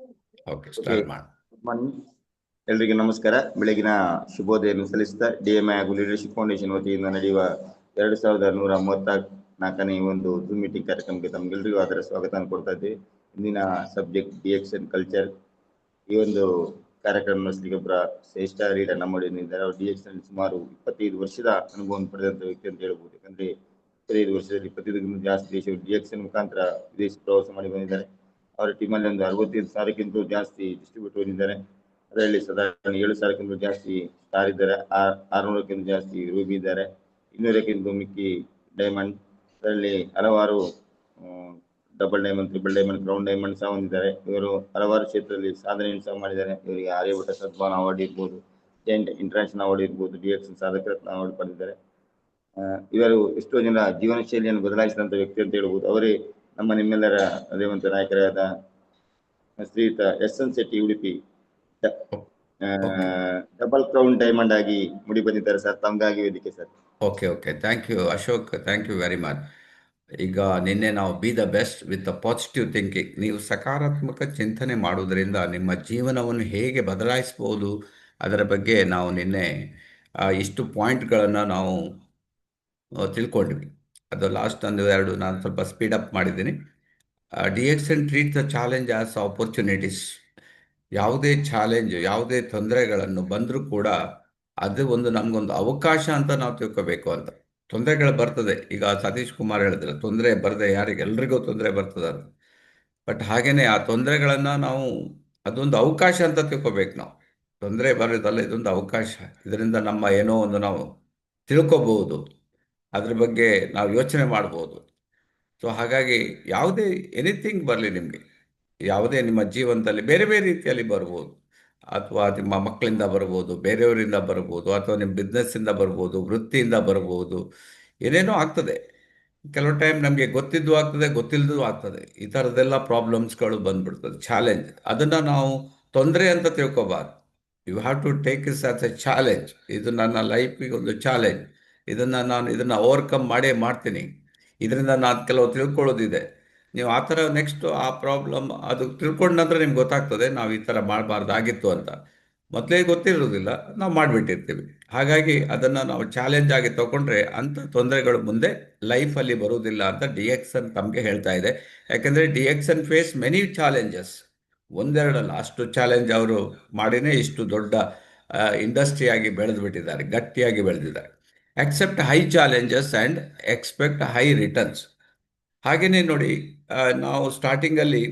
Okay, okay, start ಮಾಡಿ. Good morning. ಎಲ್ರಿಗೂ ನಮಸ್ಕಾರ. ಬೆಳಗಿನ ಶುಭೋದಯನ್ನು ಸಲ್ಲಿಸಿದ ಡಿಎಂಐ ಹಾಗೂ ಲೀಡರ್ಶಿಪ್ ಫೌಂಡೇಶನ್ ವತಿಯಿಂದ ನಡೆಯುವ 2134ನೇ ಈ ಒಂದು ಜೂಮ್ ಮೀಟಿಂಗ್ ಕಾರ್ಯಕ್ರಮಕ್ಕೆ ತಮಗೆಲ್ಲರಿಗೂ ಅದರ ಸ್ವಾಗತ ಕೊಡ್ತಾ ಇದ್ದೀವಿ. ಇಂದಿನ ಸಬ್ಜೆಕ್ಟ್ ಡಿಎಕ್ಸನ್ ಕಲ್ಚರ್. ಈ ಒಂದು ಕಾರ್ಯಕ್ರಮ ನಡೆಸಲಿಕ್ಕೆ ಶ್ರೇಷ್ಠ ಲೀಡರ್ ನಮ್ಮೊಡನಿದ್ದಾರೆ. ಅವರು ಡಿಎಕ್ಸನ್ ಸುಮಾರು 25 ವರ್ಷದ ಅನುಭವವನ್ನು ಪಡೆದಂತ ವ್ಯಕ್ತಿ ಅಂತ ಹೇಳ್ಬೋದು. ಯಾಕಂದ್ರೆ 25 ವರ್ಷದಲ್ಲಿ 25 ಜಾಸ್ತಿ ದೇಶಗಳು ಡಿಎಕ್ಸನ್ ಮುಖಾಂತರ ವಿದೇಶಿ ಪ್ರವಾಸ ಮಾಡಿ ಬಂದಿದ್ದಾರೆ. ಅವರ ಟೀಮಲ್ಲಿ ಒಂದು 65,000ಕ್ಕಿಂತ ಜಾಸ್ತಿ ಡಿಸ್ಟ್ರಿಬ್ಯೂಟರ್ ಇದ್ದಾರೆ. ಅದರಲ್ಲಿ ಸಾಧಾರಣ 7,000ಕ್ಕಿಂತ ಜಾಸ್ತಿ ಸ್ಟಾರ್ ಇದ್ದಾರೆ. 600ಕ್ಕಿಂತ ಜಾಸ್ತಿ ರೂಬಿ ಇದ್ದಾರೆ. 200ಕ್ಕಿಂತ ಮಿಕ್ಕಿ ಡೈಮಂಡ್. ಅದರಲ್ಲಿ ಹಲವಾರು double diamond, triple diamond, crown diamond ಸಹ ಹೊಂದಿದ್ದಾರೆ. ಇವರು ಹಲವಾರು ಕ್ಷೇತ್ರದಲ್ಲಿ ಸಾಧನೆಯನ್ನು ಸಹ ಮಾಡಿದ್ದಾರೆ. ಇವರಿಗೆ ಆರ್ಯಭಟ ಸದ್ಭಾವನ ಅವಾರ್ಡ್ ಇರ್ಬೋದು, ಜೈಂಟ್ ಇಂಟರ್ನ್ಯಾಷನಲ್ ಅವಾರ್ಡ್ ಇರ್ಬೋದು, ಡಿಎಕ್ಸನ್ ಸಾಧಕ ರತ್ನ ಅವಾರ್ಡ್ ಪಡೆದಿದ್ದಾರೆ. ಇವರು ಎಷ್ಟೋ ಜನ ಜೀವನ ಶೈಲಿಯನ್ನು ಬದಲಾಯಿಸಿದಂತ ವ್ಯಕ್ತಿ ಅಂತ ಹೇಳ್ಬೋದು. ಅವರೇ ನಮ್ಮ ನಿಮ್ಮೆಲ್ಲರ ರೇವಂತ ನಾಯಕರಾದ ಶ್ರೀಯುತ S N. Shetty Udupi okay double crown diamond ಆಗಿ ಮುಡಿ ಬಂದಿದ್ದಾರೆ ಸರ್. ತಮಗಾಗಿ ವೇದಿಕೆ sir. Okay okay, thank you Ashok, thank you very much. ಈಗ ನಿನ್ನೆ ನಾವು be the best with positive thinking, ನೀವು ಸಕಾರಾತ್ಮಕ ಚಿಂತನೆ ಮಾಡುವುದರಿಂದ ನಿಮ್ಮ ಜೀವನವನ್ನು ಹೇಗೆ ಬದಲಾಯಿಸ್ಬೋದು ಅದರ ಬಗ್ಗೆ ನಾವು ನಿನ್ನೆ ಇಷ್ಟು ಪಾಯಿಂಟ್ಗಳನ್ನು ನಾವು ತಿಳ್ಕೊಂಡ್ವಿ. ಅದು ಲಾಸ್ಟ್ ಒಂದು ಎರಡು ನಾನು ಸ್ವಲ್ಪ ಸ್ಪೀಡಪ್ ಮಾಡಿದ್ದೀನಿ. D X N treat the challenge as opportunities. ಯಾವುದೇ ಚಾಲೆಂಜ್, ಯಾವುದೇ ತೊಂದರೆಗಳನ್ನು ಬಂದರೂ ಕೂಡ ಅದು ಒಂದು ನಮಗೊಂದು ಅವಕಾಶ ಅಂತ ನಾವು ತಿಳ್ಕೋಬೇಕು ಅಂತ. ತೊಂದರೆಗಳು ಬರ್ತದೆ, ಈಗ ಸತೀಶ್ ಕುಮಾರ್ ಹೇಳಿದ್ರೆ ತೊಂದರೆ ಬರದೆ ಯಾರಿಗೆ, ಎಲ್ರಿಗೂ ತೊಂದರೆ ಬರ್ತದೆ ಅಂತ. ಬಟ್ ಹಾಗೇನೆ ಆ ತೊಂದರೆಗಳನ್ನು ನಾವು ಅದೊಂದು ಅವಕಾಶ ಅಂತ ತಿಳ್ಕೋಬೇಕು ನಾವು. ತೊಂದರೆ ಬರೋದಲ್ಲ, ಇದೊಂದು ಅವಕಾಶ. ಇದರಿಂದ ನಮ್ಮ ಏನೋ ಒಂದು ನಾವು ತಿಳ್ಕೊಬಹುದು, ಅದ್ರ ಬಗ್ಗೆ ನಾವು ಯೋಚನೆ ಮಾಡ್ಬೋದು. ಸೊ ಹಾಗಾಗಿ ಯಾವುದೇ ಎನಿಥಿಂಗ್ ಬರಲಿ ನಿಮಗೆ, ಯಾವುದೇ ನಿಮ್ಮ ಜೀವನದಲ್ಲಿ ಬೇರೆ ಬೇರೆ ರೀತಿಯಲ್ಲಿ ಬರ್ಬೋದು. ಅಥವಾ ನಿಮ್ಮ ಮಕ್ಕಳಿಂದ ಬರ್ಬೋದು, ಬೇರೆಯವರಿಂದ ಬರ್ಬೋದು, ಅಥವಾ ನಿಮ್ಮ ಬಿಸ್ನೆಸ್ಸಿಂದ ಬರ್ಬೋದು, ವೃತ್ತಿಯಿಂದ ಬರ್ಬೋದು, ಏನೇನೋ ಆಗ್ತದೆ. ಕೆಲವು ಟೈಮ್ ನಮಗೆ ಗೊತ್ತಿದ್ದು ಆಗ್ತದೆ, ಗೊತ್ತಿಲ್ಲದ್ದು ಆಗ್ತದೆ. ಈ ಥರದ್ದೆಲ್ಲ ಪ್ರಾಬ್ಲಮ್ಸ್ಗಳು ಬಂದ್ಬಿಡ್ತದೆ, ಚಾಲೆಂಜ್. ಅದನ್ನು ನಾವು ತೊಂದರೆ ಅಂತ ತಿಳ್ಕೊಬಾರ್ದು. You have to take is as a challenge. ಇದು ನನ್ನ ಲೈಫಿಗೆ ಒಂದು ಚಾಲೆಂಜ್. ಇದನ್ನು ಓವರ್ಕಮ್ ಮಾಡೇ ಮಾಡ್ತೀನಿ. ಇದರಿಂದ ನಾನು ಕೆಲವು ತಿಳ್ಕೊಳ್ಳೋದಿದೆ. ನೀವು ಆ ಥರ ನೆಕ್ಸ್ಟ್ ಆ ಪ್ರಾಬ್ಲಮ್ ಅದು ತಿಳ್ಕೊಂಡ ನಂತರ ನಿಮ್ಗೆ ಗೊತ್ತಾಗ್ತದೆ ನಾವು ಈ ಥರ ಮಾಡಬಾರ್ದಾಗಿತ್ತು ಅಂತ. ಮೊದಲೇ ಗೊತ್ತಿರೋದಿಲ್ಲ, ನಾವು ಮಾಡಿಬಿಟ್ಟಿರ್ತೀವಿ. ಹಾಗಾಗಿ ಅದನ್ನು ನಾವು ಚಾಲೆಂಜ್ ಆಗಿ ತಗೊಂಡ್ರೆ ಅಂಥ ತೊಂದರೆಗಳು ಮುಂದೆ ಲೈಫಲ್ಲಿ ಬರುವುದಿಲ್ಲ ಅಂತ ಡಿ ಎಕ್ಸನ್ ತಮಗೆ ಹೇಳ್ತಾ ಇದೆ. ಯಾಕೆಂದರೆ ಡಿ ಎಕ್ಸನ್ ಫೇಸ್ ಮೆನಿ ಚಾಲೆಂಜಸ್, ಒಂದೆರಡಲ್ಲ, ಅಷ್ಟು ಚಾಲೆಂಜ್ ಅವರು ಮಾಡಿನೇ ಇಷ್ಟು ದೊಡ್ಡ ಇಂಡಸ್ಟ್ರಿಯಾಗಿ ಬೆಳೆದು ಬಿಟ್ಟಿದ್ದಾರೆ, ಗಟ್ಟಿಯಾಗಿ ಬೆಳೆದಿದ್ದಾರೆ. Accept high challenges and expect high returns. ಹಾಗೆಯೇ ನೋಡಿ, ನಾವು ಸ್ಟಾರ್ಟಿಂಗಲ್ಲಿ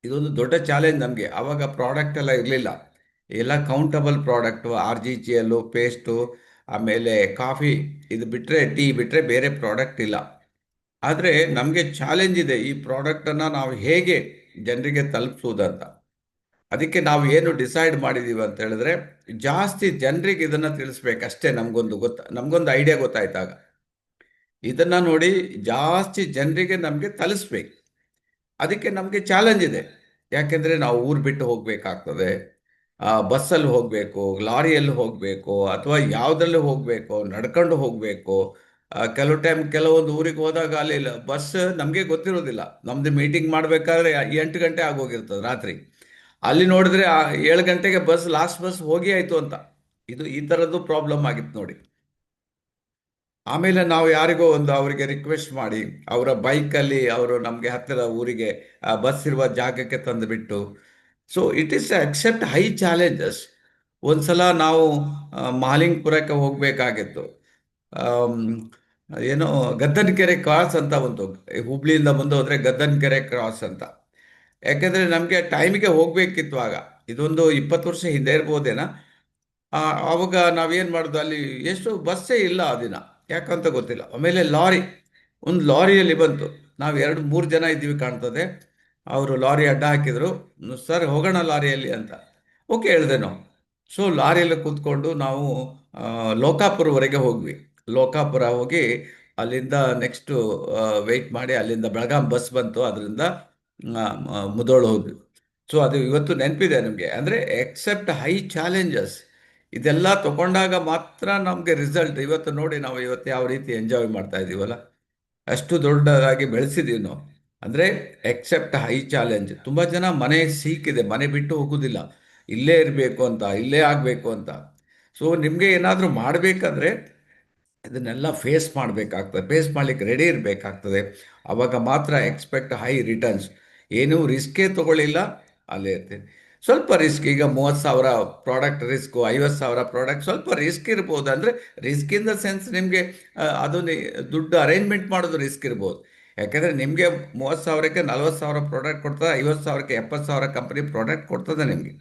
ಇದೊಂದು ದೊಡ್ಡ ಚಾಲೆಂಜ್ ನಮಗೆ. ಆವಾಗ ಪ್ರಾಡಕ್ಟ್ ಎಲ್ಲ ಇರಲಿಲ್ಲ, ಎಲ್ಲ ಕೌಂಟಬಲ್ ಪ್ರಾಡಕ್ಟು, RGGL ಪೇಸ್ಟು, ಆಮೇಲೆ ಕಾಫಿ, ಇದು ಬಿಟ್ಟರೆ, ಟೀ ಬಿಟ್ಟರೆ ಬೇರೆ ಪ್ರಾಡಕ್ಟ್ ಇಲ್ಲ. ಆದರೆ ನಮಗೆ ಚಾಲೆಂಜ್ ಇದೆ, ಈ ಪ್ರಾಡಕ್ಟನ್ನು ನಾವು ಹೇಗೆ ಜನರಿಗೆ ತಲುಪಿಸೋದಂತ. ಅದಕ್ಕೆ ನಾವು ಏನು ಡಿಸೈಡ್ ಮಾಡಿದ್ದೀವಿ ಅಂತ ಹೇಳಿದ್ರೆ, ಜಾಸ್ತಿ ಜನರಿಗೆ ಇದನ್ನು ತಿಳಿಸ್ಬೇಕಷ್ಟೇ. ನಮಗೊಂದು ಐಡಿಯಾ ಗೊತ್ತಾಯ್ತಾಗ ಇದನ್ನು ನೋಡಿ ಜಾಸ್ತಿ ಜನರಿಗೆ ನಮಗೆ ತಲಿಸ್ಬೇಕು. ಅದಕ್ಕೆ ನಮಗೆ ಚಾಲೆಂಜ್ ಇದೆ. ಯಾಕೆಂದರೆ ನಾವು ಊರು ಬಿಟ್ಟು ಹೋಗಬೇಕಾಗ್ತದೆ, ಬಸ್ಸಲ್ಲಿ ಹೋಗಬೇಕು, ಲಾರಿಯಲ್ಲಿ ಹೋಗಬೇಕು, ಅಥವಾ ಯಾವುದ್ರಲ್ಲಿ ಹೋಗಬೇಕು, ನಡ್ಕೊಂಡು ಹೋಗಬೇಕು. ಕೆಲವು ಟೈಮ್ ಕೆಲವೊಂದು ಊರಿಗೆ ಹೋದಾಗ ಅಲ್ಲಿ ಬಸ್ ನಮಗೆ ಗೊತ್ತಿರೋದಿಲ್ಲ. ನಮ್ಮದು ಮೀಟಿಂಗ್ ಮಾಡಬೇಕಾದ್ರೆ 8 ಗಂಟೆ ಆಗೋಗಿರ್ತದೆ ರಾತ್ರಿ. ಅಲ್ಲಿ ನೋಡಿದ್ರೆ 7 ಗಂಟೆಗೆ ಬಸ್, ಲಾಸ್ಟ್ ಬಸ್ ಹೋಗಿ ಆಯಿತು ಅಂತ. ಇದು ಈ ಥರದ್ದು ಪ್ರಾಬ್ಲಮ್ ಆಗಿತ್ತು ನೋಡಿ. ಆಮೇಲೆ ನಾವು ಯಾರಿಗೋ ಒಂದು ಅವರಿಗೆ ರಿಕ್ವೆಸ್ಟ್ ಮಾಡಿ ಅವರ ಬೈಕಲ್ಲಿ ಅವರು ನಮಗೆ ಹತ್ತಿರ ಊರಿಗೆ ಬಸ್ ಇರುವ ಜಾಗಕ್ಕೆ ತಂದುಬಿಟ್ಟು. So it is accept high challenges. ಒಂದು ಸಲ ನಾವು ಮಹಾಲಿಂಗಪುರಕ್ಕೆ ಹೋಗಬೇಕಾಗಿತ್ತು. ಏನೋ ಗದ್ದನಕೆರೆ ಕ್ರಾಸ್ ಅಂತ ಒಂದು, ಹುಬ್ಳಿಯಿಂದ ಬಂದು ಹೋದರೆ ಗದ್ದನಕೆರೆ ಕ್ರಾಸ್ ಅಂತ. ಯಾಕೆಂದರೆ ನಮಗೆ ಟೈಮಿಗೆ ಹೋಗಬೇಕಿತ್ತು ಆಗ. ಇದೊಂದು 20 ವರ್ಷ ಹಿಂದೆ ಇರ್ಬೋದೇನಾ. ಆವಾಗ ನಾವೇನು ಮಾಡೋದು, ಅಲ್ಲಿ ಎಷ್ಟು ಬಸ್ಸೇ ಇಲ್ಲ ಆ ದಿನ, ಯಾಕಂತ ಗೊತ್ತಿಲ್ಲ. ಆಮೇಲೆ ಒಂದು ಲಾರಿಯಲ್ಲಿ ಬಂತು. ನಾವು 2-3 ಜನ ಇದ್ದೀವಿ ಕಾಣ್ತದೆ. ಅವರು ಲಾರಿ ಅಡ್ಡ ಹಾಕಿದರು. ಸರ್ ಹೋಗೋಣ ಲಾರಿಯಲ್ಲಿ ಅಂತ. ಓಕೆ ಹೇಳಿದೆ ನಾವು. ಸೊ ಲಾರಿಯಲ್ಲಿ ಕೂತ್ಕೊಂಡು ನಾವು ಲೋಕಾಪುರವರೆಗೆ ಹೋಗ್ವಿ. ಲೋಕಾಪುರ ಹೋಗಿ ಅಲ್ಲಿಂದ ನೆಕ್ಸ್ಟು ವೆಯ್ಟ್ ಮಾಡಿ, ಅಲ್ಲಿಂದ ಬೆಳಗಾಂ ಬಸ್ ಬಂತು, ಅದರಿಂದ ಮುಧೋಳು ಹೋದ್ವಿ. ಸೊ ಅದು ಇವತ್ತು ನೆನಪಿದೆ ನಮಗೆ. ಅಂದರೆ ಎಕ್ಸೆಪ್ಟ್ ಹೈ ಚಾಲೆಂಜಸ್, ಇದೆಲ್ಲ ತಗೊಂಡಾಗ ಮಾತ್ರ ನಮಗೆ ರಿಸಲ್ಟ್. ಇವತ್ತು ನೋಡಿ ನಾವು ಇವತ್ತು ಯಾವ ರೀತಿ ಎಂಜಾಯ್ ಮಾಡ್ತಾ ಇದ್ದೀವಲ್ಲ, ಅಷ್ಟು ದೊಡ್ಡದಾಗಿ ಬೆಳೆಸಿದ್ದೀವಿ ನಾವು. ಅಂದರೆ ಎಕ್ಸೆಪ್ಟ್ ಹೈ ಚಾಲೆಂಜ್. ತುಂಬ ಜನ ಮನೆ ಸೀಕಿದೆ, ಮನೆ ಬಿಟ್ಟು ಹೋಗೋದಿಲ್ಲ, ಇಲ್ಲೇ ಇರಬೇಕು ಅಂತ, ಇಲ್ಲೇ ಆಗಬೇಕು ಅಂತ. ಸೊ ನಿಮಗೆ ಏನಾದರೂ ಮಾಡಬೇಕಾದ್ರೆ ಇದನ್ನೆಲ್ಲ ಫೇಸ್ ಮಾಡಬೇಕಾಗ್ತದೆ, ಫೇಸ್ ಮಾಡಲಿಕ್ಕೆ ರೆಡಿ ಇರಬೇಕಾಗ್ತದೆ. ಆವಾಗ ಮಾತ್ರ ಎಕ್ಸ್ಪೆಕ್ಟ್ ಹೈ ರಿಟರ್ನ್ಸ್. ಏನೂ ರಿಸ್ಕೇ ತಗೊಳ್ಳಿಲ್ಲ, ಅಲ್ಲೇ ಇರ್ತೀನಿ. ಸ್ವಲ್ಪ ರಿಸ್ಕ್, ಈಗ 30,000 ಪ್ರಾಡಕ್ಟ್ ರಿಸ್ಕು, 50,000 ಪ್ರಾಡಕ್ಟ್, ಸ್ವಲ್ಪ ರಿಸ್ಕ್ ಇರ್ಬೋದು. ಅಂದರೆ ರಿಸ್ಕ್ ಇನ್ ದ ಸೆನ್ಸ್ ನಿಮಗೆ ಅದು ದುಡ್ಡು ಅರೇಂಜ್ಮೆಂಟ್ ಮಾಡೋದು ರಿಸ್ಕ್ ಇರ್ಬೋದು. ಯಾಕೆಂದರೆ ನಿಮಗೆ 30,000ಕ್ಕೆ 40,000 ಪ್ರಾಡಕ್ಟ್ ಕೊಡ್ತದೆ, 50,000ಕ್ಕೆ 70,000 ಕಂಪನಿ ಪ್ರಾಡಕ್ಟ್ ಕೊಡ್ತದೆ ನಿಮಗೆ.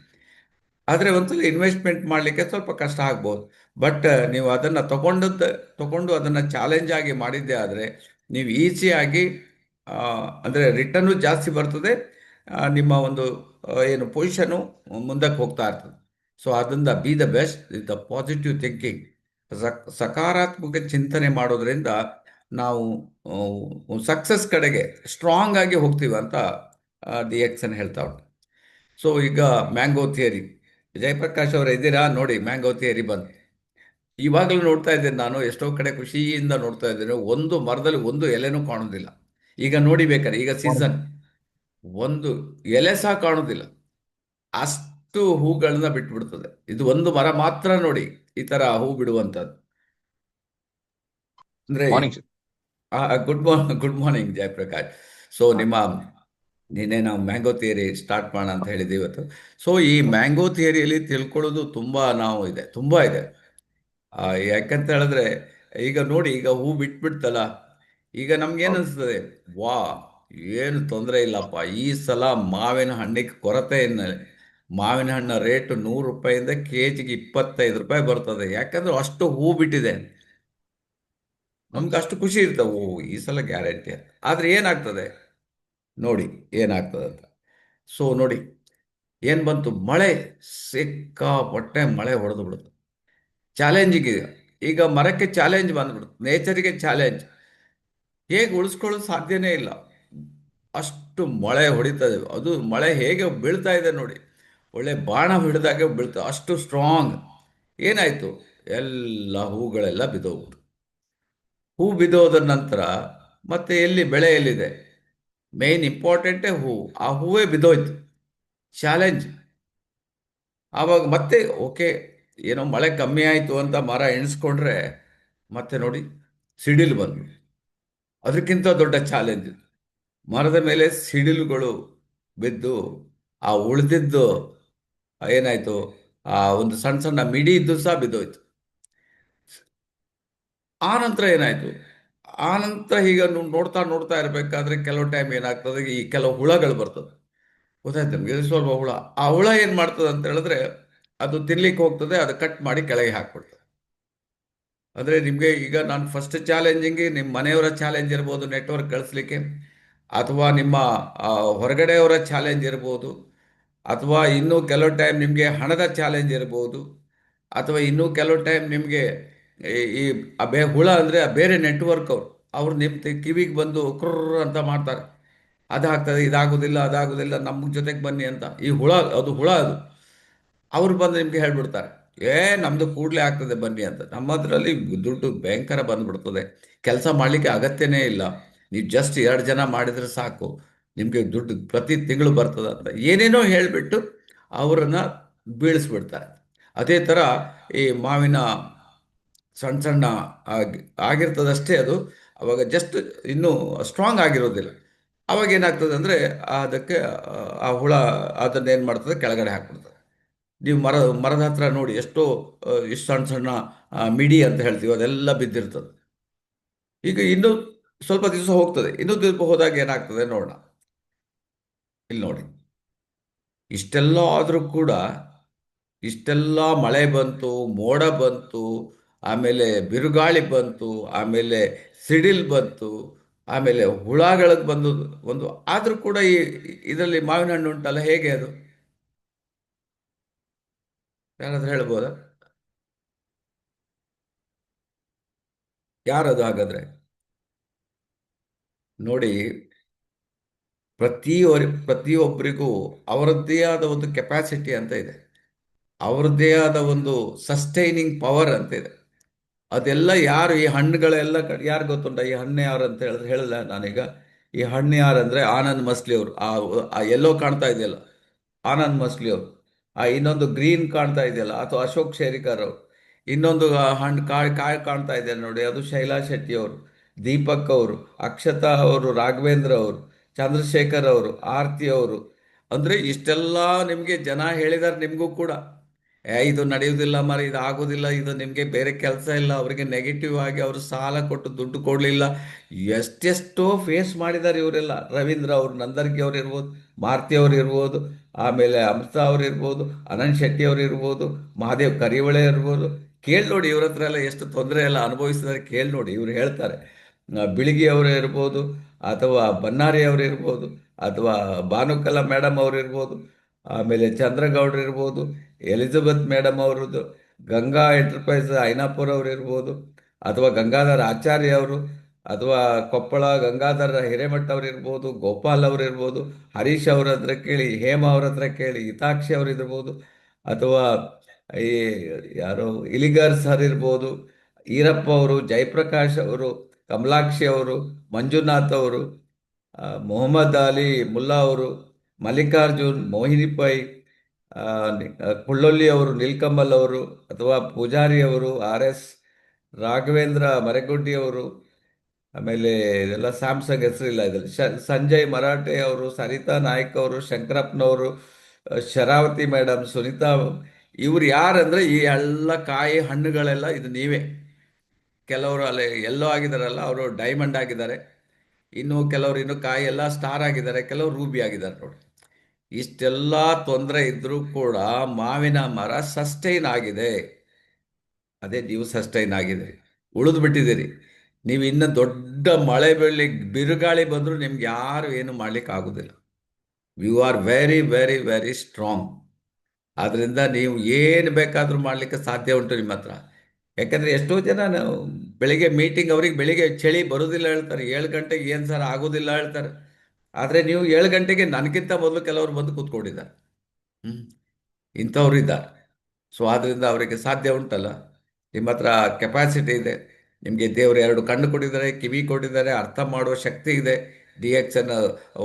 ಆದರೆ ಒಂದ್ಸಲ ಇನ್ವೆಸ್ಟ್ಮೆಂಟ್ ಮಾಡಲಿಕ್ಕೆ ಸ್ವಲ್ಪ ಕಷ್ಟ ಆಗ್ಬೋದು. ಬಟ್ ನೀವು ಅದನ್ನು ತಗೊಂಡು ಅದನ್ನು ಚಾಲೆಂಜ್ ಆಗಿ ಮಾಡಿದ್ದೇ ಆದರೆ ನೀವು ಈಸಿಯಾಗಿ, ಅಂದರೆ ರಿಟರ್ನು ಜಾಸ್ತಿ ಬರ್ತದೆ, ನಿಮ್ಮ ಒಂದು ಏನು ಪೊಸಿಷನು ಮುಂದಕ್ಕೆ ಹೋಗ್ತಾ ಇರ್ತದೆ. ಸೊ ಅದರಿಂದ B the best with the positive thinking. ಸಕಾರಾತ್ಮಕ ಚಿಂತನೆ ಮಾಡೋದ್ರಿಂದ ನಾವು ಸಕ್ಸಸ್ ಕಡೆಗೆ ಸ್ಟ್ರಾಂಗ್ ಆಗಿ ಹೋಗ್ತೀವಿ ಅಂತ ಡಿ ಎಕ್ಸನ್ ಹೇಳ್ತಾ ಉಂಟು. ಸೊ ಈಗ ಮ್ಯಾಂಗೋ ಥಿಯರಿ, ಜಯಪ್ರಕಾಶ್ ಅವರ ಇದ್ದೀರಾ ನೋಡಿ? ಮ್ಯಾಂಗೋ ಥಿಯರಿ ಬಂತು. ಇವಾಗಲೂ ನೋಡ್ತಾ ಇದ್ದೇನೆ ನಾನು, ಎಷ್ಟೋ ಕಡೆ ಖುಷಿಯಿಂದ ನೋಡ್ತಾ ಇದ್ದೇನೆ, ಒಂದು ಮರದಲ್ಲಿ ಒಂದು ಎಲೆನೂ ಕಾಣೋದಿಲ್ಲ. ಈಗ ನೋಡಿ ಬೇಕಾದ್ರೆ, ಈಗ ಸೀಸನ್, ಒಂದು ಎಲೆ ಸಹ ಕಾಣೋದಿಲ್ಲ, ಅಷ್ಟು ಹೂಗಳನ್ನ ಬಿಟ್ಬಿಡ್ತದೆ. ಇದು ಒಂದು ಮರ ಮಾತ್ರ ನೋಡಿ ಈ ತರ ಹೂ ಬಿಡುವಂಥದ್ದು. ಅಂದ್ರೆ morning sir. Good morning Jayaprakash. So ನಿನ್ನೆ ನಾವು ಮ್ಯಾಂಗೋ ಥಿಯರಿ ಸ್ಟಾರ್ಟ್ ಮಾಡೋಣ ಅಂತ ಹೇಳಿದ್ದೀವಿ ಇವತ್ತು. ಸೊ ಈ ಮ್ಯಾಂಗೋ ಥಿಯರಿಯಲ್ಲಿ ತಿಳ್ಕೊಳ್ಳೋದು ತುಂಬ ಇದೆ. ಯಾಕಂತ ಹೇಳಿದ್ರೆ, ಈಗ ನೋಡಿ, ಈಗ ಹೂ ಬಿಟ್ಬಿಡ್ತಲ್ಲ, ಈಗ ನಮ್ಗೇನು ಅನಿಸ್ತದೆ, ವಾ, ಏನು ತೊಂದರೆ ಇಲ್ಲಪ್ಪ, ಈ ಸಲ ಮಾವಿನ ಹಣ್ಣಿಗೆ ಕೊರತೆ ಇಲ್ಲ. ಮಾವಿನ ಹಣ್ಣ ರೇಟು 100 ರೂಪಾಯಿಂದ ಕೆಜಿಗೆ 25 ರೂಪಾಯಿ ಬರ್ತದೆ. ಯಾಕಂದ್ರೆ ಅಷ್ಟು ಹೂ ಬಿಟ್ಟಿದೆ. ನಮ್ಗೆ ಅಷ್ಟು ಖುಷಿ ಇರ್ತವೆ, ಓ ಈ ಸಲ ಗ್ಯಾರಂಟಿ. ಆದರೆ ಏನಾಗ್ತದೆ ನೋಡಿ, ಏನಾಗ್ತದೆ ಅಂತ. ಸೊ ನೋಡಿ, ಏನು ಬಂತು, ಮಳೆ, ಸಿಕ್ಕಾಪಟ್ಟೆ ಮಳೆ ಹೊಡೆದು ಬಿಡುತ್ತೆ. ಚಾಲೆಂಜಿಗೆ, ಈಗ ಮರಕ್ಕೆ ಚಾಲೆಂಜ್ ಬಂದ್ಬಿಡುತ್ತೆ, ನೇಚರಿಗೆ ಚಾಲೆಂಜ್. ಹೇಗೆ ಉಳಿಸ್ಕೊಳ್ಳೋದು ಸಾಧ್ಯನೇ ಇಲ್ಲ, ಅಷ್ಟು ಮಳೆ ಹೊಡಿತದೆ. ಅದು ಮಳೆ ಹೇಗೆ ಬೀಳ್ತಾ ಇದೆ ನೋಡಿ, ಒಳ್ಳೆ ಬಾಣ ಹಿಡಿದಾಗೆ ಬೀಳ್ತದೆ, ಅಷ್ಟು ಸ್ಟ್ರಾಂಗ್. ಏನಾಯಿತು, ಎಲ್ಲ ಹೂಗಳೆಲ್ಲ ಬಿದ್ದೋಗ್ಬಿಟ್ಟು. ಹೂ ಬಿದ್ದೋದ ನಂತರ ಮತ್ತೆ ಎಲ್ಲಿ ಬೆಳೆ ಎಲ್ಲಿದೆ? ಮೇನ್ ಇಂಪಾರ್ಟೆಂಟೇ ಹೂ. ಆ ಹೂವೇ ಬಿದ್ದೋಯ್ತು, ಚಾಲೆಂಜ್. ಆವಾಗ ಮತ್ತೆ ಓಕೆ, ಏನೋ ಮಳೆ ಕಮ್ಮಿ ಆಯಿತು ಅಂತ ಮರ ಎಣಿಸ್ಕೊಂಡ್ರೆ, ಮತ್ತೆ ನೋಡಿ ಸಿಡಿಲು ಬಂದು, ಅದಕ್ಕಿಂತ ದೊಡ್ಡ ಚಾಲೆಂಜ್. ಮರದ ಮೇಲೆ ಸಿಡಿಲುಗಳು ಬಿದ್ದು ಆ ಉಳಿದಿದ್ದು ಏನಾಯಿತು, ಆ ಒಂದು ಸಣ್ಣ ಸಣ್ಣ ಮಿಡಿ ಇದ್ದು ಸಹ ಬಿದ್ದೋಯ್ತು. ಆ ನಂತರ ಏನಾಯಿತು, ಆ ನಂತರ ಈಗ ನೋಡ್ತಾ ನೋಡ್ತಾ ಇರಬೇಕಾದ್ರೆ ಕೆಲವು ಟೈಮ್ ಏನಾಗ್ತದೆ, ಈ ಕೆಲವು ಹುಳಗಳು ಬರ್ತದೆ. ಗೊತ್ತಾಯ್ತು ನಮಗೆ, ಸ್ವಲ್ಪ ಹುಳ. ಆ ಹುಳ ಏನು ಮಾಡ್ತದೆ ಅಂತ ಹೇಳಿದ್ರೆ, ಅದು ತಿನ್ಲಿಕ್ಕೆ ಹೋಗ್ತದೆ, ಅದು ಕಟ್ ಮಾಡಿ ಕೆಳಗೆ ಹಾಕ್ಬಿಡ್ತದೆ. ಅಂದರೆ ನಿಮಗೆ ಈಗ ನಾನು ಫಸ್ಟ್ ಚಾಲೆಂಜಿಂಗ್ ನಿಮ್ಮ ಮನೆಯವರ ಚಾಲೆಂಜ್ ಇರ್ಬೋದು, ನೆಟ್ವರ್ಕ್ ಕಳಿಸ್ಲಿಕ್ಕೆ, ಅಥವಾ ನಿಮ್ಮ ಹೊರಗಡೆಯವರ ಚಾಲೆಂಜ್ ಇರ್ಬೋದು, ಅಥವಾ ಇನ್ನೂ ಕೆಲವು ಟೈಮ್ ನಿಮಗೆ ಹಣದ ಚಾಲೆಂಜ್ ಇರ್ಬೋದು, ಅಥವಾ ಇನ್ನೂ ಕೆಲವು ಟೈಮ್ ನಿಮಗೆ ಈ ಹುಳ ಅಂದರೆ ಬೇರೆ ನೆಟ್ವರ್ಕ್ ಅವ್ರು ನಿಮ್ಮ ಕಿವಿಗೆ ಬಂದು ಕುರ್ರ ಅಂತ ಮಾಡ್ತಾರೆ, ಅದಾಗ್ತದೆ, ಇದಾಗೋದಿಲ್ಲ, ಅದಾಗೋದಿಲ್ಲ, ನಮ್ಮ ಜೊತೆಗೆ ಬನ್ನಿ ಅಂತ. ಈ ಹುಳ, ಅದು ಹುಳ ಅದು. ಅವ್ರು ಬಂದು ನಿಮ್ಗೆ ಹೇಳ್ಬಿಡ್ತಾರೆ, ನಮ್ಮದು ಕೂಡಲೇ ಆಗ್ತದೆ ಬನ್ನಿ ಅಂತ. ನಮ್ಮದ್ರಲ್ಲಿ ದುಡ್ಡು ಭಯಂಕರ ಬಂದ್ಬಿಡ್ತದೆ, ಕೆಲಸ ಮಾಡಲಿಕ್ಕೆ ಅಗತ್ಯನೇ ಇಲ್ಲ, ನೀವು ಜಸ್ಟ್ 2 ಜನ ಮಾಡಿದರೆ ಸಾಕು, ನಿಮಗೆ ದುಡ್ಡು ಪ್ರತಿ ತಿಂಗಳು ಬರ್ತದೆ ಅಂತ ಏನೇನೋ ಹೇಳಿಬಿಟ್ಟು ಅವರನ್ನು ಬೀಳಿಸ್ಬಿಡ್ತಾರೆ. ಅದೇ ಥರ ಈ ಮಾವಿನ ಸಣ್ಣ ಸಣ್ಣ ಆಗಿರ್ತದಷ್ಟೇ ಅದು, ಅವಾಗ ಜಸ್ಟ್ ಇನ್ನೂ ಸ್ಟ್ರಾಂಗ್ ಆಗಿರೋದಿಲ್ಲ. ಅವಾಗ ಏನಾಗ್ತದೆ ಅಂದರೆ, ಅದಕ್ಕೆ ಆ ಹುಳ ಅದನ್ನೇನು ಮಾಡ್ತದೆ, ಕೆಳಗಡೆ ಹಾಕ್ಬಿಡ್ತದೆ. ನೀವು ಮರದ ಹತ್ರ ನೋಡಿ, ಎಷ್ಟೋ ಇಷ್ಟು ಸಣ್ಣ ಸಣ್ಣ ಮಿಡಿ ಅಂತ ಹೇಳ್ತೀವಿ, ಅದೆಲ್ಲ ಬಿದ್ದಿರ್ತದೆ. ಈಗ ಇನ್ನೂ ಸ್ವಲ್ಪ ದಿವಸ ಹೋಗ್ತದೆ, ಇನ್ನೂ ದಿವಸ ಹೋದಾಗ ಏನಾಗ್ತದೆ ನೋಡೋಣ. ಇಲ್ಲಿ ನೋಡಿ, ಇಷ್ಟೆಲ್ಲ ಆದರೂ ಕೂಡ, ಇಷ್ಟೆಲ್ಲ ಮಳೆ ಬಂತು, ಮೋಡ ಬಂತು, ಆಮೇಲೆ ಬಿರುಗಾಳಿ ಬಂತು, ಆಮೇಲೆ ಸಿಡಿಲ್ ಬಂತು, ಆಮೇಲೆ ಹುಳಗಳಿಗೆ ಬಂದು ಒಂದು, ಆದರೂ ಕೂಡ ಇದರಲ್ಲಿ ಮಾವಿನ ಹಣ್ಣು ಉಂಟಲ್ಲ, ಹೇಗೆ ಅದು? ಯಾರಾದ್ರೂ ಹೇಳ್ಬೋದಾ? ಯಾರದು ಹಾಗಾದ್ರೆ? ನೋಡಿ, ಪ್ರತಿಯೊಬ್ಬರಿಗೂ ಅವರದ್ದೇ ಆದ ಒಂದು ಕೆಪಾಸಿಟಿ ಅಂತ ಇದೆ, ಅವರದ್ದೇ ಆದ ಒಂದು ಸಸ್ಟೈನಿಂಗ್ ಪವರ್ ಅಂತ ಇದೆ. ಅದೆಲ್ಲ ಯಾರು, ಈ ಹಣ್ಣುಗಳೆಲ್ಲ ಯಾರು ಗೊತ್ತುಂಟ, ಈ ಹಣ್ಣು ಯಾರು ಅಂತ ಹೇಳಿದ್ರೆ ಹೇಳಲ್ಲ ನಾನೀಗ. ಈ ಹಣ್ಣು ಯಾರಂದ್ರೆ ಆನಂದ್ ಮಸ್ಲಿ ಅವರು, ಆ ಎಲ್ಲೋ ಕಾಣ್ತಾ ಇದೆಯಲ್ಲ, ಆನಂದ್ ಮಸ್ಲಿ ಅವರು. ಆ ಇನ್ನೊಂದು ಗ್ರೀನ್ ಕಾಣ್ತಾ ಇದೆಯಲ್ಲ, ಅಥವಾ ಅಶೋಕ್ ಶೇರಿಕರ್ ಅವರು. ಇನ್ನೊಂದು ಹಣ್ಣು ಕಾಯಿ ಕಾಯಿ ಕಾಣ್ತಾ ಇದೆ ನೋಡಿ, ಅದು ಶೈಲಾ ಶೆಟ್ಟಿ ಅವರು, ದೀಪಕ್ ಅವರು, ಅಕ್ಷತಾ ಅವರು, ರಾಘವೇಂದ್ರ ಅವರು, ಚಂದ್ರಶೇಖರ್ ಅವರು, ಆರ್ತಿ ಅವರು. ಅಂದ್ರೆ ಇಷ್ಟೆಲ್ಲ ನಿಮಗೆ ಜನ ಹೇಳಿದಾರೆ ನಿಮಗೂ ಕೂಡ. ಇದು ನಡೆಯುವುದಿಲ್ಲ ಮರ, ಇದು ಆಗೋದಿಲ್ಲ, ಇದು ನಿಮಗೆ ಬೇರೆ ಕೆಲಸ ಇಲ್ಲ. ಅವರಿಗೆ ನೆಗೆಟಿವ್ ಆಗಿ ಅವರು ಸಾಲ ಕೊಟ್ಟು ದುಡ್ಡು ಕೊಡಲಿಲ್ಲ. ಎಷ್ಟೆಷ್ಟೋ ಫೇಸ್ ಮಾಡಿದ್ದಾರೆ ಇವರೆಲ್ಲ. ರವೀಂದ್ರ ಅವರು, ನಂದರ್ಗಿ ಅವ್ರು ಇರ್ಬೋದು, ಮಾರುತಿ ಅವ್ರು ಇರ್ಬೋದು, ಆಮೇಲೆ ಅಮೃತ ಅವ್ರು ಇರ್ಬೋದು, ಅನಂತ್ ಶೆಟ್ಟಿ ಅವ್ರು ಇರ್ಬೋದು, ಮಹಾದೇವ್ ಕರಿವಳೆ ಇರ್ಬೋದು. ಕೇಳಿ ನೋಡಿ ಇವ್ರ ಹತ್ರ ಎಲ್ಲ ಎಷ್ಟು ತೊಂದರೆ ಎಲ್ಲ ಅನುಭವಿಸಿದ್ದಾರೆ, ಕೇಳಿ ನೋಡಿ. ಇವ್ರು ಹೇಳ್ತಾರೆ. ಬಿಳಿಗಿ ಅವರು ಇರ್ಬೋದು, ಅಥವಾ ಬನ್ನಾರಿ ಅವರು ಇರ್ಬೋದು, ಅಥವಾ ಭಾನುಕಲಾ ಮೇಡಮ್ ಅವರು ಇರ್ಬೋದು, ಆಮೇಲೆ ಚಂದ್ರಗೌಡ್ರು ಇರ್ಬೋದು, ಎಲಿಜಬೆತ್ ಮೇಡಮ್ ಅವರದ್ದು, ಗಂಗಾ ಎಂಟರ್ಪ್ರೈಸ್ ಐನಾಪುರ ಅವರು ಇರ್ಬೋದು, ಅಥವಾ ಗಂಗಾಧರ ಆಚಾರ್ಯ ಅವರು, ಅಥವಾ ಕೊಪ್ಪಳ ಗಂಗಾಧರ ಹಿರೇಮಠ ಅವರು ಇರ್ಬೋದು, ಗೋಪಾಲ್ ಅವರು ಇರ್ಬೋದು, ಹರೀಶ್ ಅವ್ರ ಹತ್ರ ಕೇಳಿ, ಹೇಮ ಅವ್ರ ಹತ್ರ ಕೇಳಿ, ಹಿತಾಕ್ಷಿ ಅವರು ಇರ್ಬೋದು, ಅಥವಾ ಈ ಯಾರೋ ಇಲಿಗರ್ ಸರ್ ಇರ್ಬೋದು, ಈರಪ್ಪ ಅವರು, ಜಯಪ್ರಕಾಶ್ ಅವರು, ಕಮಲಾಕ್ಷಿ ಅವರು, ಮಂಜುನಾಥ್ ಅವರು, ಮೊಹಮ್ಮದ್ ಅಲಿ ಮುಲ್ಲಾ ಅವರು, ಮಲ್ಲಿಕಾರ್ಜುನ್, ಮೋಹಿನಿ ಪೈ, ಕುಳ್ಳೊಳ್ಳಿ ಅವರು, ನೀಲ್ಕಮಲ್ ಅವರು, ಅಥವಾ ಪೂಜಾರಿ ಅವರು, ಆರ್ ಎಸ್ ರಾಘವೇಂದ್ರ ಮರೆಗುಡ್ಡಿ ಅವರು, ಆಮೇಲೆ ಇದೆಲ್ಲ ಸ್ಯಾಮ್ಸಂಗ್ ಹೆಸರಿಲ್ಲ ಇದರಲ್ಲಿ, ಸಂಜಯ್ ಮರಾಠೆ ಅವರು, ಸರಿತಾ ನಾಯ್ಕ್ ಅವರು, ಶಂಕರಪ್ಪನವರು, ಶರಾವತಿ ಮೇಡಮ್, ಸುನೀತಾ. ಇವ್ರು ಯಾರಂದ್ರೆ ಈ ಎಲ್ಲ ಕಾಯಿ ಹಣ್ಣುಗಳೆಲ್ಲ ಇದು ನೀವೇ. ಕೆಲವರು ಅಲ್ಲಿ ಎಲ್ಲೋ ಆಗಿದಾರಲ್ಲ, ಅವರು ಡೈಮಂಡ್ ಆಗಿದ್ದಾರೆ. ಇನ್ನು ಕೆಲವರು ಇನ್ನು ಕಾಯಿ ಎಲ್ಲ ಸ್ಟಾರ್ ಆಗಿದ್ದಾರೆ, ಕೆಲವರು ರೂಬಿ ಆಗಿದ್ದಾರೆ ನೋಡಿ. ಇಷ್ಟೆಲ್ಲ ತೊಂದರೆ ಇದ್ರೂ ಕೂಡ ಮಾವಿನ ಮರ ಸಸ್ಟೈನ್ ಆಗಿದೆ. ಅದೇ ನೀವು ಸಸ್ಟೈನ್ ಆಗಿದೆ, ಉಳಿದು ಬಿಟ್ಟಿದ್ದೀರಿ. ನೀವು ಇನ್ನು ದೊಡ್ಡ ಮಳೆ ಬೀಳಲಿ, ಬಿರುಗಾಳಿ ಬಂದರೂ ನಿಮ್ಗೆ ಯಾರು ಏನು ಮಾಡ್ಲಿಕ್ಕೆ ಆಗುದಿಲ್ಲ. You are very very very strong. ಆದ್ರಿಂದ ನೀವು ಏನು ಬೇಕಾದರೂ ಮಾಡಲಿಕ್ಕೆ ಸಾಧ್ಯ ಉಂಟು ನಿಮ್ಮ ಹತ್ರ. ಯಾಕಂದ್ರೆ ಎಷ್ಟೋ ಜನ ನಾವು ಬೆಳಿಗ್ಗೆ ಮೀಟಿಂಗ್, ಅವ್ರಿಗೆ ಬೆಳಿಗ್ಗೆ ಚಳಿ ಬರುವುದಿಲ್ಲ ಹೇಳ್ತಾರೆ, 7 ಗಂಟೆಗೆ ಏನು ಸರ್ ಆಗೋದಿಲ್ಲ ಹೇಳ್ತಾರೆ. ಆದರೆ ನೀವು 7 ಗಂಟೆಗೆ ನನಗಿಂತ ಮೊದಲು ಕೆಲವರು ಬಂದು ಕೂತ್ಕೊಂಡಿದ್ದಾರೆ. ಹ್ಮ್ ಇಂಥವ್ರು ಇದ್ದಾರೆ. ಸೊ ಆದ್ರಿಂದ ಅವರಿಗೆ ಸಾಧ್ಯ ಉಂಟಲ್ಲ. ನಿಮ್ಮ ಹತ್ರ ಕೆಪಾಸಿಟಿ ಇದೆ. ನಿಮಗೆ ದೇವರು 2 ಕಣ್ಣು ಕೊಟ್ಟಿದ್ದಾರೆ, ಕಿವಿ ಕೊಟ್ಟಿದ್ದಾರೆ, ಅರ್ಥ ಮಾಡುವ ಶಕ್ತಿ ಇದೆ. DXN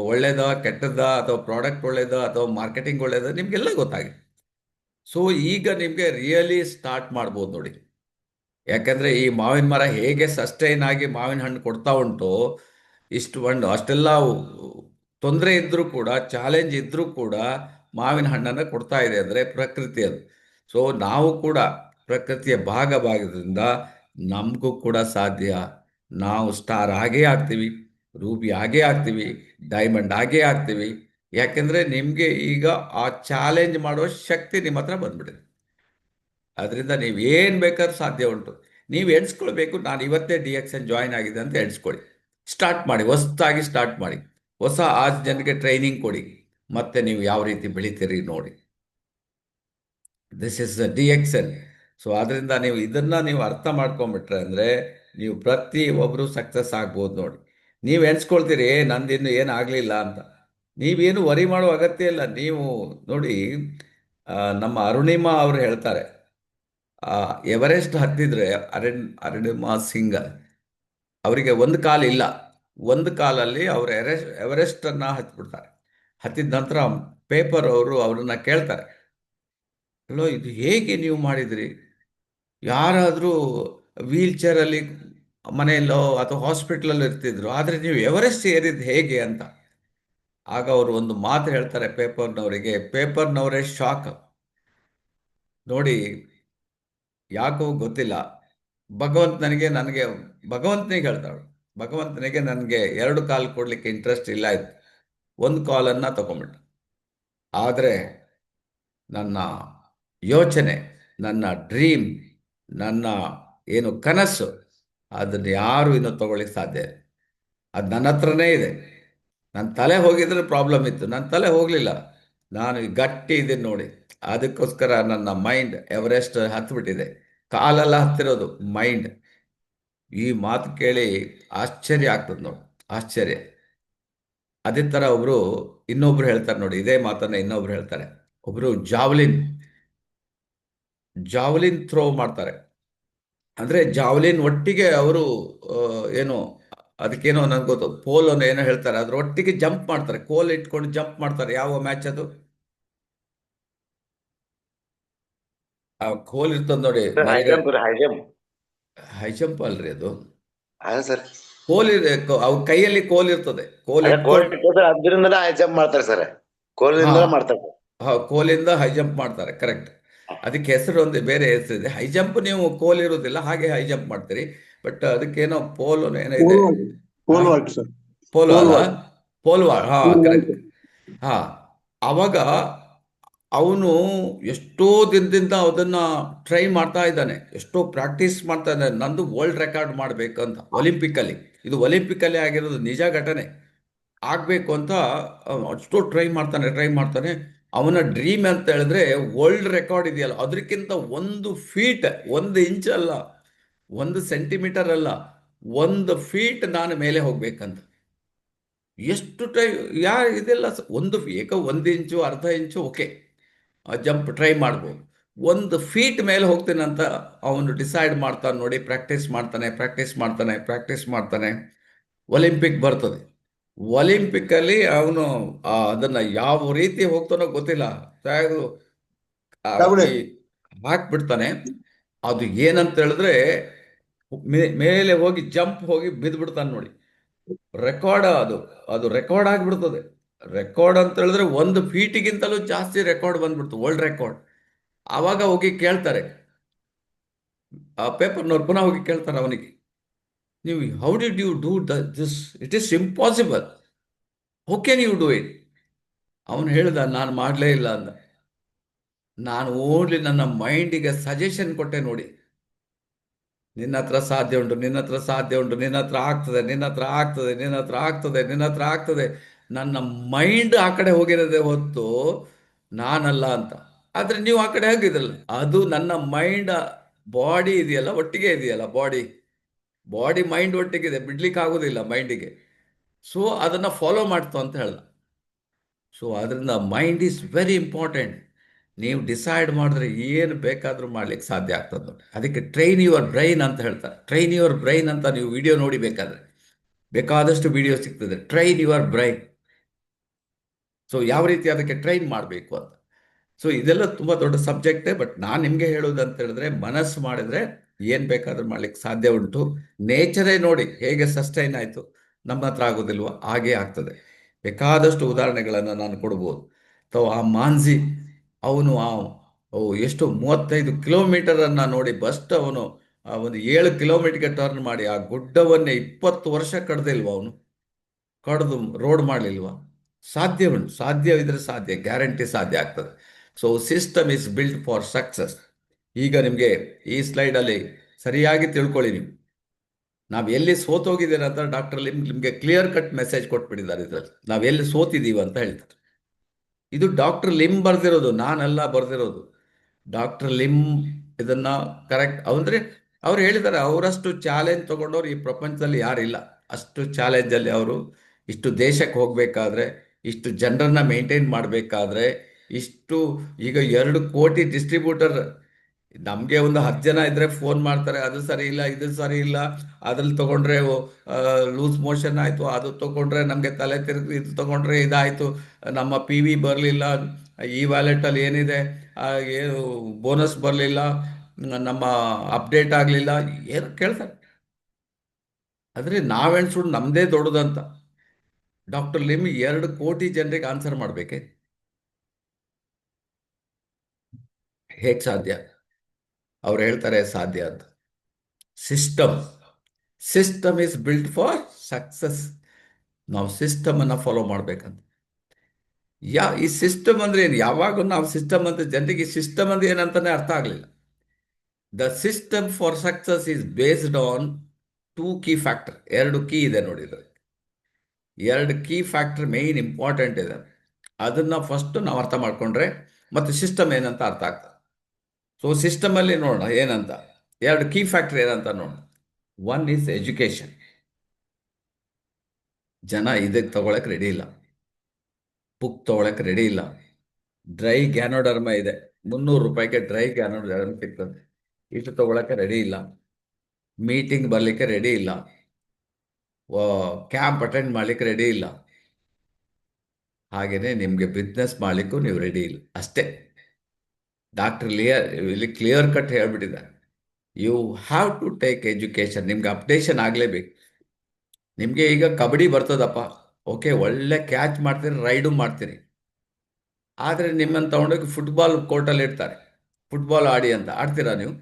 ಒಳ್ಳೇದ ಕೆಟ್ಟದ್ದ, ಅಥವಾ ಪ್ರಾಡಕ್ಟ್ ಒಳ್ಳೇದ ಅಥವಾ ಮಾರ್ಕೆಟಿಂಗ್ ಒಳ್ಳೇದ, ನಿಮಗೆಲ್ಲ ಗೊತ್ತಾಗಿದೆ. ಸೊ ಈಗ ನಿಮಗೆ ರಿಯಲಿ ಸ್ಟಾರ್ಟ್ ಮಾಡ್ಬೋದು ನೋಡಿ. ಯಾಕಂದ್ರೆ ಈ ಮಾವಿನ ಮರ ಹೇಗೆ ಸಸ್ಟೈನ್ ಆಗಿ ಮಾವಿನ ಹಣ್ಣು ಕೊಡ್ತಾ ಉಂಟು, ಇಷ್ಟು ಹಣ್ಣು ಅಷ್ಟೆಲ್ಲ ತೊಂದರೆ ಇದ್ರೂ ಕೂಡ, ಚಾಲೆಂಜ್ ಇದ್ರೂ ಕೂಡ ಮಾವಿನ ಹಣ್ಣನ್ನು ಕೊಡ್ತಾ ಇದೆ ಅಂದರೆ ಪ್ರಕೃತಿ ಅದು. ಸೊ ನಾವು ಕೂಡ ಪ್ರಕೃತಿಯ ಭಾಗವಾಗಿದ್ದರಿಂದ ನಮಗೂ ಕೂಡ ಸಾಧ್ಯ. ನಾವು ಸ್ಟಾರ್ ಆಗೇ ಆಗ್ತೀವಿ, ರೂಬಿ ಆಗೇ ಆಗ್ತೀವಿ, ಡೈಮಂಡ್ ಆಗೇ ಆಗ್ತೀವಿ. ಯಾಕೆಂದ್ರೆ ನಿಮಗೆ ಈಗ ಆ ಚಾಲೆಂಜ್ ಮಾಡೋ ಶಕ್ತಿ ನಿಮ್ಮ ಹತ್ರ ಬಂದ್ಬಿಟ್ಟಿದೆ. ಅದರಿಂದ ನೀವು ಏನು ಬೇಕಾದ್ರೂ ಸಾಧ್ಯ ಉಂಟು. ನೀವು ಎಣಿಸ್ಕೊಳ್ಬೇಕು, ನಾನು ಇವತ್ತೇ DXN ಜಾಯಿನ್ ಆಗಿದೆ ಅಂತ ಎಣಿಸ್ಕೊಳ್ಳಿ. ಸ್ಟಾರ್ಟ್ ಮಾಡಿ, ಹೊಸದಾಗಿ ಸ್ಟಾರ್ಟ್ ಮಾಡಿ. ಹೊಸ 6 ಜನಕ್ಕೆ ಟ್ರೈನಿಂಗ್ ಕೊಡಿ. ಮತ್ತೆ ನೀವು ಯಾವ ರೀತಿ ಬೆಳಿತೀರಿ ನೋಡಿ. This is DXN. ಸೊ ಅದರಿಂದ ನೀವು ಇದನ್ನ ನೀವು ಅರ್ಥ ಮಾಡ್ಕೊಂಡ್ಬಿಟ್ರೆ ಅಂದರೆ ನೀವು ಪ್ರತಿ ಒಬ್ಬರು ಸಕ್ಸಸ್ ಆಗ್ಬೋದು ನೋಡಿ. ನೀವು ಎಣಿಸ್ಕೊಳ್ತೀರಿ ನಂದಿನ್ನು ಏನು ಆಗಲಿಲ್ಲ ಅಂತ. ನೀವೇನು ವರಿ ಮಾಡೋ ಅಗತ್ಯ ಇಲ್ಲ. ನೀವು ನೋಡಿ, ನಮ್ಮ ಅರುಣಿಮಾ ಅವರು ಹೇಳ್ತಾರೆ, ಆ ಎವರೆಸ್ಟ್ ಹತ್ತಿದ್ರೆ ಅರುಣಿಮಾ ಸಿಂಗ್ ಅವರಿಗೆ ಒಂದು ಕಾಲು ಇಲ್ಲ. ಒಂದು ಕಾಲಲ್ಲಿ ಅವರು ಎವರೆಸ್ಟ್ ಅನ್ನ ಹತ್ಬಿಡ್ತಾರೆ. ಹತ್ತಿದ ನಂತರ ಪೇಪರ್ ಅವರು ಅವ್ರನ್ನ ಕೇಳ್ತಾರೆ, ಅಲ್ಲೋ ಇದು ಹೇಗೆ ನೀವು ಮಾಡಿದ್ರಿ? ಯಾರಾದರೂ ವೀಲ್ ಚೇರಲ್ಲಿ ಮನೆಯಲ್ಲೋ ಅಥವಾ ಹಾಸ್ಪಿಟ್ಲಲ್ಲಿ ಇರ್ತಿದ್ರು, ಆದರೆ ನೀವು ಎವರೆಸ್ಟ್ ಏರಿದ್ದು ಹೇಗೆ ಅಂತ. ಆಗ ಅವರು ಒಂದು ಮಾತು ಹೇಳ್ತಾರೆ ಪೇಪರ್ನವರಿಗೆ. ಪೇಪರ್ನವರೇ ಶಾಕ್. ನೋಡಿ, ಯಾಕೋ ಗೊತ್ತಿಲ್ಲ, ನನಗೆ ಭಗವಂತನಿಗೆ ಹೇಳ್ತಾಳು, ಭಗವಂತನಿಗೆ ನನಗೆ 2 ಕಾಲು ಕೊಡ್ಲಿಕ್ಕೆ ಇಂಟ್ರೆಸ್ಟ್ ಇಲ್ಲ ಇತ್ತು, ಒಂದು ಕಾಲನ್ನು ತಗೊಂಬಿಟ್ಟು. ಆದರೆ ನನ್ನ ಯೋಚನೆ, ನನ್ನ ಡ್ರೀಮ್, ನನ್ನ ಏನು ಕನಸು, ಅದನ್ನು ಯಾರು ಇನ್ನೂ ತಗೊಳ್ಳಿಕ್ಕೆ ಸಾಧ್ಯ ಇಲ್ಲ. ಅದು ನನ್ನ ಹತ್ರನೇ ಇದೆ. ನನ್ನ ತಲೆ ಹೋಗಿದ್ರೆ ಪ್ರಾಬ್ಲಮ್ ಇತ್ತು, ನನ್ನ ತಲೆ ಹೋಗಲಿಲ್ಲ. ನಾನು ಗಟ್ಟಿ ಇದ್ದೀನಿ ನೋಡಿ. ಅದಕ್ಕೋಸ್ಕರ ನನ್ನ ಮೈಂಡ್ ಎವರೆಸ್ಟ್ ಹತ್ಬಿಟ್ಟಿದೆ. ಕಾಲೆಲ್ಲ ಹತ್ತಿರೋದು ಮೈಂಡ್. ಈ ಮಾತು ಕೇಳಿ ಆಶ್ಚರ್ಯ ಆಗ್ತದೆ ನೋಡಿ, ಆಶ್ಚರ್ಯ. ಅದೇ ಥರ ಇನ್ನೊಬ್ರು ಹೇಳ್ತಾರೆ ನೋಡಿ, ಇದೇ ಮಾತನ್ನ ಇನ್ನೊಬ್ರು ಹೇಳ್ತಾರೆ. ಒಬ್ರು ಜಾವ್ಲಿನ್ ಥ್ರೋ ಮಾಡ್ತಾರೆ. ಅಂದ್ರೆ ಜಾವ್ಲಿನ್ ಒಟ್ಟಿಗೆ ಅವರು ಏನು ಅದಕ್ಕೇನೋ ನನ್ಗೆ ಗೊತ್ತು, ಪೋಲ್ ಅನ್ನೋ ಏನೋ ಹೇಳ್ತಾರೆ, ಅದ್ರ ಒಟ್ಟಿಗೆ ಜಂಪ್ ಮಾಡ್ತಾರೆ, ಕೋಲ್ ಇಟ್ಕೊಂಡು ಜಂಪ್ ಮಾಡ್ತಾರೆ. ಯಾವ ಮ್ಯಾಚ್ ಅದು? ಆ ಕೋಲ್ ಇರ್ತದ ನೋಡಿ ಹೈ ಮೇಲ್ಗಡೆ. ಜಂಪ್ ರೀ, ಹೈ ಜಂಪ್. ಹೈ ಜಂಪ್ ಅಲ್ರಿ ಅದು. ಅದ ಸರ್. ಕೋಲ್ ಇದೆ, ಅವ್ ಕೈಯಲ್ಲಿ ಕೋಲ್ ಇರ್ತದೆ, ಕೋಲ್ ಅದೇ ಕೋಲ್ ಇಟ್ಕೊಂಡು. ಇಟ್ಕೊಂಡು ಅದ್ರಿಂದನೇ ಹೈ ಜಂಪ್ ಮಾಡ್ತಾರೆ ಸರ್. ಹಾ, ಕೋಲಿಂದ ಮಾಡ್ತಾರೆ. ಕೋಲಿಂದ ಹೈ ಜಂಪ್ ಮಾಡ್ತಾರೆ, ಕರೆಕ್ಟ್. ಅದಕ್ಕೆ ಹೆಸರು ಒಂದು ಬೇರೆ ಹೆಸರಿದೆ. ಹೈ ಜಂಪ್ ನೀವು ಕೋಲ್ ಇರುವುದಿಲ್ಲ ಹಾಗೆ ಹೈ ಜಂಪ್ ಮಾಡ್ತೀರಿ, ಬಟ್ ಅದಕ್ಕೇನೋ ಪೋಲ್ ಏನೋ ಇದೆ. ಪೋಲ್ ವಾಲ್ಟ್, ಹಾ, pole vault sir. Pole pole ಅಲ್ಲ, ವಾಲ್ಟ್, ಪೋಲ್ ವಾಲ್, ಹಾ ಪೋಲ್ ವಾಲ್ಟ್. ಕರೆಕ್ಟ್. ಹಾ, ಅವಾಗ ಅವನು ಎಷ್ಟೋ ದಿನದಿಂದ ಅದನ್ನ ಟ್ರೈ ಮಾಡ್ತಾ ಇದ್ದಾನೆ, ಎಷ್ಟೋ ಪ್ರಾಕ್ಟೀಸ್ ಮಾಡ್ತಾ ಇದ್ದಾನೆ, ನಂದು ವರ್ಲ್ಡ್ ರೆಕಾರ್ಡ್ ಮಾಡಬೇಕಂತ ಒಲಿಂಪಿಕ್ಕಲ್ಲಿ. ಇದು ಒಲಿಂಪಿಕ್ಕಲ್ಲಿ ಆಗಿರೋದು ನಿಜ ಘಟನೆ. ಆಗಬೇಕು ಅಂತ ಅಷ್ಟು ಟ್ರೈ ಮಾಡ್ತಾನೆ. ಅವನ ಡ್ರೀಮ್ ಅಂತ ಹೇಳಿದ್ರೆ ವರ್ಲ್ಡ್ ರೆಕಾರ್ಡ್ ಇದೆಯಲ್ಲ ಅದಕ್ಕಿಂತ 1 ಫೀಟ್, 1 ಇಂಚ್ ಅಲ್ಲ, 1 ಸೆಂಟಿಮೀಟರ್ ಅಲ್ಲ, 1 ಫೀಟ್ ನಾನು ಮೇಲೆ ಹೋಗ್ಬೇಕಂತ. ಎಷ್ಟು ಟ್ರೈ, ಇದೆಲ್ಲ 1 ಇಂಚು, ಅರ್ಧ ಇಂಚು ಓಕೆ, ಜಂಪ್ ಟ್ರೈ ಮಾಡ್ಬೋದು. 1 ಫೀಟ್ ಮೇಲೆ ಹೋಗ್ತೇನೆ ಅಂತ ಅವನು ಡಿಸೈಡ್ ಮಾಡ್ತಾನೆ ನೋಡಿ. ಪ್ರಾಕ್ಟೀಸ್ ಮಾಡ್ತಾನೆ. ಒಲಿಂಪಿಕ್ ಬರ್ತದೆ. ಒಲಿಂಪಿಕ್ಕಲ್ಲಿ ಅವನು ಅದನ್ನ ಯಾವ ರೀತಿ ಹೋಗ್ತಾನೋ ಗೊತ್ತಿಲ್ಲ, ತೆಗೆದು ತಗೊಳ್ಳಿ. ಈ ಹಾಕ್ಬಿಡ್ತಾನೆ. ಅದು ಏನಂತ ಹೇಳಿದ್ರೆ ಮೇಲೆ ಹೋಗಿ ಜಂಪ್ ಹೋಗಿ ಬಿದ್ದ್ಬಿಡ್ತಾನೆ ನೋಡಿ. ರೆಕಾರ್ಡ್ ಅದು, ಅದು ರೆಕಾರ್ಡ್ ಆಗಿಬಿಡ್ತದೆ. ರೆಕಾರ್ಡ್ ಅಂತ ಹೇಳಿದ್ರೆ 1 ಫೀಟಿಗಿಂತಲೂ ಜಾಸ್ತಿ ರೆಕಾರ್ಡ್ ಬಂದ್ಬಿಡ್ತು, ವರ್ಲ್ಡ್ ರೆಕಾರ್ಡ್. ಆವಾಗ ಹೋಗಿ ಕೇಳ್ತಾರೆ, ಆ ಪೇಪರ್ನವ್ರು ಪುನಃ ಹೋಗಿ ಕೇಳ್ತಾರೆ ಅವನಿಗೆ, ನೀವು how did you do this, it is impossible, how can you do it? ಅವನು ಹೇಳ್ದ, ನಾನು ಮಾಡಲೇ ಇಲ್ಲ ಅಂದ. ನಾನು ಓನ್ಲಿ ನನ್ನ ಮೈಂಡಿಗೆ ಸಜೆಷನ್ ಕೊಟ್ಟೆ ನೋಡಿ, ನಿನ್ನ ಹತ್ರ ಸಾಧ್ಯ ಉಂಟು, ನಿನ್ನ ಹತ್ರ ಸಾಧ್ಯ ಉಂಟು, ನಿನ್ನ ಹತ್ರ ಆಗ್ತದೆ, ನಿನ್ನ ಹತ್ರ ಆಗ್ತದೆ, ನಿನ್ನ ಹತ್ರ ಆಗ್ತದೆ, ನಿನ್ನ ಹತ್ರ ಆಗ್ತದೆ. ನನ್ನ ಮೈಂಡ್ ಆ ಕಡೆ ಹೋಗಿರೋದೇ ಹೊತ್ತು ನಾನಲ್ಲ ಅಂತ. ಆದ್ರೆ ನೀವು ಆ ಕಡೆ ಹೋಗಿದ್ರಲ್ಲ, ಅದು ನನ್ನ ಮೈಂಡ್, ಬಾಡಿ ಇದೆಯಲ್ಲ ಒಟ್ಟಿಗೆ ಇದೆಯಲ್ಲ, ಬಾಡಿ ಬಾಡಿ ಮೈಂಡ್ ಒಟ್ಟಿಗಿದೆ, ಬಿಡ್ಲಿಕ್ಕೆ ಆಗೋದಿಲ್ಲ ಮೈಂಡಿಗೆ. ಸೊ ಅದನ್ನು ಫಾಲೋ ಮಾಡ್ತು ಅಂತ ಹೇಳ್ದ. ಸೊ ಅದರಿಂದ ಮೈಂಡ್ ಈಸ್ ವೆರಿ ಇಂಪಾರ್ಟೆಂಟ್. ನೀವು ಡಿಸೈಡ್ ಮಾಡಿದ್ರೆ ಏನು ಬೇಕಾದರೂ ಮಾಡ್ಲಿಕ್ಕೆ ಸಾಧ್ಯ ಆಗ್ತದೆ ನೋಡಿ. ಅದಕ್ಕೆ ಟ್ರೈನ್ ಯುವರ್ ಬ್ರೈನ್ ಅಂತ ಹೇಳ್ತಾರೆ. ಟ್ರೈನ್ ಯುವರ್ ಬ್ರೈನ್ ಅಂತ ನೀವು ವಿಡಿಯೋ ನೋಡಿ, ಬೇಕಾದಷ್ಟು ವಿಡಿಯೋ ಸಿಗ್ತದೆ, ಟ್ರೈನ್ ಯುವರ್ ಬ್ರೈನ್. ಸೊ ಯಾವ ರೀತಿ ಅದಕ್ಕೆ ಟ್ರೈನ್ ಮಾಡಬೇಕು ಅಂತ. ಸೊ ಇದೆಲ್ಲ ತುಂಬ ದೊಡ್ಡ ಸಬ್ಜೆಕ್ಟೇ, ಬಟ್ ನಾನು ನಿಮಗೆ ಹೇಳೋದು ಅಂತ ಹೇಳಿದ್ರೆ, ಮನಸ್ಸು ಮಾಡಿದ್ರೆ ಏನು ಬೇಕಾದ್ರೂ ಮಾಡ್ಲಿಕ್ಕೆ ಸಾಧ್ಯ ಉಂಟು. ನೇಚರೇ ನೋಡಿ ಹೇಗೆ ಸಸ್ಟೈನ್ ಆಯಿತು, ನಮ್ಮ ಹತ್ರ ಆಗೋದಿಲ್ವ? ಹಾಗೇ ಆಗ್ತದೆ. ಬೇಕಾದಷ್ಟು ಉದಾಹರಣೆಗಳನ್ನು ನಾನು ಕೊಡ್ಬೋದು. ಅಥವಾ ಆ ಮಾಂಜಿ, ಅವನು ಎಷ್ಟು 35 ಕಿಲೋಮೀಟರನ್ನು ನೋಡಿ, ಬಸ್ಟ್ ಅವನು ಒಂದು 7 ಕಿಲೋಮೀಟರ್ಗೆ ಟರ್ನ್ ಮಾಡಿ ಆ ಗುಡ್ಡವನ್ನೇ 20 ವರ್ಷ ಕಡ್ದಿಲ್ವ ಅವನು? ಕಡ್ದು ರೋಡ್ ಮಾಡಲಿಲ್ವ? ಸಾಧ್ಯ ಉಂಟು, ಸಾಧ್ಯವಿದ್ರೆ ಸಾಧ್ಯ, ಗ್ಯಾರಂಟಿ ಸಾಧ್ಯ ಆಗ್ತದೆ. So system is built for success. ಈಗ ನಿಮಗೆ ಈ ಸ್ಲೈಡಲ್ಲಿ ಸರಿಯಾಗಿ ತಿಳ್ಕೊಳ್ಳಿ ನೀವು. ನಾವು ಎಲ್ಲಿ ಸೋತೋಗಿದ್ದೀರ ಅಂತ ಡಾಕ್ಟರ್ ಲಿಮ್ ನಿಮಗೆ ಕ್ಲಿಯರ್ ಕಟ್ ಮೆಸೇಜ್ ಕೊಟ್ಬಿಟ್ಟಿದ್ದಾರೆ. ಇದರಲ್ಲಿ ನಾವು ಎಲ್ಲಿ ಸೋತಿದ್ದೀವಿ ಅಂತ ಹೇಳ್ತಾರೆ. ಇದು ಡಾಕ್ಟರ್ ಲಿಮ್ ಬರ್ದಿರೋದು, ನಾನೆಲ್ಲ ಬರ್ದಿರೋದು. ಡಾಕ್ಟರ್ ಲಿಮ್ ಇದನ್ನ ಕರೆಕ್ಟ್ ಅಂದ್ರೆ ಅವ್ರು ಹೇಳಿದ್ದಾರೆ, ಅವರಷ್ಟು ಚಾಲೆಂಜ್ ತಗೊಂಡವ್ರು ಈ ಪ್ರಪಂಚದಲ್ಲಿ ಯಾರಿಲ್ಲ. ಅಷ್ಟು ಚಾಲೆಂಜಲ್ಲಿ ಅವರು ಇಷ್ಟು ದೇಶಕ್ಕೆ ಹೋಗಬೇಕಾದ್ರೆ, ಇಷ್ಟು ಜನರನ್ನ ಮೇಂಟೈನ್ ಮಾಡಬೇಕಾದ್ರೆ, ಇಷ್ಟು ಈಗ 2 ಕೋಟಿ ಡಿಸ್ಟ್ರಿಬ್ಯೂಟರ್. ನಮಗೆ ಒಂದು 10 ಜನ ಇದ್ರೆ ಫೋನ್ ಮಾಡ್ತಾರೆ, ಅದು ಸರಿ ಇಲ್ಲ, ಇದು ಸರಿ ಇಲ್ಲ, ಅದ್ರಲ್ಲಿ ತಗೊಂಡ್ರೆ ಲೂಸ್ ಮೋಷನ್ ಆಯಿತು, ಅದು ತಗೊಂಡ್ರೆ ನಮಗೆ ತಲೆ ತಿರುಗಿ, ಇದು ತಗೊಂಡ್ರೆ ಇದಾಯಿತು, ನಮ್ಮ ಪಿ ವಿ ಬರಲಿಲ್ಲ, ಈ ವ್ಯಾಲೆಟಲ್ಲಿ ಏನಿದೆ ಏನು ಬೋನಸ್ ಬರಲಿಲ್ಲ, ನಮ್ಮ ಅಪ್ಡೇಟ್ ಆಗಲಿಲ್ಲ, ಏನು ಕೇಳ್ತಾರೆ. ಆದರೆ ನಾವೆಣ್ಸುಡು ನಮ್ಮದೇ ದೊಡ್ಡದಂತ. ಡಾಕ್ಟರ್ ಲಿಮ್ 2 ಕೋಟಿ ಜನರಿಗೆ ಆನ್ಸರ್ ಮಾಡಬೇಕೆ? ಹೇಗೆ ಸಾಧ್ಯ? ಅವ್ರು ಹೇಳ್ತಾರೆ ಸಾಧ್ಯ ಅಂತ. System system is built for success. ನಾವು ಸಿಸ್ಟಮ್ ಅನ್ನ ಫಾಲೋ ಮಾಡ್ಬೇಕಂತ. ಈ ಸಿಸ್ಟಮ್ ಅಂದ್ರೆ ಏನು? ಯಾವಾಗ ನಾವು ಸಿಸ್ಟಮ್ ಅಂತ ಜನರಿಗೆ ಸಿಸ್ಟಮ್ ಅಂದ್ರೆ ಏನಂತಾನೆ ಅರ್ಥ ಆಗಲಿಲ್ಲ. The system for success is based on 2 key factor. 2 key ಇದೆ ನೋಡಿ, 2 ಕೀ ಫ್ಯಾಕ್ಟರ್ ಮೇನ್ ಇಂಪಾರ್ಟೆಂಟ್ ಇದೆ. ಅದನ್ನ ಫಸ್ಟ್ ನಾವು ಅರ್ಥ ಮಾಡ್ಕೊಂಡ್ರೆ ಮತ್ತೆ ಸಿಸ್ಟಮ್ ಏನಂತ ಅರ್ಥ ಆಗ್ತದೆ. ಸೊ ಸಿಸ್ಟಮ್ ಅಲ್ಲಿ ನೋಡೋಣ ಏನಂತ. 2 ಕೀ ಫ್ಯಾಕ್ಟರ್ ಏನಂತ ನೋಡೋಣ. 1 ಈಸ್ ಎಜುಕೇಶನ್. ಜನ ಇದಕ್ಕೆ ತಗೊಳಕ್ ರೆಡಿ ಇಲ್ಲ, ಬುಕ್ ತಗೊಳಕ್ ರೆಡಿ ಇಲ್ಲ. ಡ್ರೈ ಗ್ಯಾನೋಡರ್ಮ ಇದೆ, 300 ರೂಪಾಯಿಗೆ ಡ್ರೈ ಗ್ಯಾನೋಡರ್ಮ ಸಿಗ್ತದೆ, ಇಷ್ಟು ತಗೊಳಕ್ಕೆ ರೆಡಿ ಇಲ್ಲ. ಮೀಟಿಂಗ್ ಬರ್ಲಿಕ್ಕೆ ರೆಡಿ ಇಲ್ಲ. ಕ್ಯಾಂಪ್ ಅಟೆಂಡ್ ಮಾಡ್ಲಿಕ್ಕೆ ರೆಡಿ ಇಲ್ಲ. ಹಾಗೆಯೇ ನಿಮಗೆ ಬಿಸ್ನೆಸ್ ಮಾಡಲಿಕ್ಕೂ ನೀವು ರೆಡಿ ಇಲ್ಲ ಅಷ್ಟೇ. ಡಾಕ್ಟರ್ ಇಲ್ಲಿ ಕ್ಲಿಯರ್ ಕಟ್ ಹೇಳ್ಬಿಟ್ಟಿದ್ದಾರೆ, you have to take education. ನಿಮ್ಗೆ ಅಪ್ಡೇಷನ್ ಆಗಲೇಬೇಕು. ನಿಮಗೆ ಈಗ ಕಬಡ್ಡಿ ಬರ್ತದಪ್ಪ, ಓಕೆ, ಒಳ್ಳೆ ಕ್ಯಾಚ್ ಮಾಡ್ತೀರಿ, ರೈಡು ಮಾಡ್ತೀರಿ. ಆದರೆ ನಿಮ್ಮನ್ನು ತಗೊಂಡೋಗಿ ಫುಟ್ಬಾಲ್ ಕೋರ್ಟಲ್ಲಿ ಇಡ್ತಾರೆ, ಫುಟ್ಬಾಲ್ ಆಡಿ ಅಂತ. ಆಡ್ತೀರಾ ನೀವು?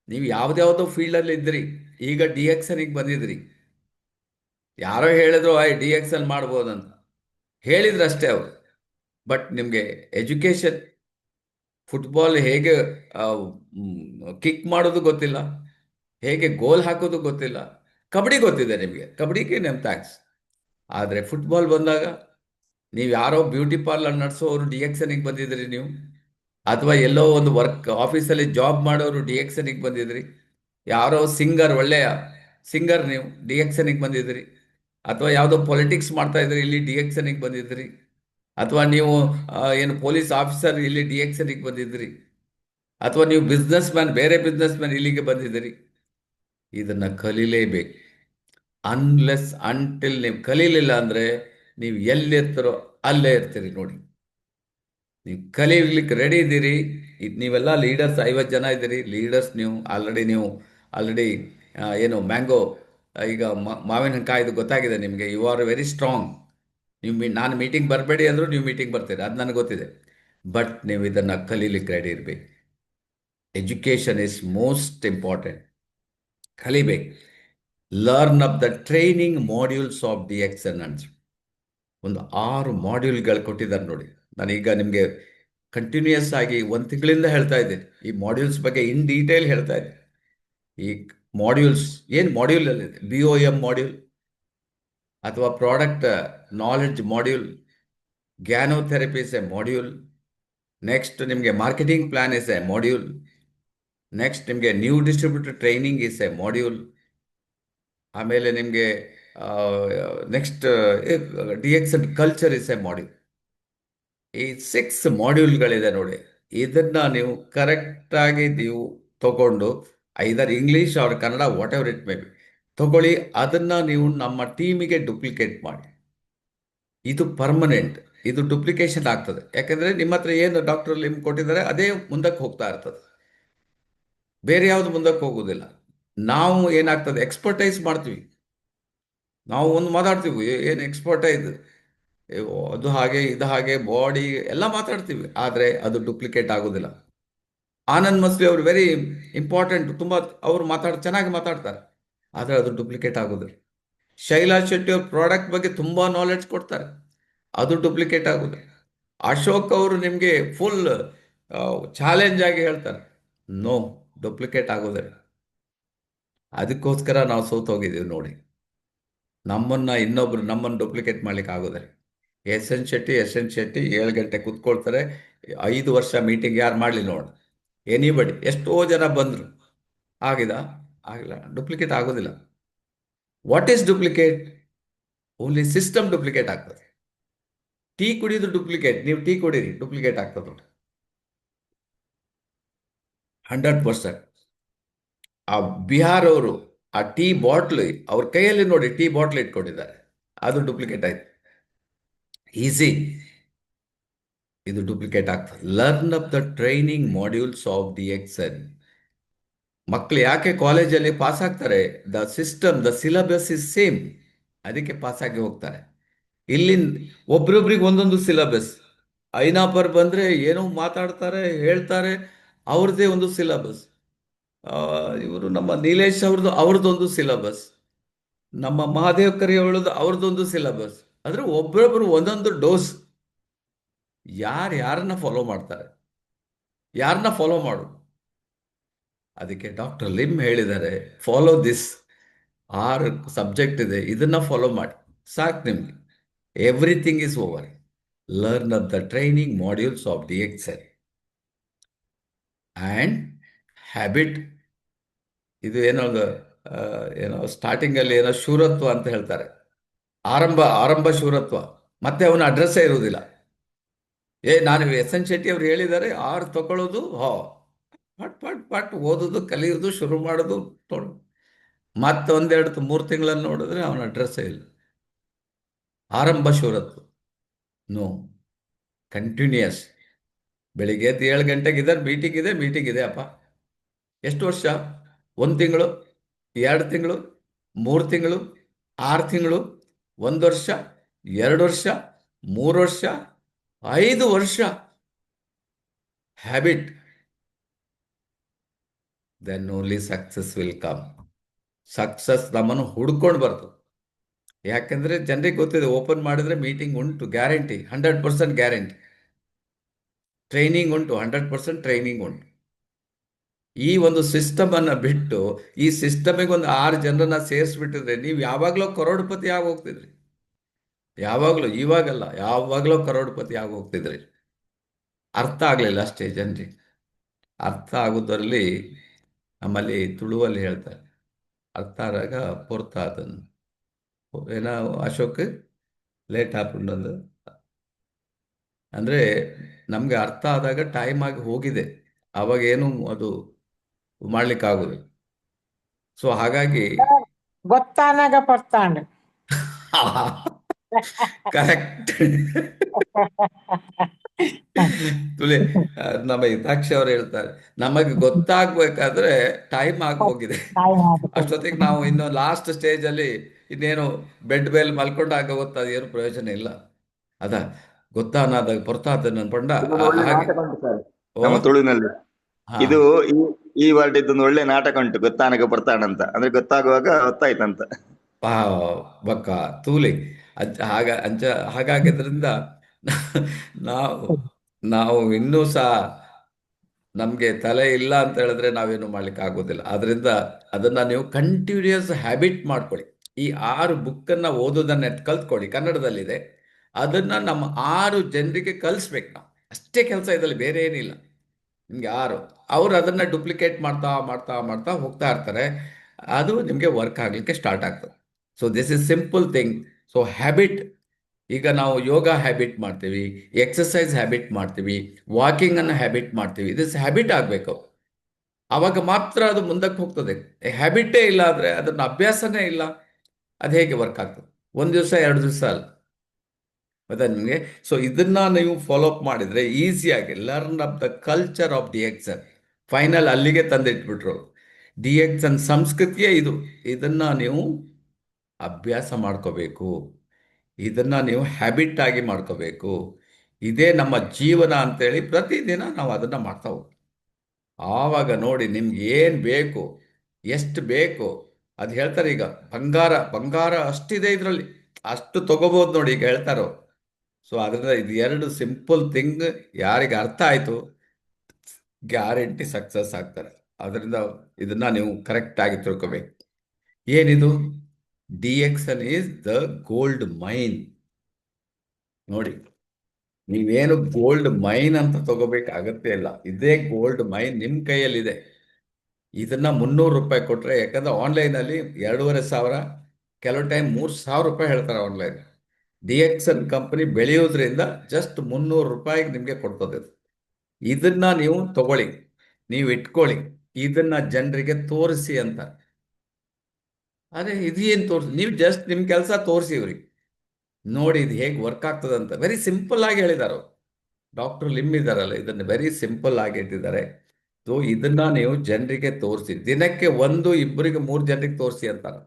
ನೀವು ಯಾವುದ್ಯಾವುದೋ ಫೀಲ್ಡಲ್ಲಿ ಇದ್ರಿ, ಈಗ DXNಗೆ ಬಂದಿದ್ರಿ. ಯಾರೋ ಹೇಳಿದ್ರು DXN ಮಾಡ್ಬೋದಂತ ಹೇಳಿದ್ರು ಅಷ್ಟೇ ಅವರು. ಬಟ್ ನಿಮಗೆ ಎಜುಕೇಷನ್, ಫುಟ್ಬಾಲ್ ಹೇಗೆ ಕಿಕ್ ಮಾಡೋದು ಗೊತ್ತಿಲ್ಲ, ಹೇಗೆ ಗೋಲ್ ಹಾಕೋದು ಗೊತ್ತಿಲ್ಲ. ಕಬಡ್ಡಿ ಗೊತ್ತಿದೆ ನಿಮಗೆ, ಕಬಡ್ಡಿಗೆ ನಮ್ಮ ಥ್ಯಾಂಕ್ಸ್. ಆದರೆ ಫುಟ್ಬಾಲ್ ಬಂದಾಗ ನೀವು ಯಾರೋ ಬ್ಯೂಟಿ ಪಾರ್ಲರ್ ನಡೆಸೋರು DXNಗೆ ಬಂದಿದ್ರಿ ನೀವು, ಅಥವಾ ಎಲ್ಲೋ ಒಂದು ವರ್ಕ್ ಆಫೀಸಲ್ಲಿ ಜಾಬ್ ಮಾಡೋರು DXNಗೆ ಬಂದಿದ್ರಿ, ಯಾರೋ ಸಿಂಗರ್, ಒಳ್ಳೆಯ ಸಿಂಗರ್ ನೀವು DXNಗೆ ಬಂದಿದ್ರಿ, ಅಥವಾ ಯಾವುದೋ ಪೊಲಿಟಿಕ್ಸ್ ಮಾಡ್ತಾ ಇದ್ರಿ ಇಲ್ಲಿ DXNಗೆ ಬಂದಿದ್ರಿ, ಅಥವಾ ನೀವು ಏನು ಪೊಲೀಸ್ ಆಫೀಸರ್ ಇಲ್ಲಿ DXNಗೆ ಬಂದಿದ್ರಿ, ಅಥವಾ ನೀವು ಬಿಸ್ನೆಸ್ ಮ್ಯಾನ್, ಬೇರೆ ಬಿಸ್ನೆಸ್ ಮ್ಯಾನ್ ಇಲ್ಲಿಗೆ ಬಂದಿದ್ದೀರಿ. ಇದನ್ನು ಕಲೀಲೇಬೇಕು. ಅಂಟಿಲ್ ನೀವು ಕಲೀಲಿಲ್ಲ ಅಂದರೆ ನೀವು ಎಲ್ಲಿರ್ತೀರೋ ಅಲ್ಲೇ ಇರ್ತೀರಿ. ನೋಡಿ, ನೀವು ಕಲೀಲಿಕ್ಕೆ ರೆಡಿ ಇದ್ದೀರಿ. ನೀವೆಲ್ಲ ಲೀಡರ್ಸ್, 50 ಜನ ಇದ್ದೀರಿ ಲೀಡರ್ಸ್. ನೀವು ಆಲ್ರೆಡಿ ಏನು ಮ್ಯಾಂಗೋ, ಈಗ ಮಾವಿನಕಾಯ್ದು ಗೊತ್ತಾಗಿದೆ ನಿಮಗೆ. You are very strong. ನಾನು ಮೀಟಿಂಗ್ ಬರಬೇಡಿ ಅಂದರೂ ನೀವು ಮೀಟಿಂಗ್ ಬರ್ತೀರಿ, ಅದು ನನಗೆ ಗೊತ್ತಿದೆ. ಬಟ್ ನೀವು ಇದನ್ನು ಕಲೀಲಿಕ್ಕೆ ರೆಡಿ ಇರಬೇಕು. Education is most important. ಕಲಿಬೇಕು. Learn up the training modules of DXN ಅಂತ ಒಂದು 6 ಮಾಡ್ಯೂಲ್ಗಳು ಕೊಟ್ಟಿದ್ದಾರೆ ನೋಡಿ. ನಾನೀಗ ನಿಮಗೆ ಕಂಟಿನ್ಯೂಯಸ್ ಆಗಿ 1 ತಿಂಗಳಿಂದ ಹೇಳ್ತಾ ಇದ್ದೀನಿ. ಈ ಮಾಡ್ಯೂಲ್ಸ್ ಬಗ್ಗೆ ಇನ್ ಡೀಟೇಲ್ ಹೇಳ್ತಾ ಇದ್ದೀನಿ. ಈ ಮಾಡ್ಯೂಲ್ಸ್ ಏನು ಮಾಡ್ಯೂಲಲ್ಲಿದೆ, BOM ಮಾಡ್ಯೂಲ್, ಅಥವಾ product knowledge module, ganotherapy is a module, next ನಿಮಗೆ marketing plan is a module, next ನಿಮಗೆ new distributor training is a module, ಆಮೇಲೆ ನಿಮಗೆ next DXN culture is a module. ಈ 6 ಮಾಡ್ಯೂಲ್ಗಳಿದೆ ನೋಡಿ. ಇದನ್ನು ನೀವು ಕರೆಕ್ಟಾಗಿ ನೀವು ತಗೊಂಡು, either English or Kannada, whatever it may be, ತಗೊಳ್ಳಿ. ಅದನ್ನು ನೀವು ನಮ್ಮ ಟೀಮಿಗೆ ಡುಪ್ಲಿಕೇಟ್ ಮಾಡಿ. ಇದು ಪರ್ಮನೆಂಟ್, ಇದು ಡುಪ್ಲಿಕೇಶನ್ ಆಗ್ತದೆ. ಯಾಕೆಂದರೆ ನಿಮ್ಮ ಹತ್ರ ಏನು ಡಾಕ್ಟರ್ ನಿಮ್ಗೆ ಕೊಟ್ಟಿದ್ದಾರೆ ಅದೇ ಮುಂದಕ್ಕೆ ಹೋಗ್ತಾ ಇರ್ತದೆ, ಬೇರೆ ಯಾವುದು ಮುಂದಕ್ಕೆ ಹೋಗೋದಿಲ್ಲ. ನಾವು ಏನಾಗ್ತದೆ, ಎಕ್ಸ್ಪರ್ಟೈಸ್ ಮಾಡ್ತೀವಿ. ನಾವು ಒಂದು ಮಾತಾಡ್ತೀವಿ, ಏನು ಎಕ್ಸ್ಪರ್ಟೈಸ್, ಅದು ಹಾಗೆ ಇದು ಹಾಗೆ ಬಾಡಿ ಎಲ್ಲ ಮಾತಾಡ್ತೀವಿ, ಆದರೆ ಅದು ಡುಪ್ಲಿಕೇಟ್ ಆಗೋದಿಲ್ಲ. ಆನಂದ್ ಮಸ್ಲಿ ಅವರು ವೆರಿ ಇಂಪಾರ್ಟೆಂಟ್, ತುಂಬ ಅವರು ಚೆನ್ನಾಗಿ ಮಾತಾಡ್ತಾರೆ, ಆದರೆ ಅದು ಡುಪ್ಲಿಕೇಟ್ ಆಗೋದಿಲ್ಲ. ಶೈಲಾ ಶೆಟ್ಟಿ ಅವ್ರ ಪ್ರಾಡಕ್ಟ್ ಬಗ್ಗೆ ತುಂಬ ನಾಲೆಡ್ಜ್ ಕೊಡ್ತಾರೆ, ಅದು ಡುಪ್ಲಿಕೇಟ್ ಆಗೋದಿಲ್ಲ. ಅಶೋಕ್ ಅವರು ನಿಮಗೆ ಫುಲ್ ಚಾಲೆಂಜ್ ಆಗಿ ಹೇಳ್ತಾರೆ, ನೋ, ಡುಪ್ಲಿಕೇಟ್ ಆಗೋದಿಲ್ಲ. ಅದಕ್ಕೋಸ್ಕರ ನಾವು ಸೋತೋಗಿದ್ದೀವಿ ನೋಡಿ. ನಮ್ಮನ್ನು ಡುಪ್ಲಿಕೇಟ್ ಮಾಡ್ಲಿಕ್ಕೆ ಆಗೋದಿಲ್ಲ. SN ಶೆಟ್ಟಿ 7 ಗಂಟೆ ಕೂತ್ಕೊಳ್ತಾರೆ, 5 ವರ್ಷ ಮೀಟಿಂಗ್ ಯಾರು ಮಾಡಲಿ ನೋಡಿ. ಎನಿಬಡಿ, ಎಷ್ಟೋ ಜನ ಬಂದರು, ಆಗಿಲ್ಲ, ಡುಪ್ಲಿಕೇಟ್ ಆಗೋದಿಲ್ಲ. What is duplicate? Only system duplicate ಆಗ್ತದೆ. ಟೀ ಕುಡಿಯೋದು ಡುಪ್ಲಿಕೇಟ್, ನೀವು ಟೀ ಕುಡೀರಿ, ಡುಪ್ಲಿಕೇಟ್ ಆಗ್ತದೆ ನೋಡಿ 100%. ಆ ಬಿಹಾರ್ ಅವರು ಆ ಟೀ ಬಾಟ್ಲ್ ಅವ್ರ ಕೈಯಲ್ಲಿ ನೋಡಿ, ಟೀ ಬಾಟ್ಲ್ ಇಟ್ಕೊಂಡಿದ್ದಾರೆ, ಅದು ಡುಪ್ಲಿಕೇಟ್ ಆಯ್ತು. ಈಸಿ, ಇದು ಡುಪ್ಲಿಕೇಟ್ ಆಗ್ತದೆ. Learn up the training modules of DXN. ಮಕ್ಕಳು ಯಾಕೆ ಕಾಲೇಜಲ್ಲಿ ಪಾಸ್ ಆಗ್ತಾರೆ? The system, the syllabus is same, ಅದಕ್ಕೆ ಪಾಸ್ ಆಗಿ ಹೋಗ್ತಾರೆ. ಇಲ್ಲಿ ಒಬ್ರೊಬ್ರಿಗೆ ಒಂದೊಂದು ಸಿಲಬಸ್. ಐನಾಪರ್ ಬಂದರೆ ಏನೋ ಮಾತಾಡ್ತಾರೆ, ಹೇಳ್ತಾರೆ, ಅವ್ರದ್ದೇ ಒಂದು ಸಿಲಬಸ್. ಇವರು ನಮ್ಮ ನೀಲೇಶ್ ಅವ್ರದ್ದೊಂದು ಸಿಲಬಸ್, ನಮ್ಮ ಮಹಾದೇವ್ ಕರಿಯವಳದು ಅವ್ರದ್ದೊಂದು ಸಿಲಬಸ್. ಅಂದರೆ ಒಬ್ಬರೊಬ್ಬರು ಒಂದೊಂದು ಡೋಸ್. ಯಾರನ್ನ ಫಾಲೋ ಮಾಡ್ತಾರೆ? ಯಾರನ್ನ ಫಾಲೋ ಮಾಡು? ಅದಕ್ಕೆ ಡಾಕ್ಟರ್ ಲಿಮ್ ಹೇಳಿದ್ದಾರೆ, ಫಾಲೋ ದಿಸ್. 6 ಸಬ್ಜೆಕ್ಟ್ ಇದೆ, ಇದನ್ನ ಫಾಲೋ ಮಾಡಿ ಸಾಕು ನಿಮಗೆ, everything is over. Learn up the training modules of DXN and habit. ಇದು ಏನೋ ಸ್ಟಾರ್ಟಿಂಗಲ್ಲಿ ಏನೋ ಶೂರತ್ವ ಅಂತ ಹೇಳ್ತಾರೆ, ಆರಂಭ ಶೂರತ್ವ, ಮತ್ತೆ ಅವನ ಅಡ್ರೆಸ್ಸೇ ಇರುವುದಿಲ್ಲ. ನಾನು SN ಶೆಟ್ಟಿ ಅವ್ರು ಹೇಳಿದ್ದಾರೆ, 6 ತಗೊಳ್ಳೋದು, ಪಟ್ ಓದೋದು, ಕಲಿಯೋದು, ಶುರು ಮಾಡೋದು. ಮತ್ತೊಂದೆರಡು 3 ತಿಂಗಳನ್ನು ನೋಡಿದ್ರೆ ಅವನ ಅಡ್ರೆಸ್ಸೇ ಇಲ್ಲ. ಆರಂಭ ಶೂರತ್ತು, ನೋ, ಕಂಟಿನ್ಯೂಯಸ್. ಬೆಳಿಗ್ಗೆ ಎದ್ದು 7 ಗಂಟೆಗೆ ಇದ್ದಾರೆ, ಮೀಟಿಂಗ್ ಇದೆ ಅಪ್ಪ. ಎಷ್ಟು ವರ್ಷ? 1 ತಿಂಗಳು, 2 ತಿಂಗಳು, 3 ತಿಂಗಳು, 6 ತಿಂಗಳು, 1 ವರ್ಷ, 2 ವರ್ಷ, 3 ವರ್ಷ, 5 ವರ್ಷ. Habit. Then only success will come. Success ನಮ್ಮನ್ನು ಹುಡ್ಕೊಂಡು ಬರ್ತದೆ. ಯಾಕೆಂದ್ರೆ ಜನರಿಗೆ ಗೊತ್ತಿದೆ, ಓಪನ್ ಮಾಡಿದ್ರೆ ಮೀಟಿಂಗ್ ಉಂಟು, ಗ್ಯಾರಂಟಿ, 100% ಗ್ಯಾರಂಟಿ. ಟ್ರೈನಿಂಗ್ ಉಂಟು, 100% ಟ್ರೈನಿಂಗ್ ಉಂಟು. ಈ ಒಂದು ಸಿಸ್ಟಮ್ ಅನ್ನ ಬಿಟ್ಟು ಈ ಸಿಸ್ಟಮಿಗೆ ಒಂದು 6 ಜನರನ್ನ ಸೇರಿಸ್ಬಿಟ್ಟಿದ್ರೆ ನೀವು ಯಾವಾಗಲೂ ಕರೋಡ್ಪತಿ ಆಗಿ ಹೋಗ್ತಿದ್ರಿ. ಯಾವಾಗಲೂ, ಇವಾಗಲ್ಲ, ಯಾವಾಗಲೂ ಕರೋಡ್ಪತಿ ಆಗಿ ಹೋಗ್ತಿದ್ರಿ. ಅರ್ಥ ಆಗಲಿಲ್ಲ ಅಷ್ಟೇ ಜನರಿಗೆ. ಅರ್ಥ ಆಗೋದ್ರಲ್ಲಿ ನಮ್ಮಲ್ಲಿ ತುಳುವಲ್ಲಿ ಹೇಳ್ತಾರೆ, ಅರ್ಥ ಆದಾಗ ಪೊರ್ತ ಅದನ್ನು ಏನೋ ಅಶೋಕ್ ಲೇಟ್ ಹಾಕೊಂಡಂದು ಅಂದರೆ ನಮಗೆ ಅರ್ಥ ಆದಾಗ ಟೈಮ್ ಆಗಿ ಹೋಗಿದೆ, ಅವಾಗೇನು ಅದು ಮಾಡ್ಲಿಕ್ಕಾಗೋದು. ಸೊ ಹಾಗಾಗಿ ಗೊತ್ತಾನಾಗ ಪಡ್ತಾಂಡು. ಕರೆಕ್ಟ್. ತುಳಿ ನಮ್ಮ ಹಿತಾಕ್ಷಿ ಅವರು ಹೇಳ್ತಾರೆ, ನಮಗೆ ಗೊತ್ತಾಗ್ಬೇಕಾದ್ರೆ ಟೈಮ್ ಆಗಿ ಹೋಗಿದೆ. ಅಷ್ಟೊತ್ತಿಗೆ ನಾವು ಇನ್ನು ಲಾಸ್ಟ್ ಸ್ಟೇಜಲ್ಲಿ ಇನ್ನೇನು ಬೆಡ್ ಮೇಲೆ ಮಲ್ಕೊಂಡಾಗ ಗೊತ್ತಾದ ಏನು ಪ್ರಯೋಜನ ಇಲ್ಲ. ಅದ ಗೊತ್ತಾನಾದಾಗ ಪೊರ್ತಾದ ಪಂಡ ಇದೊಂದು ಒಳ್ಳೆ ಹಾಗೆ. ನಾಟಕ ಉಂಟು ಸರ್ ಓ, ನಮ್ಮ ತುಳುವಿನಲ್ಲಿ. ಹಾ, ಇದು ಈ ವರ್ಡ್ ಇದೊಂದು ಒಳ್ಳೆ ನಾಟಕ ಉಂಟು, ಗೊತ್ತಾನಗ ಬರ್ತಾನಂತ. ಅಂದ್ರೆ ಗೊತ್ತಾಗುವಾಗ ಗೊತ್ತಾಯ್ತಂತ. ಆ, ಬಕ್ಕ ತೂಲಿ ಹಾಗಾಗಿದ್ರಿಂದ ನಾವು ನಾವು ಇನ್ನೂ ಸಹ ನಮಗೆ ತಲೆ ಇಲ್ಲ ಅಂತ ಹೇಳಿದ್ರೆ ನಾವೇನು ಮಾಡ್ಲಿಕ್ಕೆ ಆಗೋದಿಲ್ಲ. ಆದ್ರಿಂದ ಅದನ್ನ ನೀವು ಕಂಟಿನ್ಯೂಯಸ್ ಹ್ಯಾಬಿಟ್ ಮಾಡ್ಕೊಳ್ಳಿ. ಈ 6 ಬುಕ್ಕನ್ನು ಓದೋದನ್ನ ಕಲ್ತ್ಕೊಳ್ಳಿ, ಕನ್ನಡದಲ್ಲಿದೆ. ಅದನ್ನ ನಮ್ಮ 6 ಜನರಿಗೆ ಕಲಿಸ್ಬೇಕು ನಾವು. ಅಷ್ಟೇ ಕೆಲಸ ಇದರಲ್ಲಿ, ಬೇರೆ ಏನಿಲ್ಲ. ನಿಮ್ಗೆ 6 ಅವರು ಅದನ್ನ ಡುಪ್ಲಿಕೇಟ್ ಮಾಡ್ತಾ ಮಾಡ್ತಾ ಮಾಡ್ತಾ ಹೋಗ್ತಾ ಇರ್ತಾರೆ. ಅದು ನಿಮಗೆ ವರ್ಕ್ ಆಗಲಿಕ್ಕೆ ಸ್ಟಾರ್ಟ್ ಆಗ್ತದೆ. So this is simple thing. So habit. ಈಗ ನಾವು ಯೋಗ ಹ್ಯಾಬಿಟ್ ಮಾಡ್ತೀವಿ, ಎಕ್ಸಸೈಸ್ ಹ್ಯಾಬಿಟ್ ಮಾಡ್ತೀವಿ, ವಾಕಿಂಗ್ ಅನ್ನು ಹ್ಯಾಬಿಟ್ ಮಾಡ್ತೀವಿ. ದಿಸ್ ಹ್ಯಾಬಿಟ್ ಆಗಬೇಕು, ಆವಾಗ ಮಾತ್ರ ಅದು ಮುಂದಕ್ಕೆ ಹೋಗ್ತದೆ. ಹ್ಯಾಬಿಟೇ ಇಲ್ಲ ಅಂದರೆ, ಅದನ್ನ ಅಭ್ಯಾಸನೇ ಇಲ್ಲ, ಅದು ಹೇಗೆ ವರ್ಕ್ ಆಗ್ತದೆ? 1 ದಿವಸ 2 ದಿವಸ ಅಲ್ಲ, ಗೊತ್ತಾ ನಿಮಗೆ? ಸೊ ಇದನ್ನ ನೀವು ಫಾಲೋ ಅಪ್ ಮಾಡಿದ್ರೆ ಈಸಿಯಾಗಿ learn of the culture of Dixon. Final ಅಲ್ಲಿಗೆ ತಂದಿಟ್ಬಿಟ್ರು. ಡಿಎಕ್ಸನ್ ಸಂಸ್ಕೃತಿಯೇ ಇದು. ಇದನ್ನ ನೀವು ಅಭ್ಯಾಸ ಮಾಡ್ಕೋಬೇಕು, ಇದನ್ನ ನೀವು ಹ್ಯಾಬಿಟ್ ಆಗಿ ಮಾಡ್ಕೋಬೇಕು. ಇದೇ ನಮ್ಮ ಜೀವನ ಅಂತೇಳಿ ಪ್ರತಿದಿನ ನಾವು ಅದನ್ನ ಮಾಡ್ತಾ ಹೋಗ್ತೀವಿ. ಆವಾಗ ನೋಡಿ ನಿಮ್ಗೆ ಏನು ಬೇಕು, ಎಷ್ಟು ಬೇಕು, ಅದು ಹೇಳ್ತಾರೆ. ಈಗ ಬಂಗಾರ ಬಂಗಾರ ಅಷ್ಟಿದೆ ಇದರಲ್ಲಿ, ಅಷ್ಟು ತಗೋಬಹುದು ನೋಡಿ, ಈಗ ಹೇಳ್ತಾರೋ. ಸೊ ಅದರಿಂದ ಇದು 2 ಸಿಂಪಲ್ ಥಿಂಗ್ ಯಾರಿಗೆ ಅರ್ಥ ಆಯ್ತು, ಗ್ಯಾರಂಟಿ ಸಕ್ಸಸ್ ಆಗ್ತಾರೆ. ಅದರಿಂದ ಇದನ್ನ ನೀವು ಕರೆಕ್ಟ್ ಆಗಿ ತಿಳ್ಕೊಬೇಕು. ಏನಿದು? Dixon is the gold main. ನೋಡಿ, ನೀವೇನು ಗೋಲ್ಡ್ ಮೈನ್ ಅಂತ ತಗೋಬೇಕು ಅಗತ್ಯ ಇಲ್ಲ. ಇದೇ ಗೋಲ್ಡ್ ಮೈನ್ ನಿಮ್ಮ ಕೈಯಲ್ಲಿದೆ. ಇದನ್ನ 300 ರೂಪಾಯಿ ಕೊಟ್ರೆ, ಯಾಕಂದ್ರೆ ಆನ್ಲೈನಲ್ಲಿ 2,500, ಕೆಲವು ಟೈಮ್ 3,000 ರೂಪಾಯಿ ಹೇಳ್ತಾರೆ ಆನ್ಲೈನ್. ಡಿಎಕ್ಸನ್ ಕಂಪನಿ ಬೆಳೆಯೋದ್ರಿಂದ ಜಸ್ಟ್ 300 ರೂಪಾಯಿಗೆ ನಿಮಗೆ ಕೊಡ್ತದೆ. ಇದನ್ನ ನೀವು ತಗೊಳ್ಳಿ, ನೀವು ಇಟ್ಕೊಳ್ಳಿ, ಇದನ್ನ ಜನರಿಗೆ ತೋರಿಸಿ ಅಂತ. ಅದೇ ಇದೇನು ತೋರಿಸಿ, ನೀವು ಜಸ್ಟ್ ನಿಮ್ಮ ಕೆಲಸ ತೋರಿಸಿ ಇವ್ರಿಗೆ, ನೋಡಿ ಇದು ಹೇಗೆ ವರ್ಕ್ ಆಗ್ತದೆ ಅಂತ. ವೆರಿ ಸಿಂಪಲ್ ಆಗಿ ಹೇಳಿದಾರೆ ಡಾಕ್ಟರ್ ಲಿಮ್ ಇದಾರಲ್ಲ, ಇದನ್ನು ವೆರಿ ಸಿಂಪಲ್ ಆಗಿ ಇಟ್ಟಿದ್ದಾರೆ. ಸೊ ಇದನ್ನ ನೀವು ಜನರಿಗೆ ತೋರಿಸಿ, ದಿನಕ್ಕೆ 1, 2, 3 ಜನರಿಗೆ ತೋರಿಸಿ ಅಂತಾರೆ.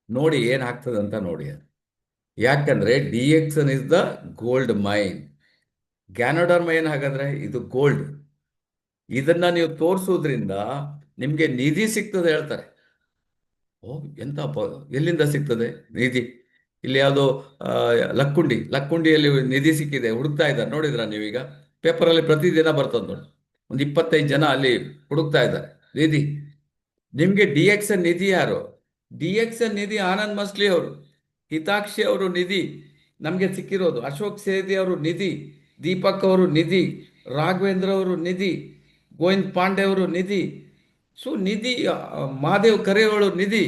ನೋಡಿ ಏನಾಗ್ತದೆ ಅಂತ ನೋಡಿ. ಯಾಕಂದ್ರೆ DXN is the gold mine. Ganoderm ಏನ್ ಹಾಗಾದ್ರೆ? ಇದು ಗೋಲ್ಡ್. ಇದನ್ನ ನೀವು ತೋರಿಸೋದ್ರಿಂದ ನಿಮ್ಗೆ ನಿಧಿ ಸಿಗ್ತದೆ ಹೇಳ್ತಾರೆ. ಓ, ಎಂತಪ್ಪ, ಎಲ್ಲಿಂದ ಸಿಗ್ತದೆ ನಿಧಿ? ಇಲ್ಲಿ ಯಾವುದೋ ಲಕ್ಕುಂಡಿಯಲ್ಲಿ ನಿಧಿ ಸಿಕ್ಕಿದೆ, ಹುಡುಕ್ತಾ ಇದ್ದಾರೆ. ನೋಡಿದ್ರ ನೀವೀಗ ಪೇಪರಲ್ಲಿ ಪ್ರತಿದಿನ ಬರ್ತದೆ ನೋಡಿ, ಒಂದು 25 ಜನ ಅಲ್ಲಿ ಹುಡುಕ್ತಾ ಇದ್ದಾರೆ ನಿಧಿ. ನಿಮ್ಗೆ ಡಿಎಕ್ಸನ್ ನಿಧಿ ಯಾರು? ಡಿಎಕ್ಸನ್ ನಿಧಿ ಆನಂದ್ ಮಸ್ಲಿ ಅವರು, ಹಿತಾಕ್ಷಿ ಅವರು ನಿಧಿ ನಮಗೆ ಸಿಕ್ಕಿರೋದು, ಅಶೋಕ್ ಸೇದಿ ಅವರು ನಿಧಿ, ದೀಪಕ್ ಅವರು ನಿಧಿ, ರಾಘವೇಂದ್ರ ಅವರು ನಿಧಿ, ಗೋವಿಂದ್ ಪಾಂಡೆ ಅವರು ನಿಧಿ. ಸೊ ನಿಧಿ, ಮಹಾದೇವ್ ಕರೇವಳು ನಿಧಿ.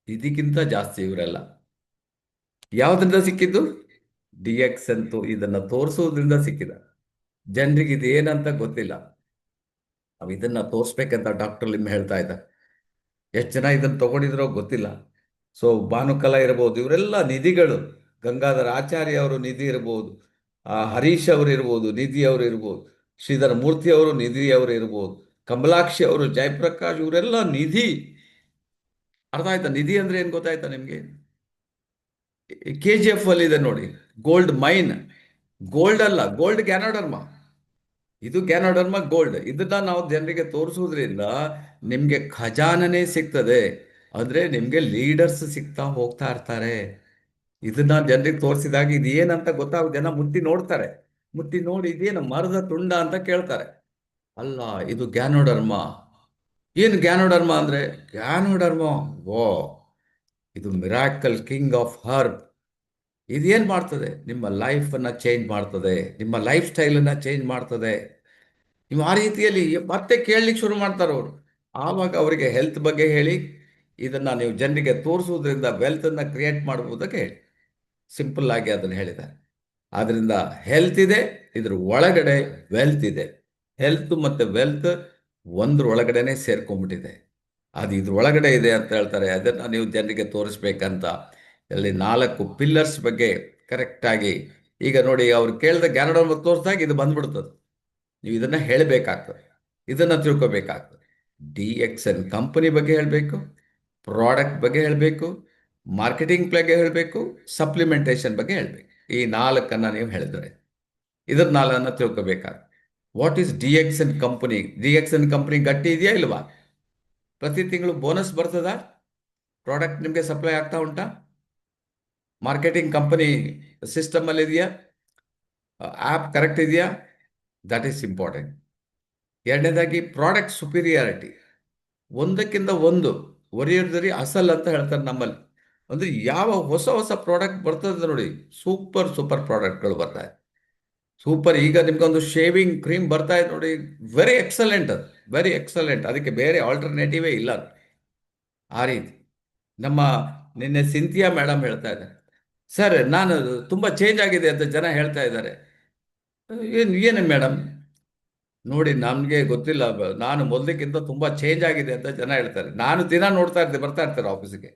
ಇದಕ್ಕಿಂತ ಜಾಸ್ತಿ ಇವರೆಲ್ಲ. ಯಾವುದರಿಂದ ಸಿಕ್ಕಿದ್ದು? ಡಿಎಕ್ಸ್ ಅಂತೂ ಇದನ್ನ ತೋರಿಸೋದ್ರಿಂದ ಸಿಕ್ಕಿದ. ಜನರಿಗೆ ಇದು ಏನಂತ ಗೊತ್ತಿಲ್ಲ. ನಾವು ಇದನ್ನ ತೋರಿಸ್ಬೇಕಂತ ಡಾಕ್ಟರ್ ಲಿಮ್ ಹೇಳ್ತಾ ಇದ್ದಾರೆ. ಎಷ್ಟು ಜನ ಇದನ್ನು ತಗೊಂಡಿದ್ರೋ ಗೊತ್ತಿಲ್ಲ. ಸೊ ಭಾನುಕಲಾ ಇರ್ಬೋದು, ಇವರೆಲ್ಲ ನಿಧಿಗಳು. ಗಂಗಾಧರ ಆಚಾರ್ಯ ಅವರು ನಿಧಿ ಇರ್ಬೋದು, ಹರೀಶ್ ಅವರು ಇರ್ಬೋದು, ನಿಧಿ ಅವರು ಇರ್ಬೋದು, ಶ್ರೀಧರ ಮೂರ್ತಿ ಅವರು ನಿಧಿ ಅವರು ಇರ್ಬೋದು, ಕಮಲಾಕ್ಷಿ ಅವರು, ಜಯಪ್ರಕಾಶ್, ಇವರೆಲ್ಲ ನಿಧಿ. ಅರ್ಥ ಆಯ್ತಾ? ನಿಧಿ ಅಂದ್ರೆ ಏನು ಗೊತ್ತಾಯ್ತಾ ನಿಮಗೆ? KGF ಅಲ್ಲಿ ಇದೆ ನೋಡಿ, ಗೋಲ್ಡ್ ಮೈನ್. ಗೋಲ್ಡ್ ಅಲ್ಲ, ಗೋಲ್ಡ್ ಗ್ಯಾನೋಡರ್ಮ. ಇದು ಗ್ಯಾನೋಡರ್ಮ ಗೋಲ್ಡ್. ಇದನ್ನ ನಾವು ಜನರಿಗೆ ತೋರಿಸುವುದರಿಂದ ನಿಮ್ಗೆ ಖಜಾನನೇ ಸಿಗ್ತದೆ. ಅಂದ್ರೆ ನಿಮ್ಗೆ ಲೀಡರ್ಸ್ ಸಿಗ್ತಾ ಹೋಗ್ತಾ ಇರ್ತಾರೆ. ಇದನ್ನ ಜನರಿಗೆ ತೋರಿಸಿದಾಗ ಇದು ಏನಂತ ಗೊತ್ತಾಗ ಜನ ಮುಟ್ಟಿ ನೋಡ್ತಾರೆ. ಮುಟ್ಟಿ ನೋಡಿ ಇದೇನು ಮರದ ತುಂಡ ಅಂತ ಕೇಳ್ತಾರೆ. ಅಲ್ಲ, ಇದು ಗ್ಯಾನೋಡರ್ಮ. ಏನು ಗ್ಯಾನೋಡರ್ಮ ಅಂದ್ರೆ? ಗ್ಯಾನೋಡರ್ಮ, ಓ, ಇದು ಮಿರಾಕಲ್ ಕಿಂಗ್ ಆಫ್ ಹರ್ಬ್. ಇದೇನ್ ಮಾಡ್ತದೆ? ನಿಮ್ಮ ಲೈಫನ್ನು ಚೇಂಜ್ ಮಾಡ್ತದೆ, ನಿಮ್ಮ ಲೈಫ್ ಸ್ಟೈಲನ್ನು ಚೇಂಜ್ ಮಾಡ್ತದೆ. ನೀವು ಆ ರೀತಿಯಲ್ಲಿ ಮತ್ತೆ ಕೇಳಲಿಕ್ಕೆ ಶುರು ಮಾಡ್ತಾರೆ ಅವರು. ಆವಾಗ ಅವರಿಗೆ ಹೆಲ್ತ್ ಬಗ್ಗೆ ಹೇಳಿ, ಇದನ್ನ ನೀವು ಜನರಿಗೆ ತೋರಿಸುವುದರಿಂದ ವೆಲ್ತನ್ನು ಕ್ರಿಯೇಟ್ ಮಾಡುವುದಕ್ಕೆ ಹೇಳಿ. ಸಿಂಪಲ್ ಆಗಿ ಅದನ್ನು ಹೇಳಿದ್ದಾರೆ. ಆದ್ರಿಂದ ಹೆಲ್ತ್ ಇದೆ, ಇದ್ರ ಒಳಗಡೆ ವೆಲ್ತ್ ಇದೆ. ಹೆಲ್ತ್ ಮತ್ತು ವೆಲ್ತ್ ಒಂದ್ರ ಒಳಗಡೆನೆ ಸೇರ್ಕೊಂಡ್ಬಿಟ್ಟಿದೆ. ಅದು ಇದ್ರ ಒಳಗಡೆ ಇದೆ ಅಂತ ಹೇಳ್ತಾರೆ. ಅದನ್ನು ನೀವು ಜನರಿಗೆ ತೋರಿಸ್ಬೇಕಂತ ಅಲ್ಲಿ 4 ಪಿಲ್ಲರ್ಸ್ ಬಗ್ಗೆ ಕರೆಕ್ಟಾಗಿ. ಈಗ ನೋಡಿ, ಅವ್ರು ಕೇಳಿದ ಗ್ಯಾನೋಡರ್ಮ ತೋರಿಸಿದಾಗ ಇದು ಬಂದ್ಬಿಡ್ತದೆ. ನೀವು ಇದನ್ನು ಹೇಳಬೇಕಾಗ್ತದೆ, ಇದನ್ನು ತಿಳ್ಕೊಬೇಕಾಗ್ತದೆ. DXN ಕಂಪನಿ ಬಗ್ಗೆ ಹೇಳಬೇಕು, ಪ್ರಾಡಕ್ಟ್ ಬಗ್ಗೆ ಹೇಳಬೇಕು, ಮಾರ್ಕೆಟಿಂಗ್ ಬಗ್ಗೆ ಹೇಳಬೇಕು, ಸಪ್ಲಿಮೆಂಟೇಷನ್ ಬಗ್ಗೆ ಹೇಳಬೇಕು. ಈ 4 ನೀವು ಹೇಳಿದ್ರೆ ಇದ್ರ 4 ತಿಳ್ಕೊಬೇಕಾಗ್ತದೆ. What is DXN company? DXN company ಗಟ್ಟಿ ಇದೆಯಾ ಇಲ್ವಾ? ಪ್ರತಿ ತಿಂಗಳು ಬೋನಸ್ ಬರ್ತದಾ? ಪ್ರಾಡಕ್ಟ್ ನಿಮಗೆ ಸಪ್ಲೈ ಆಗ್ತಾ ಉಂಟಾ? ಮಾರ್ಕೆಟಿಂಗ್ ಕಂಪನಿ ಸಿಸ್ಟಮ್ ಅಲ್ಲಿ ಇದೆಯಾ? ಆ್ಯಪ್ ಕರೆಕ್ಟ್ ಇದೆಯಾ? That is important. ಎರಡನೇದಾಗಿ ಪ್ರಾಡಕ್ಟ್ ಸುಪೀರಿಯಾರಿಟಿ. ಒಂದಕ್ಕಿಂತ ಒಂದು ಒರಿಯರ್ದರಿ ಅಸಲ್ ಅಂತ ಹೇಳ್ತಾರೆ ನಮ್ಮಲ್ಲಿ. ಅಂದ್ರೆ ಯಾವ ಹೊಸ ಹೊಸ ಪ್ರಾಡಕ್ಟ್ ಬರ್ತದೆ ನೋಡಿ, ಸೂಪರ್ ಸೂಪರ್ ಪ್ರಾಡಕ್ಟ್ಗಳು ಬರ್ತಾ ಇದೆ. ಸೂಪರ್. ಈಗ ನಿಮ್ಗೊಂದು ಶೇವಿಂಗ್ ಕ್ರೀಮ್ ಬರ್ತಾ ಇದೆ ನೋಡಿ, ವೆರಿ ಎಕ್ಸಲೆಂಟ್. ಅದು ವೆರಿ ಎಕ್ಸಲೆಂಟ್, ಅದಕ್ಕೆ ಬೇರೆ ಆಲ್ಟರ್ನೇಟಿವೇ ಇಲ್ಲ. ಆ ರೀತಿ ನಮ್ಮ ನಿನ್ನೆ ಸಿಂಥಿಯಾ ಮೇಡಮ್ ಹೇಳ್ತಾ ಇದ್ದಾರೆ, ಸರ್ ನಾನು ತುಂಬ ಚೇಂಜ್ ಆಗಿದೆ ಅಂತ ಜನ ಹೇಳ್ತಾ ಇದ್ದಾರೆ. ಏನು ಮೇಡಮ್? ನೋಡಿ, ನಮಗೆ ಗೊತ್ತಿಲ್ಲ, ನಾನು ಮೊದಲಿಕ್ಕಿಂತ ತುಂಬ ಚೇಂಜ್ ಆಗಿದೆ ಅಂತ ಜನ ಹೇಳ್ತಾರೆ. ನಾನು ದಿನ ನೋಡ್ತಾ ಇರ್ತೀನಿ, ಬರ್ತಾ ಇರ್ತಾರೆ ಆಫೀಸಿಗೆ.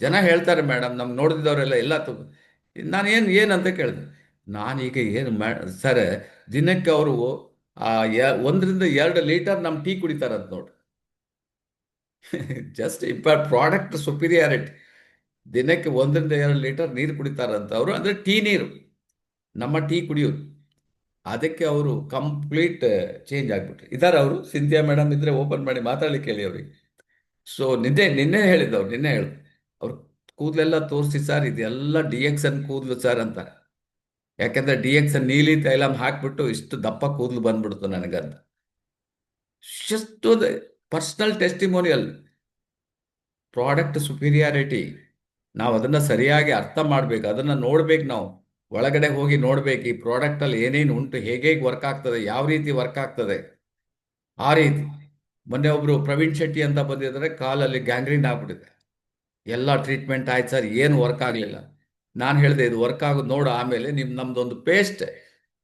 ಜನ ಹೇಳ್ತಾರೆ, ಮೇಡಮ್ ನಮ್ಗೆ ನೋಡಿದವರೆಲ್ಲ ಎಲ್ಲ ನಾನು ಏನಂತ ಕೇಳಿದೆ. ನಾನೀಗ ಏನು ಸರ್, ದಿನಕ್ಕೆ ಅವರು 1 ರಿಂದ 2 ಲೀಟರ್ ನಮ್ಮ ಟೀ ಕುಡಿತಾರಂತ ನೋಡಿ. Just product superiority. ದಿನಕ್ಕೆ 1 ರಿಂದ 2 ಲೀಟರ್ ನೀರು ಕುಡಿತಾರಂತ ಅವರು, ಅಂದರೆ ಟೀ ನೀರು, ನಮ್ಮ ಟೀ ಕುಡಿಯೋದು. ಅದಕ್ಕೆ ಅವರು ಕಂಪ್ಲೀಟ್ ಚೇಂಜ್ ಆಗಿಬಿಟ್ರು. ಇದ್ದಾರೆ ಅವರು, ಸಿಂಥಿಯಾ ಮೇಡಮ್ ಇದ್ರೆ ಓಪನ್ ಮಾಡಿ ಮಾತಾಡ್ಲಿಕ್ಕೆ ಹೇಳಿ ಅವರಿಗೆ. ಸೊ ನಿನ್ನೆ ಹೇಳಿದ್ದವ್ರು, ನಿನ್ನೆ ಹೇಳಿದ್ರು ಅವ್ರು ಕೂದಲೆಲ್ಲ ತೋರಿಸಿ, ಸರ್ ಇದೆಲ್ಲ DXN ಕೂದಲು ಸರ್ ಅಂತಾರೆ. ಯಾಕೆಂದ್ರೆ DXN ನೀಲಿ ತೈಲಂ ಹಾಕ್ಬಿಟ್ಟು ಇಷ್ಟು ದಪ್ಪ ಕೂದಲು ಬಂದ್ಬಿಡ್ತು ನನಗಂತ. ಎಷ್ಟು ಪರ್ಸನಲ್ ಟೆಸ್ಟಿಮೋನಿಯಲ್. ಪ್ರಾಡಕ್ಟ್ ಸುಪೀರಿಯಾರಿಟಿ, ನಾವು ಅದನ್ನು ಸರಿಯಾಗಿ ಅರ್ಥ ಮಾಡಬೇಕು, ಅದನ್ನು ನೋಡ್ಬೇಕು. ನಾವು ಒಳಗಡೆ ಹೋಗಿ ನೋಡ್ಬೇಕು, ಈ ಪ್ರಾಡಕ್ಟಲ್ಲಿ ಏನೇನು ಉಂಟು, ಹೇಗೆ ವರ್ಕ್ ಆಗ್ತದೆ, ಯಾವ ರೀತಿ ವರ್ಕ್ ಆಗ್ತದೆ. ಆ ರೀತಿ. ಮೊನ್ನೆ ಒಬ್ರು ಪ್ರವೀಣ್ ಶೆಟ್ಟಿ ಅಂತ ಬಂದಿದ್ದಾರೆ, ಕಾಲಲ್ಲಿ ಗ್ಯಾಂಗ್ರೀನ್ ಆಗ್ಬಿಟ್ಟಿದೆ. ಎಲ್ಲ ಟ್ರೀಟ್ಮೆಂಟ್ ಆಯ್ತು ಸರ್, ಏನು ವರ್ಕ್ ಆಗಲಿಲ್ಲ. ನಾನು ಹೇಳಿದೆ, ಇದು ವರ್ಕ್ ಆಗೋದು ನೋಡು, ಆಮೇಲೆ ನಮ್ದೊಂದು ಪೇಸ್ಟ್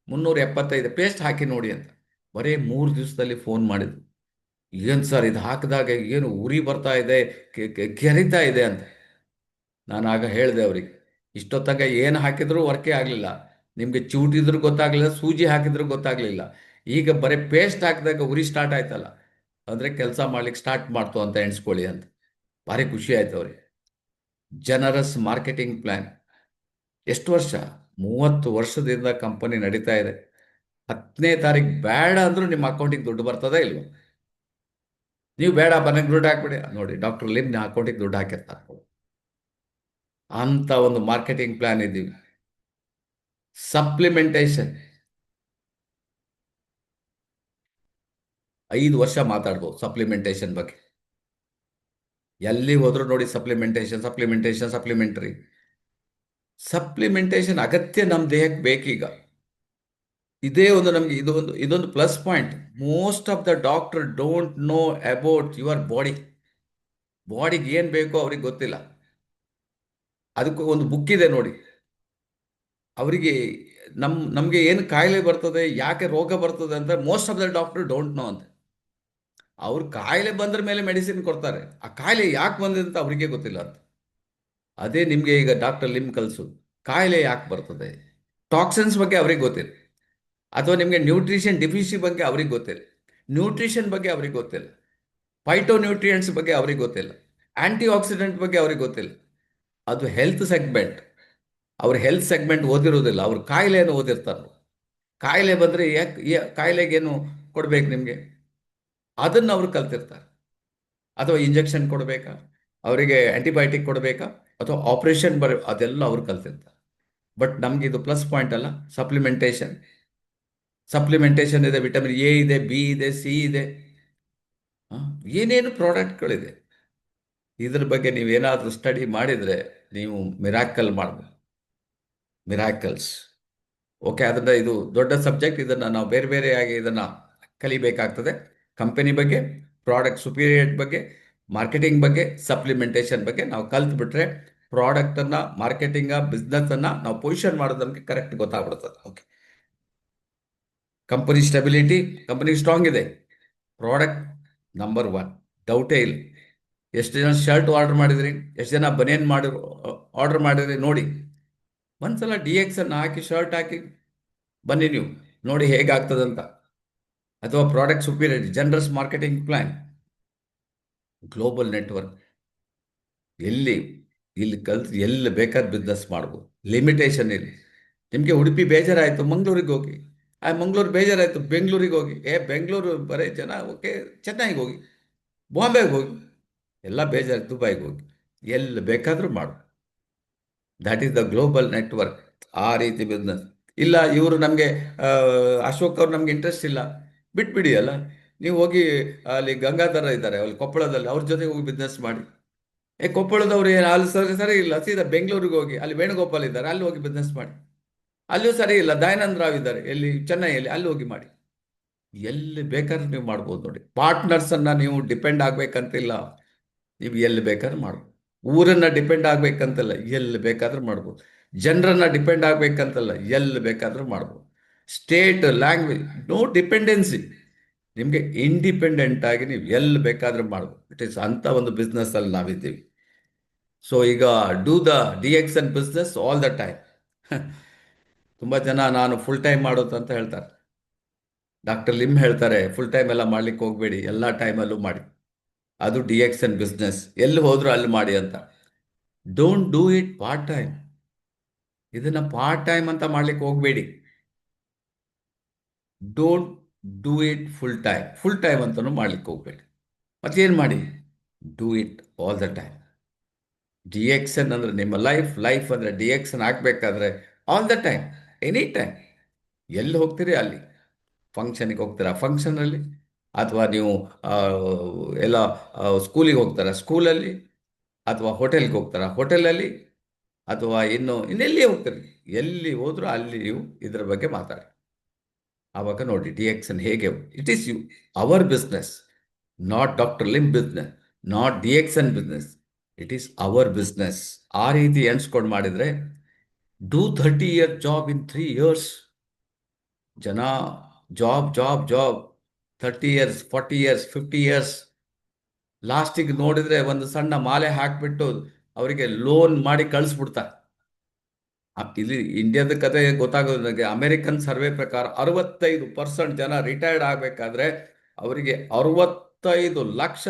375 ಪೇಸ್ಟ್ ಹಾಕಿ ನೋಡಿ ಅಂತ. ಬರೀ 3 ದಿವಸದಲ್ಲಿ ಫೋನ್ ಮಾಡಿದ್ರು. ಏನು ಸರ್ ಇದು ಹಾಕಿದಾಗ ಏನು ಉರಿ ಬರ್ತಾ ಇದೆ, ಕೆರಿತಾ ಇದೆ ಅಂತ. ನಾನು ಆಗ ಹೇಳಿದೆ ಅವರಿಗೆ, ಇಷ್ಟೊತ್ತಾಗ ಏನು ಹಾಕಿದ್ರೂ ವರ್ಕೇ ಆಗಲಿಲ್ಲ. ನಿಮಗೆ ಚೂಟಿದ್ರು ಗೊತ್ತಾಗಲಿಲ್ಲ, ಸೂಜಿ ಹಾಕಿದ್ರು ಗೊತ್ತಾಗಲಿಲ್ಲ. ಈಗ ಬರೀ ಪೇಸ್ಟ್ ಹಾಕಿದಾಗ ಉರಿ ಸ್ಟಾರ್ಟ್ ಆಯ್ತಲ್ಲ, ಅಂದರೆ ಕೆಲಸ ಮಾಡ್ಲಿಕ್ಕೆ ಸ್ಟಾರ್ಟ್ ಮಾಡ್ತು ಅಂತ ಎಣಿಸ್ಕೊಳ್ಳಿ ಅಂತ. ಭಾರಿ ಖುಷಿ ಆಯ್ತು ಅವ್ರಿಗೆ. Generous marketing plan. ಎಷ್ಟು ವರ್ಷ? 30 ವರ್ಷದಿಂದ ಕಂಪನಿ ನಡೀತಾ ಇದೆ. 10ನೇ ತಾರೀಕು ಬೇಡ ಅಂದ್ರೂ ನಿಮ್ಮ ಅಕೌಂಟಿಗೆ ದುಡ್ಡು ಬರ್ತದೆ ಇಲ್ವ? ನೀವು ಬೇಡ ಮನೆಗೆ ದುಡ್ಡು ಹಾಕ್ಬಿಡಿ, ನೋಡಿ ಡಾಕ್ಟರ್ ಲಿಮ್ ಅಕೌಂಟಿಗೆ ದುಡ್ಡು ಹಾಕಿರ್ತಾರೆ. ಅಂತ ಒಂದು ಮಾರ್ಕೆಟಿಂಗ್ ಪ್ಲಾನ್ ಇದ್ದೀವಿ. ಸಪ್ಲಿಮೆಂಟೇಷನ್ 5 ವರ್ಷ ಮಾತಾಡ್ಬೋದು ಸಪ್ಲಿಮೆಂಟೇಷನ್ ಬಗ್ಗೆ. ಎಲ್ಲಿ ಹೋದ್ರು ನೋಡಿ ಸಪ್ಲಿಮೆಂಟೇಷನ್, ಸಪ್ಲಿಮೆಂಟೇಷನ್, ಸಪ್ಲಿಮೆಂಟರಿ. ಸಪ್ಲಿಮೆಂಟೇಷನ್ ಅಗತ್ಯ ನಮ್ಮ ದೇಹಕ್ಕೆ ಬೇಕೀಗ. ಇದೇ ಒಂದು ನಮಗೆ ಇದೊಂದು plus point. Most of the doctor don't know about your body. ಬಾಡಿಗೆ ಏನು ಬೇಕೋ ಅವ್ರಿಗೆ ಗೊತ್ತಿಲ್ಲ. ಅದಕ್ಕೂ ಒಂದು ಬುಕ್ ಇದೆ ನೋಡಿ. ಅವರಿಗೆ ನಮಗೆ ಏನು ಕಾಯಿಲೆ ಬರ್ತದೆ, ಯಾಕೆ ರೋಗ ಬರ್ತದೆ ಅಂತ most of the doctor don't know ಅಂತ. ಅವ್ರು ಕಾಯಿಲೆ ಬಂದ್ರ ಮೇಲೆ ಮೆಡಿಸಿನ್ ಕೊಡ್ತಾರೆ. ಆ ಕಾಯಿಲೆ ಯಾಕೆ ಬಂದಿದೆ ಅಂತ ಅವರಿಗೆ ಗೊತ್ತಿಲ್ಲ ಅಂತ. ಅದೇ ನಿಮಗೆ ಈಗ ಡಾಕ್ಟರ್ ಲಿಮ್ ಕಲ್ಸು, ಕಾಯಿಲೆ ಯಾಕೆ ಬರ್ತದೆ, ಟಾಕ್ಸಿನ್ಸ್ ಬಗ್ಗೆ ಅವ್ರಿಗೆ ಗೊತ್ತಿಲ್ಲ. ಅಥವಾ ನಿಮಗೆ ನ್ಯೂಟ್ರಿಷನ್ ಡಿಫಿಷಿ ಬಗ್ಗೆ ಅವ್ರಿಗೆ ಗೊತ್ತಿಲ್ಲ, ನ್ಯೂಟ್ರಿಷನ್ ಬಗ್ಗೆ ಅವ್ರಿಗೆ ಗೊತ್ತಿಲ್ಲ, ಫೈಟೋ ನ್ಯೂಟ್ರಿಯೆಂಟ್ಸ್ ಬಗ್ಗೆ ಅವ್ರಿಗೆ ಗೊತ್ತಿಲ್ಲ, ಆಂಟಿ ಆಕ್ಸಿಡೆಂಟ್ ಬಗ್ಗೆ ಅವ್ರಿಗೆ ಗೊತ್ತಿಲ್ಲ. ಅದು ಹೆಲ್ತ್ ಸೆಗ್ಮೆಂಟ್. ಅವ್ರ ಹೆಲ್ತ್ ಸೆಗ್ಮೆಂಟ್ ಓದಿರೋದಿಲ್ಲ, ಅವ್ರ ಕಾಯಿಲೆಯನ್ನು ಓದಿರ್ತಾರೆ. ಕಾಯಿಲೆ ಬಂದರೆ ಯಾಕೆ ಕಾಯಿಲೆಗೇನು ಕೊಡ್ಬೇಕು ನಿಮಗೆ, ಅದನ್ನು ಅವ್ರು ಕಲ್ತಿರ್ತಾರೆ. ಅಥವಾ ಇಂಜೆಕ್ಷನ್ ಕೊಡಬೇಕಾ, ಅವರಿಗೆ ಆಂಟಿಬಯೋಟಿಕ್ ಕೊಡಬೇಕಾ, ಅಥವಾ ಆಪರೇಷನ್ ಅದೆಲ್ಲ ಅವ್ರು ಕಲ್ತಿರ್ತಾರೆ. ಬಟ್ ನಮ್ಗೆ ಇದು ಪ್ಲಸ್ ಪಾಯಿಂಟ್ ಅಲ್ಲ. ಸಪ್ಲಿಮೆಂಟೇಷನ್ ಇದೆ, ವಿಟಮಿನ್ ಎ ಇದೆ, ಬಿ ಇದೆ, ಸಿ ಇದೆ, ಆ, ಏನೇನು ಪ್ರಾಡಕ್ಟ್ಗಳಿದೆ. ಇದ್ರ ಬಗ್ಗೆ ನೀವೇನಾದರೂ ಸ್ಟಡಿ ಮಾಡಿದರೆ ನೀವು ಮಿರಾಕಲ್ ಮಾಡ್ಬೋದು, ಮಿರಾಕಲ್ಸ್. ಓಕೆ, ಅದರಿಂದ ಇದು ದೊಡ್ಡ ಸಬ್ಜೆಕ್ಟ್. ಇದನ್ನು ನಾವು ಬೇರೆ ಬೇರೆಯಾಗಿ ಇದನ್ನು ಕಲಿಬೇಕಾಗ್ತದೆ. ಕಂಪನಿ ಬಗ್ಗೆ, ಪ್ರಾಡಕ್ಟ್ ಸುಪೀರಿಯರ್ ಬಗ್ಗೆ, ಮಾರ್ಕೆಟಿಂಗ್ ಬಗ್ಗೆ, ಸಪ್ಲಿಮೆಂಟೇಷನ್ ಬಗ್ಗೆ ನಾವು ಕಲ್ತ್ಬಿಟ್ರೆ ಪ್ರಾಡಕ್ಟನ್ನು, ಮಾರ್ಕೆಟಿಂಗ, ಬಿಸ್ನೆಸ್ಸನ್ನು ನಾವು ಪೊಸಿಷನ್ ಮಾಡೋದು ನಮಗೆ ಕರೆಕ್ಟ್ ಗೊತ್ತಾಗ್ಬಿಡ್ತದೆ. Okay, company stability, company strong ಇದೆ, ಪ್ರಾಡಕ್ಟ್ ನಂಬರ್ ಒನ್, ಡೌಟೇ ಇಲ್ಲ. ಎಷ್ಟು ಜನ ಶರ್ಟ್ ಆರ್ಡರ್ ಮಾಡಿದ್ರಿ, ಎಷ್ಟು ಜನ ಬನಿಯನ್ ಆರ್ಡರ್ ಮಾಡಿದ್ರಿ ನೋಡಿ. ಒಂದ್ಸಲ DX ಅನ್ನು ಹಾಕಿ ಶರ್ಟ್ ಹಾಕಿ ಬನ್ನಿ, ನೀವು ನೋಡಿ ಹೇಗಾಗ್ತದಂತ. ಅಥವಾ product superiority, generous marketing plan, global network, ಎಲ್ಲಿ ಇಲ್ಲಿ ಕಲ್ತು ಎಲ್ಲಿ ಬೇಕಾದ ಬಿಸ್ನೆಸ್ ಮಾಡ್ಬೋದು, ಲಿಮಿಟೇಷನ್ ಇಲ್ಲ. ನಿಮಗೆ ಉಡುಪಿ ಬೇಜಾರಾಯಿತು ಮಂಗಳೂರಿಗೆ ಹೋಗಿ, ಮಂಗಳೂರು ಬೇಜಾರಾಯಿತು ಬೆಂಗಳೂರಿಗೆ ಹೋಗಿ, ಬೆಂಗಳೂರು ಬರೀ ಜನ, ಓಕೆ ಚೆನ್ನೈಗೆ ಹೋಗಿ, ಬಾಂಬೆಗೆ ಹೋಗಿ, ಎಲ್ಲ ಬೇಜಾರು ದುಬೈಗೆ ಹೋಗಿ, ಎಲ್ಲಿ ಬೇಕಾದರೂ ಮಾಡು. That is the global network. ಆ ರೀತಿ ಬಿಸ್ನೆಸ್ ಇಲ್ಲ. ಇವರು ನಮಗೆ ಅಶೋಕ್ ಅವ್ರು ನಮ್ಗೆ ಇಂಟ್ರೆಸ್ಟ್ ಇಲ್ಲ, ಬಿಟ್ಬಿಡಿ ಅಲ್ಲ. ನೀವು ಹೋಗಿ ಅಲ್ಲಿ ಗಂಗಾಧರ ಇದ್ದಾರೆ ಅಲ್ಲಿ ಕೊಪ್ಪಳದಲ್ಲಿ, ಅವ್ರ ಜೊತೆಗೆ ಹೋಗಿ ಬಿಸ್ನೆಸ್ ಮಾಡಿ. ಕೊಪ್ಪಳದವ್ರು ಏನು ಅಲ್ಲಿ ಸರಿ ಇಲ್ಲ, ಸೀದಾ ಬೆಂಗಳೂರಿಗೆ ಹೋಗಿ, ಅಲ್ಲಿ ವೇಣುಗೋಪಾಲ್ ಇದ್ದಾರೆ, ಅಲ್ಲಿ ಹೋಗಿ ಬಿಸ್ನೆಸ್ ಮಾಡಿ. ಅಲ್ಲೂ ಸರಿ ಇಲ್ಲ, ದಯಾನಂದ್ ರಾವ್ ಇದ್ದಾರೆ ಎಲ್ಲಿ ಚೆನ್ನೈಯಲ್ಲಿ, ಅಲ್ಲಿ ಹೋಗಿ ಮಾಡಿ. ಎಲ್ಲಿ ಬೇಕಾದ್ರೂ ನೀವು ಮಾಡ್ಬೋದು ನೋಡಿ. ಪಾರ್ಟ್ನರ್ಸನ್ನು ನೀವು ಡಿಪೆಂಡ್ ಆಗಬೇಕಂತಿಲ್ಲ, ನೀವು ಎಲ್ಲಿ ಬೇಕಾದ್ರೂ ಮಾಡ್ಬೋದು. ಊರನ್ನು ಡಿಪೆಂಡ್ ಆಗಬೇಕಂತಲ್ಲ, ಎಲ್ಲಿ ಬೇಕಾದ್ರೂ ಮಾಡ್ಬೋದು. ಜನರನ್ನು ಡಿಪೆಂಡ್ ಆಗಬೇಕಂತಲ್ಲ, ಎಲ್ಲಿ ಬೇಕಾದ್ರೂ ಮಾಡ್ಬೋದು. State, language, no dependency. ನಿಮಗೆ ಇಂಡಿಪೆಂಡೆಂಟ್ ಆಗಿ ನೀವು ಎಲ್ಲಿ ಬೇಕಾದ್ರೂ ಮಾಡ್ಬೋದು. ಇಟ್ ಈಸ್ ಅಂಥ ಒಂದು ಬಿಸ್ನೆಸ್ಸಲ್ಲಿ ನಾವಿದ್ದೀವಿ. ಸೊ ಈಗ do the DX business all the time. ತುಂಬ ಜನ ನಾನು ಫುಲ್ ಟೈಮ್ ಮಾಡೋದು ಅಂತ ಹೇಳ್ತಾರೆ. ಡಾಕ್ಟರ್ ಲಿಮ್ ಹೇಳ್ತಾರೆ ಫುಲ್ ಟೈಮ್ ಎಲ್ಲ ಮಾಡ್ಲಿಕ್ಕೆ ಹೋಗಬೇಡಿ, ಎಲ್ಲ ಟೈಮಲ್ಲೂ ಮಾಡಿ. ಅದು DX ಬಿಸ್ನೆಸ್, ಎಲ್ಲಿ ಹೋದ್ರೂ ಅಲ್ಲಿ ಮಾಡಿ ಅಂತ. Don't do it part time. ಇದನ್ನ ಪಾರ್ಟ್ ಟೈಮ್ ಅಂತ ಮಾಡ್ಲಿಕ್ಕೆ ಹೋಗಬೇಡಿ. Don't do it full time ಅಂತಲೂ ಮಾಡ್ಲಿಕ್ಕೆ ಹೋಗಬೇಡಿ. ಮತ್ತೇನು ಮಾಡಿ, do it all the time. DX ಅಂದರೆ ನಿಮ್ಮ ಲೈಫ್ ಅಂದರೆ DX ಹಾಕಬೇಕಾದ್ರೆ all the time, any time. ಎಲ್ಲಿ ಹೋಗ್ತೀರಿ ಅಲ್ಲಿ, ಫಂಕ್ಷನಿಗೆ ಹೋಗ್ತೀರಾ ಫಂಕ್ಷನಲ್ಲಿ, ಅಥವಾ ನೀವು ಎಲ್ಲ ಸ್ಕೂಲಿಗೆ ಹೋಗ್ತಾರಾ ಸ್ಕೂಲಲ್ಲಿ, ಅಥವಾ ಹೋಟೆಲ್ಗೆ ಹೋಗ್ತಾರಾ ಹೋಟೆಲಲ್ಲಿ, ಅಥವಾ ಇನ್ನೆಲ್ಲಿ ಹೋಗ್ತೀರಿ, ಎಲ್ಲಿ ಹೋದ್ರೂ ಅಲ್ಲಿ ನೀವು ಇದರ ಬಗ್ಗೆ ಮಾತಾಡಿ. ಆವಾಗ ನೋಡಿ DX ಹೇಗೆ. It is our business, not doctor Lim business, not DX business. It is our business. ಆ ರೀತಿ ಎಣಿಸ್ಕೊಂಡು ಮಾಡಿದರೆ do 30-year job in 3 years. ಜನ ಜಾಬ್ 30 years, 40 years, 50 years, ಲಾಸ್ಟಿಗೆ ನೋಡಿದ್ರೆ ಒಂದು ಸಣ್ಣ ಮಾಲೆ ಹಾಕಿಬಿಟ್ಟು ಅವರಿಗೆ ಲೋನ್ ಮಾಡಿ ಕಳಿಸ್ಬಿಡ್ತಾರೆ. ಇಲ್ಲಿ ಇಂಡಿಯಾದ ಕತೆ ಗೊತ್ತಾಗೋದು ನನಗೆ. ಅಮೆರಿಕನ್ ಸರ್ವೆ ಪ್ರಕಾರ 65% ಜನ ರಿಟೈರ್ಡ್ ಆಗಬೇಕಾದ್ರೆ ಅವರಿಗೆ 65 ಲಕ್ಷ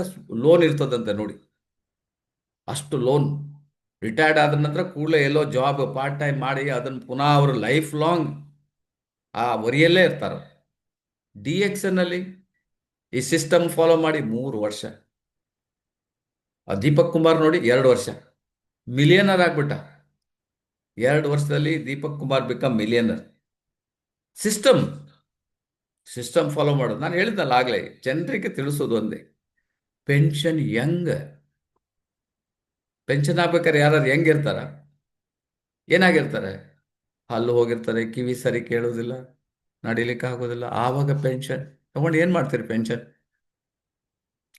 ಲೋನ್ ಇರ್ತದಂತೆ ನೋಡಿ. ಅಷ್ಟು ಲೋನ್. ರಿಟೈರ್ಡ್ ಆದ ನಂತರ ಕೂಡಲೇ ಎಲ್ಲೋ ಜಾಬ್ ಪಾರ್ಟ್ ಟೈಮ್ ಮಾಡಿ ಅದನ್ನು ಪುನಃ ಅವರು ಲೈಫ್ ಲಾಂಗ್ ಆ ವರಿಯಲ್ಲೇ ಇರ್ತಾರೆ. DX ಈ ಸಿಸ್ಟಮ್ ಫಾಲೋ ಮಾಡಿ 3 ವರ್ಷ. ದೀಪಕ್ ಕುಮಾರ್ ನೋಡಿ 2 ವರ್ಷ ಮಿಲಿಯನರ್ ಆಗ್ಬಿಟ್ಟ. 2 ವರ್ಷದಲ್ಲಿ Deepak Kumar become millionaire. System follow ಮಾಡೋದು. ನಾನು ಹೇಳಿದ್ನಲ್ಲ ಆಗಲೇ, ಜನರಿಗೆ ತಿಳಿಸೋದು ಒಂದೇ. ಪೆನ್ಷನ್ ಆಗ್ಬೇಕಾದ್ರೆ ಯಾರು ಹೆಂಗಿರ್ತಾರ, ಏನಾಗಿರ್ತಾರೆ, ಹಲ್ಲು ಹೋಗಿರ್ತಾರೆ, ಕಿವಿ ಸರಿ ಕೇಳೋದಿಲ್ಲ, ನಡಿಲಿಕ್ಕೆ ಆಗೋದಿಲ್ಲ. ಆವಾಗ ಪೆನ್ಷನ್ ತಗೊಂಡು ಏನು ಮಾಡ್ತೀರಿ? ಪೆನ್ಷನ್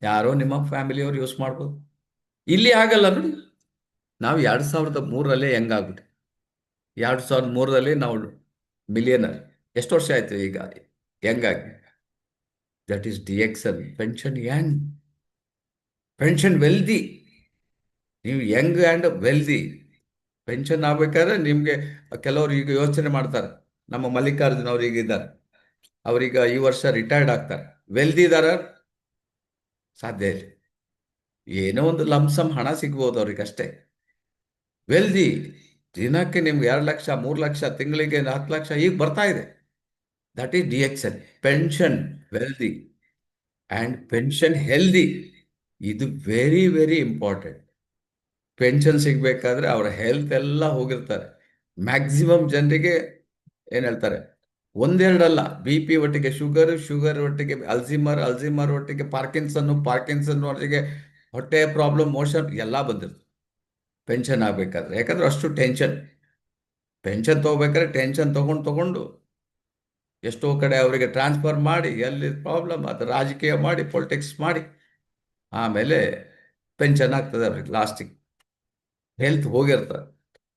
ಯಾರೋ ನಿಮ್ಮ ಫ್ಯಾಮಿಲಿಯವ್ರು ಯೂಸ್ ಮಾಡ್ಬೋದು. ಇಲ್ಲಿ ಆಗಲ್ಲ ನೋಡಿ. ನಾವು 2003 ಹೆಂಗಾಗ್ಬಿಟ್ಟೆ. 2003 ನಾವು ಮಿಲಿಯನರ್. ಎಷ್ಟು ವರ್ಷ ಆಯ್ತು ಈಗ ಹೆಂಗಾಗಿ? That is DXN, pension young, pension wealthy. ನೀವು ಯಂಗ್ ಆ್ಯಂಡ್ ವೆಲ್ದಿ. ಪೆನ್ಷನ್ ಆಗ್ಬೇಕಾದ್ರೆ ನಿಮಗೆ ಕೆಲವರು ಈಗ ಯೋಚನೆ ಮಾಡ್ತಾರೆ. ನಮ್ಮ ಮಲ್ಲಿಕಾರ್ಜುನ್ ಅವ್ರು ಈಗ ಇದ್ದಾರೆ, ಅವರೀಗ ಈ ವರ್ಷ ರಿಟೈರ್ಡ್ ಆಗ್ತಾರೆ. ವೆಲ್ದಿ ಇದಾರ? ಸಾಧ್ಯ ಇಲ್ಲ. ಏನೋ ಒಂದು ಲಂಸಮ್ ಹಣ ಸಿಗ್ಬೋದು ಅವ್ರಿಗೆ ಅಷ್ಟೇ. ವೆಲ್ದಿ, ದಿನಕ್ಕೆ ನಿಮ್ಗೆ 2 ಲಕ್ಷ 3 ಲಕ್ಷ, ತಿಂಗಳಿಗೆ 10 ಲಕ್ಷ ಈಗ ಬರ್ತಾ ಇದೆ. That is DXN, pension wealthy and pension healthy. ಇದು ವೆರಿ ವೆರಿ ಇಂಪಾರ್ಟೆಂಟ್. ಪೆನ್ಷನ್ ಸಿಗಬೇಕಾದ್ರೆ ಅವರ ಹೆಲ್ತ್ ಎಲ್ಲ ಹೋಗಿರ್ತಾರೆ. ಮ್ಯಾಕ್ಸಿಮಮ್ ಜನರಿಗೆ ಏನು ಹೇಳ್ತಾರೆ, ಒಂದೆರಡಲ್ಲ, BP ಒಟ್ಟಿಗೆ ಶುಗರ್, ಶುಗರ್ ಒಟ್ಟಿಗೆ ಅಲ್ಝಿಮರ್, ಅಲ್ಝಿಮರ್ ಒಟ್ಟಿಗೆ ಪಾರ್ಕಿನ್ಸನ್ನು, ಪಾರ್ಕಿನ್ಸನ್ ಒಟ್ಟಿಗೆ ಹೊಟ್ಟೆ ಪ್ರಾಬ್ಲಮ್, ಮೋಷನ್ ಎಲ್ಲ ಬಂದಿರ್ತದೆ ಪೆನ್ಷನ್ ಆಗಬೇಕಾದ್ರೆ. ಯಾಕಂದ್ರೆ ಅಷ್ಟು ಟೆನ್ಷನ್. ಪೆನ್ಷನ್ ತೊಗೋಬೇಕಾದ್ರೆ ಟೆನ್ಷನ್ ತಗೊಂಡು ಎಷ್ಟೋ ಕಡೆ ಅವರಿಗೆ ಟ್ರಾನ್ಸ್ಫರ್ ಮಾಡಿ, ಎಲ್ಲಿ ಪ್ರಾಬ್ಲಮ್ ಅದು ರಾಜಕೀಯ ಮಾಡಿ, ಪೊಲಿಟಿಕ್ಸ್ ಮಾಡಿ, ಆಮೇಲೆ ಪೆನ್ಷನ್ ಆಗ್ತದೆ ಅವ್ರಿಗೆ ಲಾಸ್ಟಿಗೆ. ಹೆಲ್ತ್ ಹೋಗಿರ್ತಾರೆ.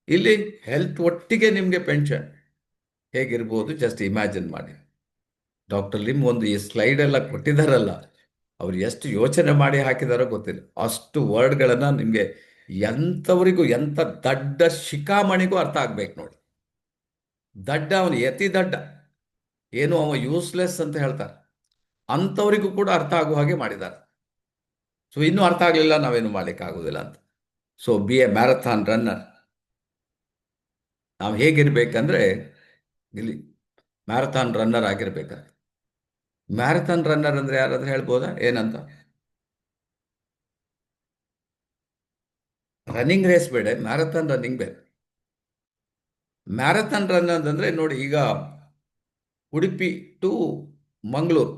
ಇಲ್ಲಿ ಹೆಲ್ತ್ ಒಟ್ಟಿಗೆ ನಿಮಗೆ ಪೆನ್ಷನ್ ಹೇಗಿರ್ಬೋದು ಜಸ್ಟ್ ಇಮ್ಯಾಜಿನ್ ಮಾಡಿ. ಡಾಕ್ಟರ್ ಲಿಮ್ ಒಂದು ಈ ಸ್ಲೈಡ್ ಎಲ್ಲ ಕೊಟ್ಟಿದ್ದಾರಲ್ಲ, ಅವ್ರು ಎಷ್ಟು ಯೋಚನೆ ಮಾಡಿ ಹಾಕಿದಾರೋ ಗೊತ್ತಿಲ್ಲ. ಅಷ್ಟು ವರ್ಡ್ಗಳನ್ನು ನಿಮಗೆ ಎಂಥವರಿಗೂ, ಎಂಥ ದಡ್ಡ ಶಿಖಾಮಣಿಗೂ ಅರ್ಥ ಆಗ್ಬೇಕು ನೋಡಿ. ದಡ್ಡ, ಅವನು ಯತಿ ದಡ್ಡ, ಏನು ಅವ ಯೂಸ್ಲೆಸ್ ಅಂತ ಹೇಳ್ತಾರೆ, ಅಂಥವರಿಗೂ ಕೂಡ ಅರ್ಥ ಆಗುವ ಹಾಗೆ ಮಾಡಿದ್ದಾರೆ. ಸೊ ಇನ್ನೂ ಅರ್ಥ ಆಗಲಿಲ್ಲ, ನಾವೇನು ಮಾಡ್ಲಿಕ್ಕೆ ಆಗೋದಿಲ್ಲ ಅಂತ. So B A marathon runner. ನಾವು ಹೇಗಿರ್ಬೇಕಂದ್ರೆ ಇಲ್ಲಿ ಮ್ಯಾರಥಾನ್ ರನ್ನರ್ ಆಗಿರ್ಬೇಕಾದ್ರೆ. ಮ್ಯಾರಥಾನ್ ರನ್ನರ್ ಅಂದ್ರೆ ಯಾರಾದ್ರೂ ಹೇಳ್ಬೋದಾ ಏನಂತ? ರನ್ನಿಂಗ್ ರೇಸ್ ಬೇಡ, ಮ್ಯಾರಥಾನ್ ರನ್ನಿಂಗ್ ಬೇಡ. ಮ್ಯಾರಥಾನ್ ರನ್ ಅಂತಂದ್ರೆ ನೋಡಿ, ಈಗ ಉಡುಪಿ ಟು ಮಂಗಳೂರು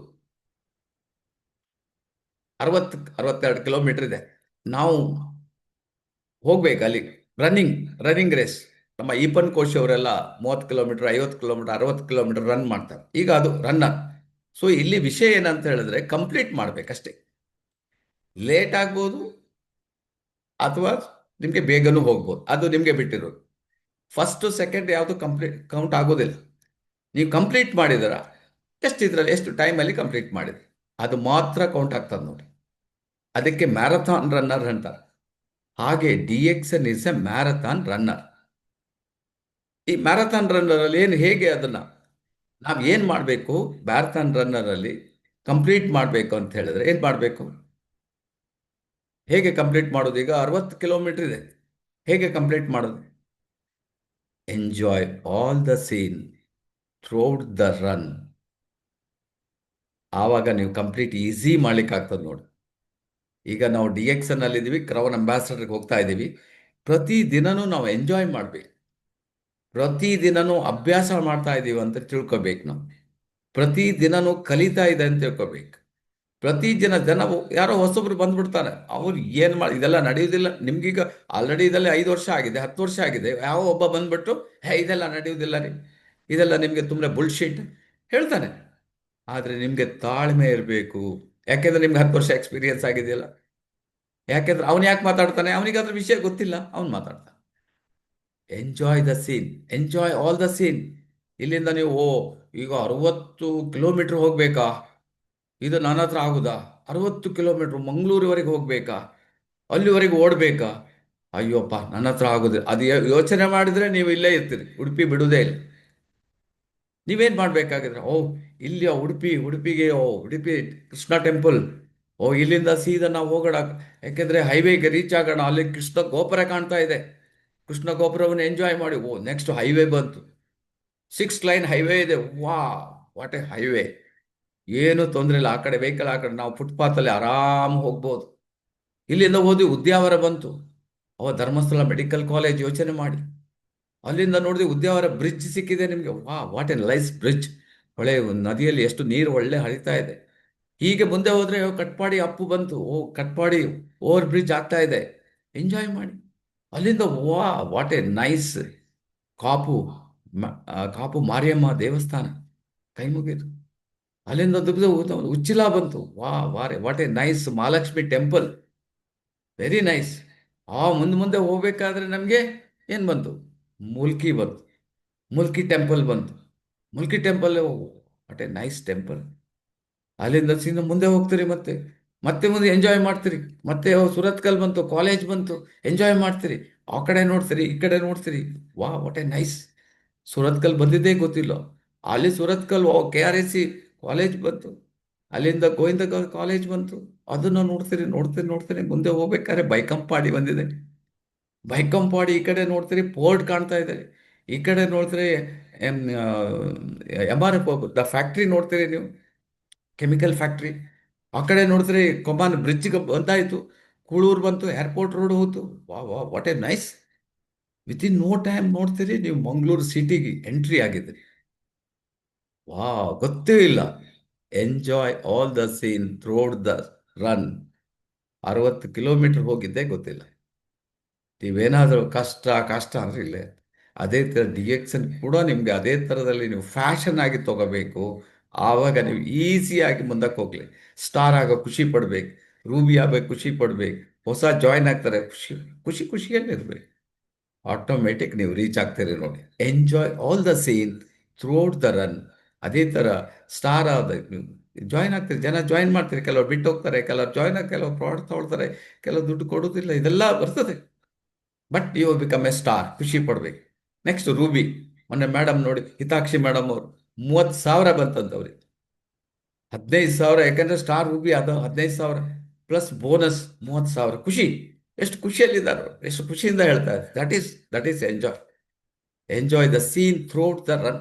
62 ಕಿಲೋಮೀಟರ್ ಇದೆ. ನಾವು ಹೋಗ್ಬೇಕು ಅಲ್ಲಿ. Running race. ನಮ್ಮ ಈಪನ್ ಕೋಶ್ ಅವರೆಲ್ಲ 30 ಕಿಲೋಮೀಟರ್, 50 ಕಿಲೋಮೀಟರ್, 60 ಕಿಲೋಮೀಟರ್ ರನ್ ಮಾಡ್ತಾರೆ. ಈಗ ಅದು ರನ್ನರ್. ಸೊ ಇಲ್ಲಿ ವಿಷಯ ಏನಂತ ಹೇಳಿದ್ರೆ ಕಂಪ್ಲೀಟ್ ಮಾಡ್ಬೇಕಷ್ಟೇ. ಲೇಟ್ ಆಗ್ಬೋದು ಅಥವಾ ನಿಮಗೆ ಬೇಗನೂ ಹೋಗ್ಬೋದು, ಅದು ನಿಮಗೆ ಬಿಟ್ಟಿರೋದು. ಫಸ್ಟ್ ಸೆಕೆಂಡ್ ಯಾವುದು ಕೌಂಟ್ ಆಗೋದಿಲ್ಲ. ನೀವು ಕಂಪ್ಲೀಟ್ ಮಾಡಿದಾರ, ಎಷ್ಟು ಟೈಮಲ್ಲಿ ಕಂಪ್ಲೀಟ್ ಮಾಡಿದ್ರಿ ಅದು ಮಾತ್ರ ಕೌಂಟ್ ಆಗ್ತದೆ ನೋಡಿ. ಅದಕ್ಕೆ ಮ್ಯಾರಥಾನ್ ರನ್ನರ್ ಅಂತಾರೆ. ಹಾಗೆ DXN is A marathon runner. ಈ ಮ್ಯಾರಥಾನ್ ರನ್ನರ್ ಅಲ್ಲಿ ಹೇಗೆ ಅದನ್ನ ನಾವು ಏನು ಮಾಡಬೇಕು? ಮ್ಯಾರಥಾನ್ ರನ್ನರ್ ಅಲ್ಲಿ ಕಂಪ್ಲೀಟ್ ಮಾಡಬೇಕು ಅಂತ ಹೇಳಿದ್ರೆ ಏನು ಮಾಡಬೇಕು? ಹೇಗೆ ಕಂಪ್ಲೀಟ್ ಮಾಡೋದು? ಈಗ 60 ಕಿಲೋಮೀಟರ್ ಇದೆ, ಹೇಗೆ ಕಂಪ್ಲೀಟ್ ಮಾಡೋದು? Enjoy all the scene throughout the run. ಆವಾಗ ನೀವು ಕಂಪ್ಲೀಟ್ ಈಸಿ ಮಾಡ್ಲಿಕ್ಕೆ ಆಗ್ತದೆ ನೋಡಿ. ಈಗ ನಾವು DXN ಅಲ್ಲಿ ಇದ್ದೀವಿ, ಕ್ರೌನ್ ಅಂಬಾಸಡರ್ಗೆ ಹೋಗ್ತಾ ಇದ್ದೀವಿ. ಪ್ರತಿದಿನನೂ ನಾವು ಎಂಜಾಯ್ ಮಾಡಬೇಕು, ಪ್ರತಿದಿನನೂ ಅಭ್ಯಾಸ ಮಾಡ್ತಾ ಇದ್ದೀವಿ ಅಂತ ತಿಳ್ಕೊಬೇಕು. ನಾವು ಪ್ರತಿದಿನನೂ ಕಲಿತಾ ಇದೆ ಅಂತ ತಿಳ್ಕೊಬೇಕು. ಪ್ರತಿದಿನ ಯಾರೋ ಹೊಸಬ್ರು ಬಂದ್ಬಿಡ್ತಾರೆ, ಅವ್ರು ಏನು ಮಾಡಿ ಇದೆಲ್ಲ ನಡೆಯುವುದಿಲ್ಲ. ನಿಮ್ಗೀಗ ಆಲ್ರೆಡಿ ಇದೆಲ್ಲ 5 ವರ್ಷ ಆಗಿದೆ, 10 ವರ್ಷ ಆಗಿದೆ. ಯಾವ ಒಬ್ಬ ಬಂದ್ಬಿಟ್ಟು ಇದೆಲ್ಲ ನಡೆಯುವುದಿಲ್ಲ ರೀ, ಇದೆಲ್ಲ ನಿಮಗೆ ತುಂಬ ಬುಲ್ಶೀಟ್ ಹೇಳ್ತಾನೆ. ಆದರೆ ನಿಮಗೆ ತಾಳ್ಮೆ ಇರಬೇಕು. ಯಾಕೆಂದ್ರೆ ನಿಮ್ಗೆ 10 ವರ್ಷ ಎಕ್ಸ್ಪೀರಿಯನ್ಸ್ ಆಗಿದೆಯಲ್ಲ. ಯಾಕೆಂದ್ರೆ ಅವನು ಯಾಕೆ ಮಾತಾಡ್ತಾನೆ? ಅವನಿಗೆ ಅದ್ರ ವಿಷಯ ಗೊತ್ತಿಲ್ಲ, ಅವನು ಮಾತಾಡ್ತಾನೆ. Enjoy the scene, enjoy all the scene. ಇಲ್ಲಿಂದ ನೀವು ಈಗ 60 ಕಿಲೋಮೀಟರ್ ಹೋಗ್ಬೇಕಾ? ಇದು ನನ್ನ ಹತ್ರ ಆಗುದಾ? 60 ಕಿಲೋಮೀಟರ್ ಮಂಗಳೂರಿವರೆಗೆ ಹೋಗ್ಬೇಕಾ? ಅಲ್ಲಿವರೆಗೆ ಓಡಬೇಕಾ? ಅಯ್ಯೋಪ್ಪ, ನನ್ನ ಹತ್ರ ಆಗುದಿಲ್ಲ. ಅದು ಯೋಚನೆ ಮಾಡಿದ್ರೆ ನೀವು ಇಲ್ಲೇ ಇರ್ತೀರಿ, ಉಡುಪಿ ಬಿಡುವುದೇ ಇಲ್ಲ. ನೀವೇನು ಮಾಡಬೇಕಾಗಿದ್ರೆ, ಇಲ್ಲಿ ಉಡುಪಿಗೆ ಉಡುಪಿ ಕೃಷ್ಣ ಟೆಂಪಲ್, ಇಲ್ಲಿಂದ ಸೀದಾ ನಾವು ಹೋಗೋಣ. ಯಾಕೆಂದ್ರೆ ಹೈವೇಗೆ ರೀಚ್ ಆಗೋಣ, ಅಲ್ಲಿ ಕೃಷ್ಣ ಗೋಪುರ ಕಾಣ್ತಾ ಇದೆ, ಕೃಷ್ಣ ಗೋಪುರವನ್ನು ಎಂಜಾಯ್ ಮಾಡಿ. ನೆಕ್ಸ್ಟ್ ಹೈವೇ ಬಂತು, 6 ಲೈನ್ ಹೈವೇ ಇದೆ. What A highway! ಏನು ತೊಂದರೆ ಇಲ್ಲ, ಆ ಕಡೆ ವೆಹಿಕಲ್, ಆ ಕಡೆ ನಾವು ಫುಟ್ಪಾತಲ್ಲಿ ಆರಾಮ್ ಹೋಗ್ಬೋದು. ಇಲ್ಲಿಂದ ಹೋದ್ವಿ, ಉದ್ಯಾವರ ಬಂತು. ಧರ್ಮಸ್ಥಳ ಮೆಡಿಕಲ್ ಕಾಲೇಜ್ ಯೋಚನೆ ಮಾಡಿ. ಅಲ್ಲಿಂದ ನೋಡಿದ್ವಿ ಉದ್ಯಾವರ ಬ್ರಿಡ್ಜ್ ಸಿಕ್ಕಿದೆ ನಿಮಗೆ. What a nice bridge! ಹೊಳೆ ನದಿಯಲ್ಲಿ ಎಷ್ಟು ನೀರು ಒಳ್ಳೆ ಹರಿತಾ ಇದೆ. ಹೀಗೆ ಮುಂದೆ ಹೋದ್ರೆ ಕಟ್ಪಾಡಿ ಅಪ್ಪು ಬಂತು. ಕಟ್ಪಾಡಿ ಓವರ್ ಬ್ರಿಡ್ಜ್ ಆಗ್ತಾ ಇದೆ, ಎಂಜಾಯ್ ಮಾಡಿ. ಅಲ್ಲಿಂದ what a nice Kapu Mariamma ದೇವಸ್ಥಾನ, ಕೈ ಮುಗಿದು. ಅಲ್ಲಿಂದ ಉಚ್ಚಿಲ ಬಂತು. What a nice Mahalakshmi temple, very nice. ಮುಂದೆ ಹೋಗ್ಬೇಕಾದ್ರೆ ನಮಗೆ ಏನು ಬಂತು? ಮುಲ್ಕಿ ಬಂತು, ಮುಲ್ಕಿ ಟೆಂಪಲ್ ಬಂತು. Mulki temple what a nice temple. ಅಲ್ಲಿಂದ ಸೀದಾ ಮುಂದೆ ಹೋಗ್ತೀರಿ, ಮತ್ತೆ ಮತ್ತೆ ಮುಂದೆ ಎಂಜಾಯ್ ಮಾಡ್ತೀರಿ. ಮತ್ತೆ ಸುರತ್ಕಲ್ ಬಂತು, ಕಾಲೇಜ್ ಬಂತು, ಎಂಜಾಯ್ ಮಾಡ್ತೀರಿ. ಆ ಕಡೆ ನೋಡ್ತೀರಿ, ಈ ಕಡೆ ನೋಡ್ತೀರಿ. ವಾ, ವಾಟ್ ಎ ನೈಸ್. ಸುರತ್ಕಲ್ ಬಂದಿದ್ದೇ ಗೊತ್ತಿಲ್ಲ. ಅಲ್ಲಿ ಸುರತ್ಕಲ್ KRSC ಕಾಲೇಜ್ ಬಂತು, ಅಲ್ಲಿಂದ ಗೋವಿಂದ ಕಾಲೇಜ್ ಬಂತು. ಅದನ್ನು ನೋಡ್ತೀರಿ, ನೋಡ್ತೀರಿ, ನೋಡ್ತೀರಿ. ಮುಂದೆ ಹೋಗ್ಬೇಕಾದ್ರೆ ಬೈಕಂಪಾಡಿ ಬಂದಿದೆ. ಬೈಕಂಪಾಡಿ ಈ ಕಡೆ ನೋಡ್ತೀರಿ, ಪೋರ್ಟ್ ಕಾಣ್ತಾ ಇದೆ. ಈ ಕಡೆ ನೋಡ್ತೀರಿ MRF ದ ಫ್ಯಾಕ್ಟ್ರಿ ನೋಡ್ತೀರಿ ನೀವು, ಕೆಮಿಕಲ್ ಫ್ಯಾಕ್ಟ್ರಿ. ಆ ಕಡೆ ನೋಡ್ತೀರಿ ಕೊಮಾನ್ ಬ್ರಿಡ್ಜ್ಗೆ ಬಂದಾಯಿತು, ಕೂಳೂರು ಬಂತು, ಏರ್ಪೋರ್ಟ್ ರೋಡ್ ಹೋಯ್ತು. ವಾ ವಾ, what a nice. Within no time ನೋಡ್ತೀರಿ ನೀವು ಮಂಗಳೂರು ಸಿಟಿಗೆ ಎಂಟ್ರಿ ಆಗಿದ್ರಿ. ವಾ, ಗೊತ್ತೇ ಇಲ್ಲ. Enjoy all the scene throughout the run. 60 kilometre ಹೋಗಿದ್ದೇ ಗೊತ್ತಿಲ್ಲ. ನೀವೇನಾದರೂ ಕಷ್ಟ ಕಷ್ಟ ಅಂದ್ರೆ ಇಲ್ಲೇ. ಅದೇ ಥರ DXN ಕೂಡ ನಿಮಗೆ ಅದೇ ಥರದಲ್ಲಿ ನೀವು ಫ್ಯಾಷನ್ ಆಗಿ ತಗೋಬೇಕು. ಆವಾಗ ನೀವು ಈಸಿಯಾಗಿ ಮುಂದಕ್ಕೆ ಹೋಗ್ಲಿ. ಸ್ಟಾರ್ ಆಗೋ ಖುಷಿ ಪಡ್ಬೇಕು, ರೂಬಿ ಆಗಬೇಕು ಖುಷಿ ಪಡ್ಬೇಕು, ಹೊಸ ಜಾಯ್ನ್ ಆಗ್ತಾರೆ ಖುಷಿ ಖುಷಿ ಖುಷಿಯಲ್ಲಿರ್ಬೇಕು. ಆಟೋಮೆಟಿಕ್ ನೀವು ರೀಚ್ ಆಗ್ತೀರಿ ನೋಡಿ. Enjoy all the scene throughout the run. ಅದೇ ಥರ ಸ್ಟಾರ್ ಆದ ಜಾಯ್ನ್ ಆಗ್ತೀರಿ, ಜನ ಜಾಯ್ನ್ ಮಾಡ್ತೀರಿ. ಕೆಲವರು ಬಿಟ್ಟು ಹೋಗ್ತಾರೆ, ಕೆಲವರು ಜಾಯ್ನ್ ಆಗಿ ಕೆಲವರು ಪ್ರಾಡಕ್ಟ್ ತೊಗೊಳ್ತಾರೆ, ಕೆಲವರು ದುಡ್ಡು ಕೊಡೋದಿಲ್ಲ. ಇದೆಲ್ಲ ಬರ್ತದೆ. But you become a star, ಖುಷಿ ಪಡ್ಬೇಕು. Next ruby. ಮೊನ್ನೆ ಮೇಡಮ್ ನೋಡಿ, ಹಿತಾಕ್ಷಿ ಮೇಡಮ್ ಅವರು 30,000 ಬಂತಂತವ್ರಿಗೆ. 15,000, ಯಾಕಂದ್ರೆ ಸ್ಟಾರ್ ರೂಬಿ ಅದು 15,000 ಪ್ಲಸ್ ಬೋನಸ್ 30,000. ಖುಷಿ, ಎಷ್ಟು ಖುಷಿಯಲ್ಲಿದ್ದಾರೆ, ಎಷ್ಟು ಖುಷಿಯಿಂದ ಹೇಳ್ತಾರೆ. That is enjoy the scene throughout the run.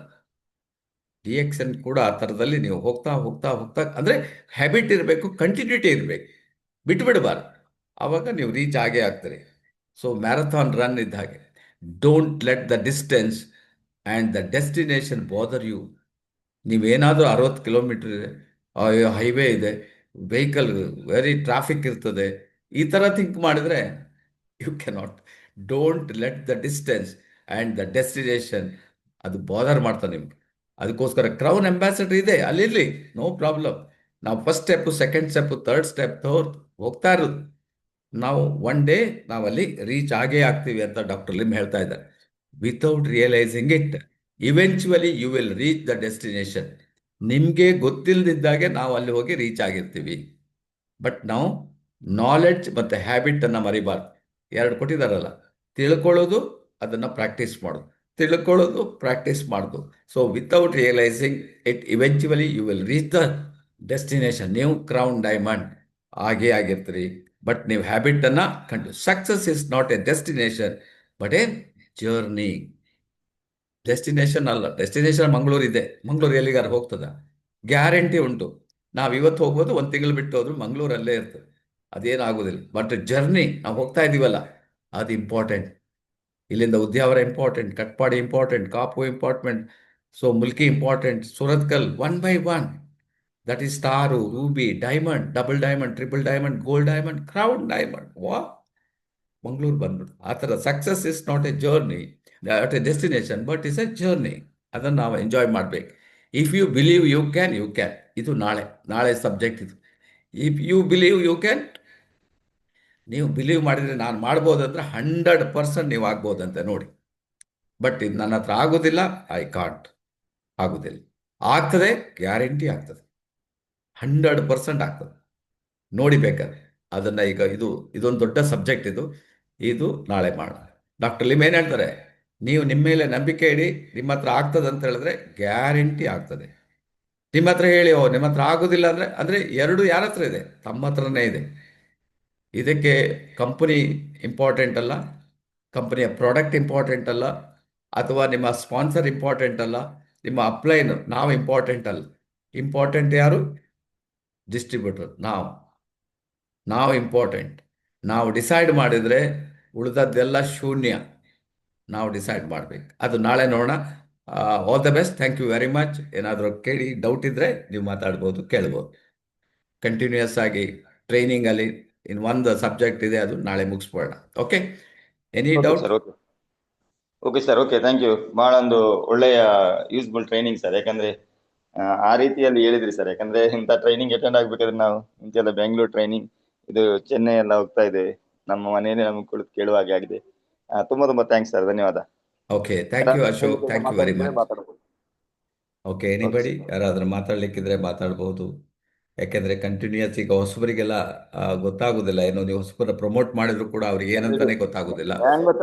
DXN ಕೂಡ ಆ ಥರದಲ್ಲಿ ನೀವು ಹೋಗ್ತಾ ಹೋಗ್ತಾ ಹೋಗ್ತಾ, ಅಂದರೆ ಹ್ಯಾಬಿಟ್ ಇರಬೇಕು, ಕಂಟಿನ್ಯೂಟಿ ಇರಬೇಕು, ಬಿಟ್ಟು ಬಿಡಬಾರ್ದು. ಆವಾಗ ನೀವು ರೀಚ್ ಆಗೇ ಆಗ್ತೀರಿ. ಸೊ ಮ್ಯಾರಥಾನ್ ರನ್ ಇದ್ದ ಹಾಗೆ. Don't let the distance and the destination bother you. ನೀವೇನಾದರೂ 60 ಕಿಲೋಮೀಟರ್ ಇದೆ, ಹೈವೇ ಇದೆ, ವೆಹಿಕಲ್ ವೆರಿ ಟ್ರಾಫಿಕ್ ಇರ್ತದೆ, ಈ ಥರ ಥಿಂಕ್ ಮಾಡಿದರೆ you cannot. Don't let the distance and the destination ಅದು ಬಾದರ್ ಮಾಡ್ತಾನೆ ನಿಮ್ಗೆ. ಅದಕ್ಕೋಸ್ಕರ ಕ್ರೌನ್ ಅಂಬಾಸಿಡರ್ ಇದೆ, ಅಲ್ಲಿರಲಿ, ನೋ ಪ್ರಾಬ್ಲಮ್. ನಾವು first step, second step, third step ಹೋಗ್ತಾ ಇರೋದು. ನಾವು ಒನ್ ಡೇ ನಾವಲ್ಲಿ ರೀಚ್ ಆಗೇ ಆಗ್ತೀವಿ ಅಂತ ಡಾಕ್ಟರ್ ಲಿಮ್ ಹೇಳ್ತಾ ಇದ್ದಾರೆ. Without realising it, eventually you will reach the destination. ನಿಮಗೆ ಗೊತ್ತಿಲ್ಲದಿದ್ದಾಗೆ ನಾವು ಅಲ್ಲಿ ಹೋಗಿ ರೀಚ್ ಆಗಿರ್ತೀವಿ. ಬಟ್ ನಾವು ನಾಲೆಡ್ಜ್ ಮತ್ತು ಹ್ಯಾಬಿಟನ್ನು ಮರಿಬಾರ್ದು. ಎರಡು ಕೊಟ್ಟಿದ್ದಾರಲ್ಲ, ತಿಳ್ಕೊಳ್ಳೋದು, ಅದನ್ನು ಪ್ರಾಕ್ಟೀಸ್ ಮಾಡೋದು, ತಿಳ್ಕೊಳ್ಳೋದು, ಪ್ರಾಕ್ಟೀಸ್ ಮಾಡೋದು. So without realising it, eventually you will reach the destination. ನೀವು ಕ್ರೌನ್ ಡೈಮಂಡ್ ಆಗೇ ಆಗಿರ್ತೀರಿ. ಬಟ್ ನೀವು ಹ್ಯಾಬಿಟನ್ನು success is not a destination but a journey. Destination ಅಲ್ಲ. ಡೆಸ್ಟಿನೇಷನ್ ಮಂಗಳೂರು ಇದೆ, ಮಂಗಳೂರು ಎಲ್ಲಿಗಾರ ಹೋಗ್ತದ? ಗ್ಯಾರಂಟಿ ಉಂಟು. ನಾವು ಇವತ್ತು ಹೋಗ್ಬೋದು, 1 ತಿಂಗಳು ಬಿಟ್ಟು ಹೋದ್ರು ಮಂಗಳೂರಲ್ಲೇ ಇರ್ತದೆ, ಅದೇನಾಗೋದಿಲ್ಲ. ಬಟ್ ಜರ್ನಿ, ನಾವು ಹೋಗ್ತಾ ಇದ್ದೀವಲ್ಲ, ಅದು ಇಂಪಾರ್ಟೆಂಟ್. ಇಲ್ಲಿಂದ Udyavara important, Katpadi important, Kapu important, so Mulki important, Surathkal 1 by 1. That is star, ruby, diamond, double diamond, triple diamond, gold diamond, crown diamond. ವಾ, ಮಂಗಳೂರು ಬಂದ್ಬಿಟ್ಟು ಆ ಥರ. Success is not a journey at a destination but is a journey. ಅದನ್ನು ನಾವು enjoy ಮಾಡಬೇಕು. If you believe you can, you can. ಇದು ನಾಳೆ subject ಇದು. If you believe you can. ನೀವು ಬಿಲೀವ್ ಮಾಡಿದರೆ ನಾನು ಮಾಡ್ಬೋದಂದ್ರೆ 100% ನೀವು ಆಗ್ಬೋದಂತೆ ನೋಡಿ. ಬಟ್ ಇದು ನನ್ನ ಹತ್ರ ಆಗೋದಿಲ್ಲ, ಐ ಕಾಂಟ್, ಆಗೋದಿಲ್ಲ. ಆಗ್ತದೆ, ಗ್ಯಾರಂಟಿ ಆಗ್ತದೆ, 100% ಆಗ್ತದೆ. ನೋಡಿ ಬೇಕಾದ್ರೆ ಅದನ್ನು. ಈಗ ಇದೊಂದು ದೊಡ್ಡ ಸಬ್ಜೆಕ್ಟ್ ಇದು ನಾಳೆ ಮಾಡೋಣ. ಡಾಕ್ಟರ್ ಲಿಮ್ ಏನು ಹೇಳ್ತಾರೆ, ನೀವು ನಿಮ್ಮ ಮೇಲೆ ನಂಬಿಕೆ ಇಡಿ, ನಿಮ್ಮ ಹತ್ರ ಆಗ್ತದೆ ಅಂತ ಹೇಳಿದ್ರೆ ಗ್ಯಾರಂಟಿ ಆಗ್ತದೆ. ನಿಮ್ಮ ಹತ್ರ ಹೇಳಿ, ನಿಮ್ಮ ಹತ್ರ ಆಗೋದಿಲ್ಲ ಅಂದರೆ ಎರಡು ಯಾರ ಹತ್ರ ಇದೆ? ತಮ್ಮ ಹತ್ರನೇ ಇದೆ. ಇದಕ್ಕೆ ಕಂಪನಿ ಇಂಪಾರ್ಟೆಂಟ್ ಅಲ್ಲ, ಕಂಪನಿಯ ಪ್ರಾಡಕ್ಟ್ ಇಂಪಾರ್ಟೆಂಟ್ ಅಲ್ಲ, ಅಥವಾ ನಿಮ್ಮ ಸ್ಪಾನ್ಸರ್ ಇಂಪಾರ್ಟೆಂಟ್ ಅಲ್ಲ, ನಿಮ್ಮ ಅಪ್ಲೈನ್ ನಾವು ಇಂಪಾರ್ಟೆಂಟ್ ಅಲ್ಲ. ಇಂಪಾರ್ಟೆಂಟ್ ಯಾರು? ಡಿಸ್ಟ್ರಿಬ್ಯೂಟರ್. ನಾವು ಇಂಪಾರ್ಟೆಂಟ್. ನಾವು ಡಿಸೈಡ್ ಮಾಡಿದರೆ ಉಳಿದದ್ದೆಲ್ಲ ಶೂನ್ಯ. ನಾವು ಡಿಸೈಡ್ ಮಾಡಬೇಕು. ಅದು ನಾಳೆ ನೋಡೋಣ. All the best. Thank you very much. ಏನಾದರೂ ಕೇಳಿ ಡೌಟ್ ಇದ್ದರೆ ನೀವು ಮಾತಾಡ್ಬೋದು, ಕೇಳ್ಬೋದು. ಕಂಟಿನ್ಯೂಯಸ್ ಆಗಿ ಟ್ರೈನಿಂಗಲ್ಲಿ ಒಂದು ಸಬ್ಜೆಕ್ಟ್ ಇದೆ, ಅದು ನಾಳೆ ಮುಗಿಸ್ಬೋಣ. Okay, any doubt? Okay sir, okay, thank you. ಭಾಳ ಒಂದು ಒಳ್ಳೆಯ ಯೂಸ್ಫುಲ್ ಟ್ರೈನಿಂಗ್ ಸರ್. ಯಾಕಂದ್ರೆ ಆ ರೀತಿಯಲ್ಲಿ ಹೇಳಿದ್ರಿ ಸರ್. ಯಾಕಂದ್ರೆ ಇಂಥ ಟ್ರೈನಿಂಗ್ ಅಟೆಂಡ್ ಆಗ್ಬೇಕಾದ್ರೆ ನಾವು ಮುಂಚೆಲ್ಲ ಬೆಂಗಳೂರು ಟ್ರೈನಿಂಗ್, ಇದು ಚೆನ್ನೈ ಎಲ್ಲ ಹೋಗ್ತಾ ಇದ್ದೇವೆ. ನಮ್ಮ ಮನೆಯಲ್ಲೇ ನಮ್ಗೆ ಕುಳಿತು ಕೇಳುವ ಹಾಗೆ ಆಗಿದೆ. ತುಂಬಾ ಥ್ಯಾಂಕ್ಸ್ ಸರ್, ಧನ್ಯವಾದ. Okay, thank you Ashok, thank you very much. ಮಾತಾಡ್ಬೋದು. ಓಕೆ, ಎನಿಬಡಿ ಯಾರಾದರೂ ಮಾತಾಡಲಿಕ್ಕಿದ್ರೆ ಮಾತಾಡ್ಬೋದು. ಯಾಕೆಂದ್ರೆ ಕಂಟಿನ್ಯೂಸ್ ಈಗ ಹೊಸಬರಿಗೆಲ್ಲ ಗೊತ್ತಾಗುದಿಲ್ಲ. ಏನೋ ನೀವು ಹೊಸಬರ ಪ್ರಮೋಟ್ ಮಾಡಿದ್ರು ಕೂಡ ಅವ್ರಿಗೆ ಏನಂತಾನೆ ಗೊತ್ತಾಗುದಿಲ್ಲ. ಮ್ಯಾಂಗೋ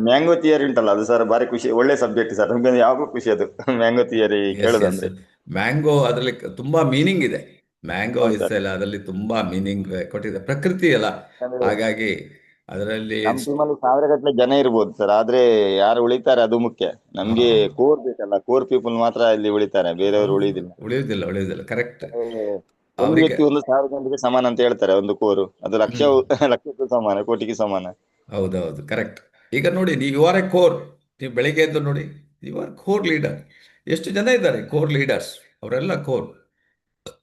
ಮ್ಯಾಂಗೋ ಥಿಯರಿ ಉಂಟಲ್ಲ, ಅದು ಸರ್ ಬಾರಿ ಖುಷಿ, ಒಳ್ಳೆ ಸಬ್ಜೆಕ್ಟ್ ಸರ್, ನಮ್ಗೆ ಯಾವಾಗಲೂ ಖುಷಿ ಅದು ಮ್ಯಾಂಗೋ ಥಿಯರಿ ಎಸ್ ಎಸ್ ಕೇಳೋದಂದ್ರೆ. ಮ್ಯಾಂಗೋ ಅದರಲ್ಲಿ ತುಂಬಾ ಮೀನಿಂಗ್ ಇದೆ. ಮ್ಯಾಂಗೋ ಹೌದು ಇಸ್ ಸರ್. ಎಲ್ಲ ಅದರಲ್ಲಿ ತುಂಬಾ ಮೀನಿಂಗ್ ಕೊಟ್ಟಿದೆ, ಪ್ರಕೃತಿ ಅಲ್ಲ. ಹಾಗಾಗಿ ಅದರಲ್ಲಿ ನಮ್ಮ ಟೀಮಲ್ಲಿ ಸಾವಿರ ಗಟ್ಟಲೆ ಜನ ಇರ್ಬೋದು ಸರ್, ಆದ್ರೆ ಯಾರು ಉಳಿತಾರೆ ಅದು ಮುಖ್ಯ. ನಮ್ಗೆ ಕೋರ್ ಬೇಕಲ್ಲ, ಕೋರ್ ಪೀಪಲ್ ಮಾತ್ರ ಇಲ್ಲಿ ಉಳಿತಾರೆ, ಬೇರೆಯವರು ಉಳಿಯುದಿಲ್ಲ. ಉಳಿಯುವುದಿಲ್ಲ, ಉಳಿಯುವುದಿಲ್ಲ, ಕರೆಕ್ಟ್. ಒಂದು ಅವರಿಗೆ ವ್ಯಕ್ತಿ 1,000 ಜನರಿಗೆ ಸಮಾನ ಅಂತ ಹೇಳ್ತಾರೆ, ಒಂದು ಕೋರು ಅದು ಲಕ್ಷಕ್ಕೂ ಸಮಾನ, ಕೋಟಿಗೆ ಸಮಾನ. ಹೌದೌದು, ಕರೆಕ್ಟ್. ಈಗ ನೋಡಿ, ನೀವು ಯು ಆರ್ ಎ ಕೋರ್. ನೀವು ಬೆಳಿಗ್ಗೆ ಎದ್ದು ನೋಡಿ, ಯು ಆರ್ ಕೋರ್ ಲೀಡರ್. ಎಷ್ಟು ಜನ ಇದ್ದಾರೆ ಕೋರ್ ಲೀಡರ್ಸ್? ಅವರೆಲ್ಲ ಕೋರ್.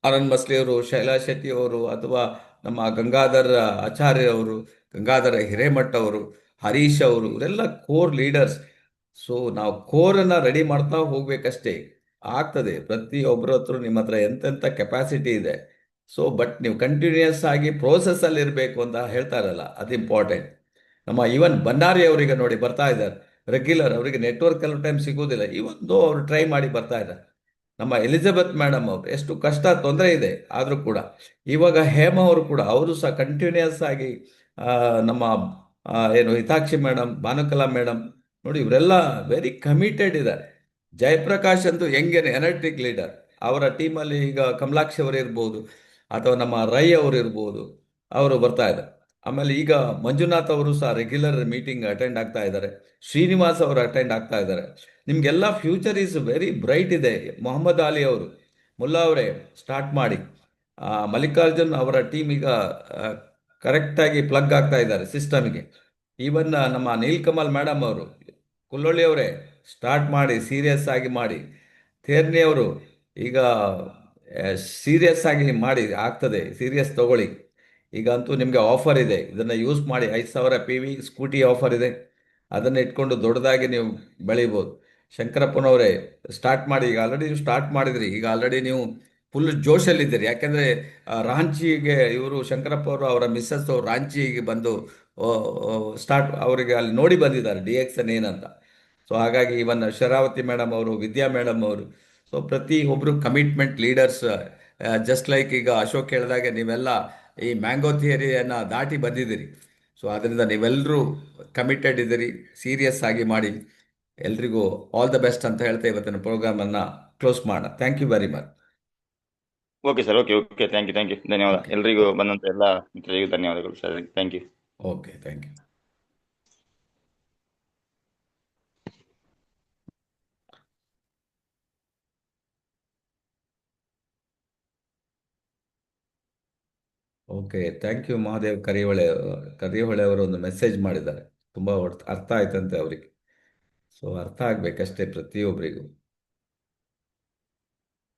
ಅರುಣ್ ಮಸ್ಲಿ ಅವರು, ಶೈಲಾ ಶೆಟ್ಟಿ ಅವರು, ಅಥವಾ ನಮ್ಮ ಗಂಗಾಧರ್ ಆಚಾರ್ಯ ಅವರು, ಗಂಗಾಧರ ಹಿರೇಮಠ ಅವರು, ಹರೀಶ್ ಅವರು, ಇವರೆಲ್ಲ ಕೋರ್ ಲೀಡರ್ಸ್. ಸೊ ನಾವು ಕೋರನ್ನು ರೆಡಿ ಮಾಡ್ತಾ ಹೋಗ್ಬೇಕಷ್ಟೇ, ಆಗ್ತದೆ. ಪ್ರತಿಯೊಬ್ಬರ ಹತ್ರ ನಿಮ್ಮ ಹತ್ರ ಎಂತೆಂಥ ಕೆಪಾಸಿಟಿ ಇದೆ. ಸೊ ಬಟ್ ನೀವು ಕಂಟಿನ್ಯೂಯಸ್ ಆಗಿ ಪ್ರೋಸೆಸ್ಸಲ್ಲಿ ಇರಬೇಕು ಅಂತ ಹೇಳ್ತಾರಲ್ಲ, ಅದು ಇಂಪಾರ್ಟೆಂಟ್. ನಮ್ಮ ಈವನ್ ಭಂಡಾರಿ ಅವರಿಗೆ ನೋಡಿ ಬರ್ತಾ ಇದ್ದಾರೆ ರೆಗ್ಯುಲರ್. ಅವರಿಗೆ ನೆಟ್ವರ್ಕ್ ಕೆಲವು ಟೈಮ್ ಸಿಗೋದಿಲ್ಲ, ಇವತ್ತು ಅವರು ಟ್ರೈ ಮಾಡಿ ಬರ್ತಾ ಇದ್ದಾರೆ. ನಮ್ಮ ಎಲಿಜಬೆತ್ ಮೇಡಮ್ ಅವರು ಎಷ್ಟು ಕಷ್ಟ ತೊಂದರೆ ಇದೆ ಆದರೂ ಕೂಡ, ಇವಾಗ ಹೇಮ ಅವರು ಕೂಡ, ಅವರು ಸಹ ಕಂಟಿನ್ಯೂಯಸ್ ಆಗಿ ನಮ್ಮ ಏನು ಹಿತಾಕ್ಷಿ ಮೇಡಮ್, ಭಾನುಕಲಾ ಮೇಡಮ್ ನೋಡಿ, ಇವರೆಲ್ಲ ವೆರಿ ಕಮಿಟೆಡ್ ಇದ್ದಾರೆ. ಜಯಪ್ರಕಾಶ್ ಅಂತೂ ಯಂಗ್ ಎನರ್ಜೆಟಿಕ್ ಲೀಡರ್. ಅವರ ಟೀಮಲ್ಲಿ ಈಗ ಕಮಲಾಕ್ಷಿ ಅವರು ಇರ್ಬೋದು, ಅಥವಾ ನಮ್ಮ ರೈ ಅವರು ಇರ್ಬೋದು, ಅವರು ಬರ್ತಾ ಇದ್ದಾರೆ. ಆಮೇಲೆ ಈಗ ಮಂಜುನಾಥ್ ಅವರು ಸಹ ರೆಗ್ಯುಲರ್ ಮೀಟಿಂಗ್ ಅಟೆಂಡ್ ಆಗ್ತಾ ಇದ್ದಾರೆ. ಶ್ರೀನಿವಾಸ್ ಅವರು ಅಟೆಂಡ್ ಆಗ್ತಾ ಇದ್ದಾರೆ. ನಿಮಗೆಲ್ಲ ಫ್ಯೂಚರ್ ಈಸ್ ವೆರಿ ಬ್ರೈಟ್ ಇದೆ. ಮೊಹಮ್ಮದ್ ಅಲಿ ಅವರು, ಮುಲ್ಲಾ ಅವರೇ ಸ್ಟಾರ್ಟ್ ಮಾಡಿ. ಮಲ್ಲಿಕಾರ್ಜುನ್ ಅವರ ಟೀಮ್ ಈಗ ಕರೆಕ್ಟಾಗಿ ಪ್ಲಗ್ ಆಗ್ತಾ ಇದ್ದಾರೆ ಸಿಸ್ಟಮ್ಗೆ. ಈವನ್ ನಮ್ಮ ನೀಲ್ಕಮಲ್ ಮೇಡಮ್ ಅವರು, ಕುಲ್ಲೊಳ್ಳಿ ಅವರೇ ಸ್ಟಾರ್ಟ್ ಮಾಡಿ, ಸೀರಿಯಸ್ ಆಗಿ ಮಾಡಿ. ಥೇರ್ನಿ ಅವರು ಈಗ ಸೀರಿಯಸ್ ಆಗಿ ಮಾಡಿ, ಆಗ್ತದೆ, ಸೀರಿಯಸ್ ತಗೊಳ್ಳಿ. ಈಗ ಅಂತೂ ನಿಮಗೆ ಆಫರ್ ಇದೆ, ಇದನ್ನು ಯೂಸ್ ಮಾಡಿ. 5,000 PV ಸ್ಕೂಟಿ ಆಫರ್ ಇದೆ, ಅದನ್ನು ಇಟ್ಕೊಂಡು ದೊಡ್ಡದಾಗಿ ನೀವು ಬೆಳಿಬೋದು. ಶಂಕರಪ್ಪನವರೇ ಸ್ಟಾರ್ಟ್ ಮಾಡಿ. ಈಗ ಆಲ್ರೆಡಿ ನೀವು ಸ್ಟಾರ್ಟ್ ಮಾಡಿದ್ರಿ, ಈಗ ಆಲ್ರೆಡಿ ನೀವು ಫುಲ್ ಜೋಶಲ್ಲಿದ್ದೀರಿ. ಯಾಕೆಂದರೆ ರಾಂಚಿಗೆ ಇವರು ಶಂಕರಪ್ಪ ಅವರು, ಅವರ ಮಿಸ್ಸಸ್ ಅವರು ರಾಂಚಿಗೆ ಬಂದು ಸ್ಟಾರ್ಟ್ ಅವರಿಗೆ ಅಲ್ಲಿ ನೋಡಿ ಬಂದಿದ್ದಾರೆ DXN ಏನಂತ. ಸೊ ಹಾಗಾಗಿ ಇವನ್ ಶರಾವತಿ ಮೇಡಮ್ ಅವರು, ವಿದ್ಯಾ ಮೇಡಮ್ ಅವರು, ಸೊ ಪ್ರತಿಯೊಬ್ಬರು ಕಮಿಟ್ಮೆಂಟ್ ಲೀಡರ್ಸ್. ಜಸ್ಟ್ ಲೈಕ್ ಈಗ ಅಶೋಕ್ ಹೇಳಿದಾಗೆ ನೀವೆಲ್ಲ ಈ ಮ್ಯಾಂಗೋ ಥಿಯರಿಯನ್ನು ದಾಟಿ ಬಂದಿದ್ದೀರಿ. ಸೊ ಅದರಿಂದ ನೀವೆಲ್ಲರೂ ಕಮಿಟೆಡ್ ಇದ್ದೀರಿ, ಸೀರಿಯಸ್ ಆಗಿ ಮಾಡಿ. ಎಲ್ರಿಗೂ ಆಲ್ ದ ಬೆಸ್ಟ್ ಅಂತ ಹೇಳ್ತಾ ಇವತ್ತಿನ ಪ್ರೋಗ್ರಾಮನ್ನು ಕ್ಲೋಸ್ ಮಾಡೋಣ. Thank you very much. Okay sir, okay okay, thank you, ಧನ್ಯವಾದ. ಓಕೆ, ಎಲ್ರಿಗೂ ಬಂದಂತ ಎಲ್ಲ ಮಿತ್ರರಿಗೂ ಧನ್ಯವಾದಗಳು sir, thank you. Okay, thank you. Okay, thank you Mahadev Karihole ಅವರು ಒಂದು ಮೆಸೇಜ್ ಮಾಡಿದ್ದಾರೆ. ತುಂಬ ಅರ್ಥ ಆಯ್ತಂತೆ ಅವರಿಗೆ. ಸೊ ಅರ್ಥ ಆಗಬೇಕಷ್ಟೇ ಪ್ರತಿಯೊಬ್ಬರಿಗೂ.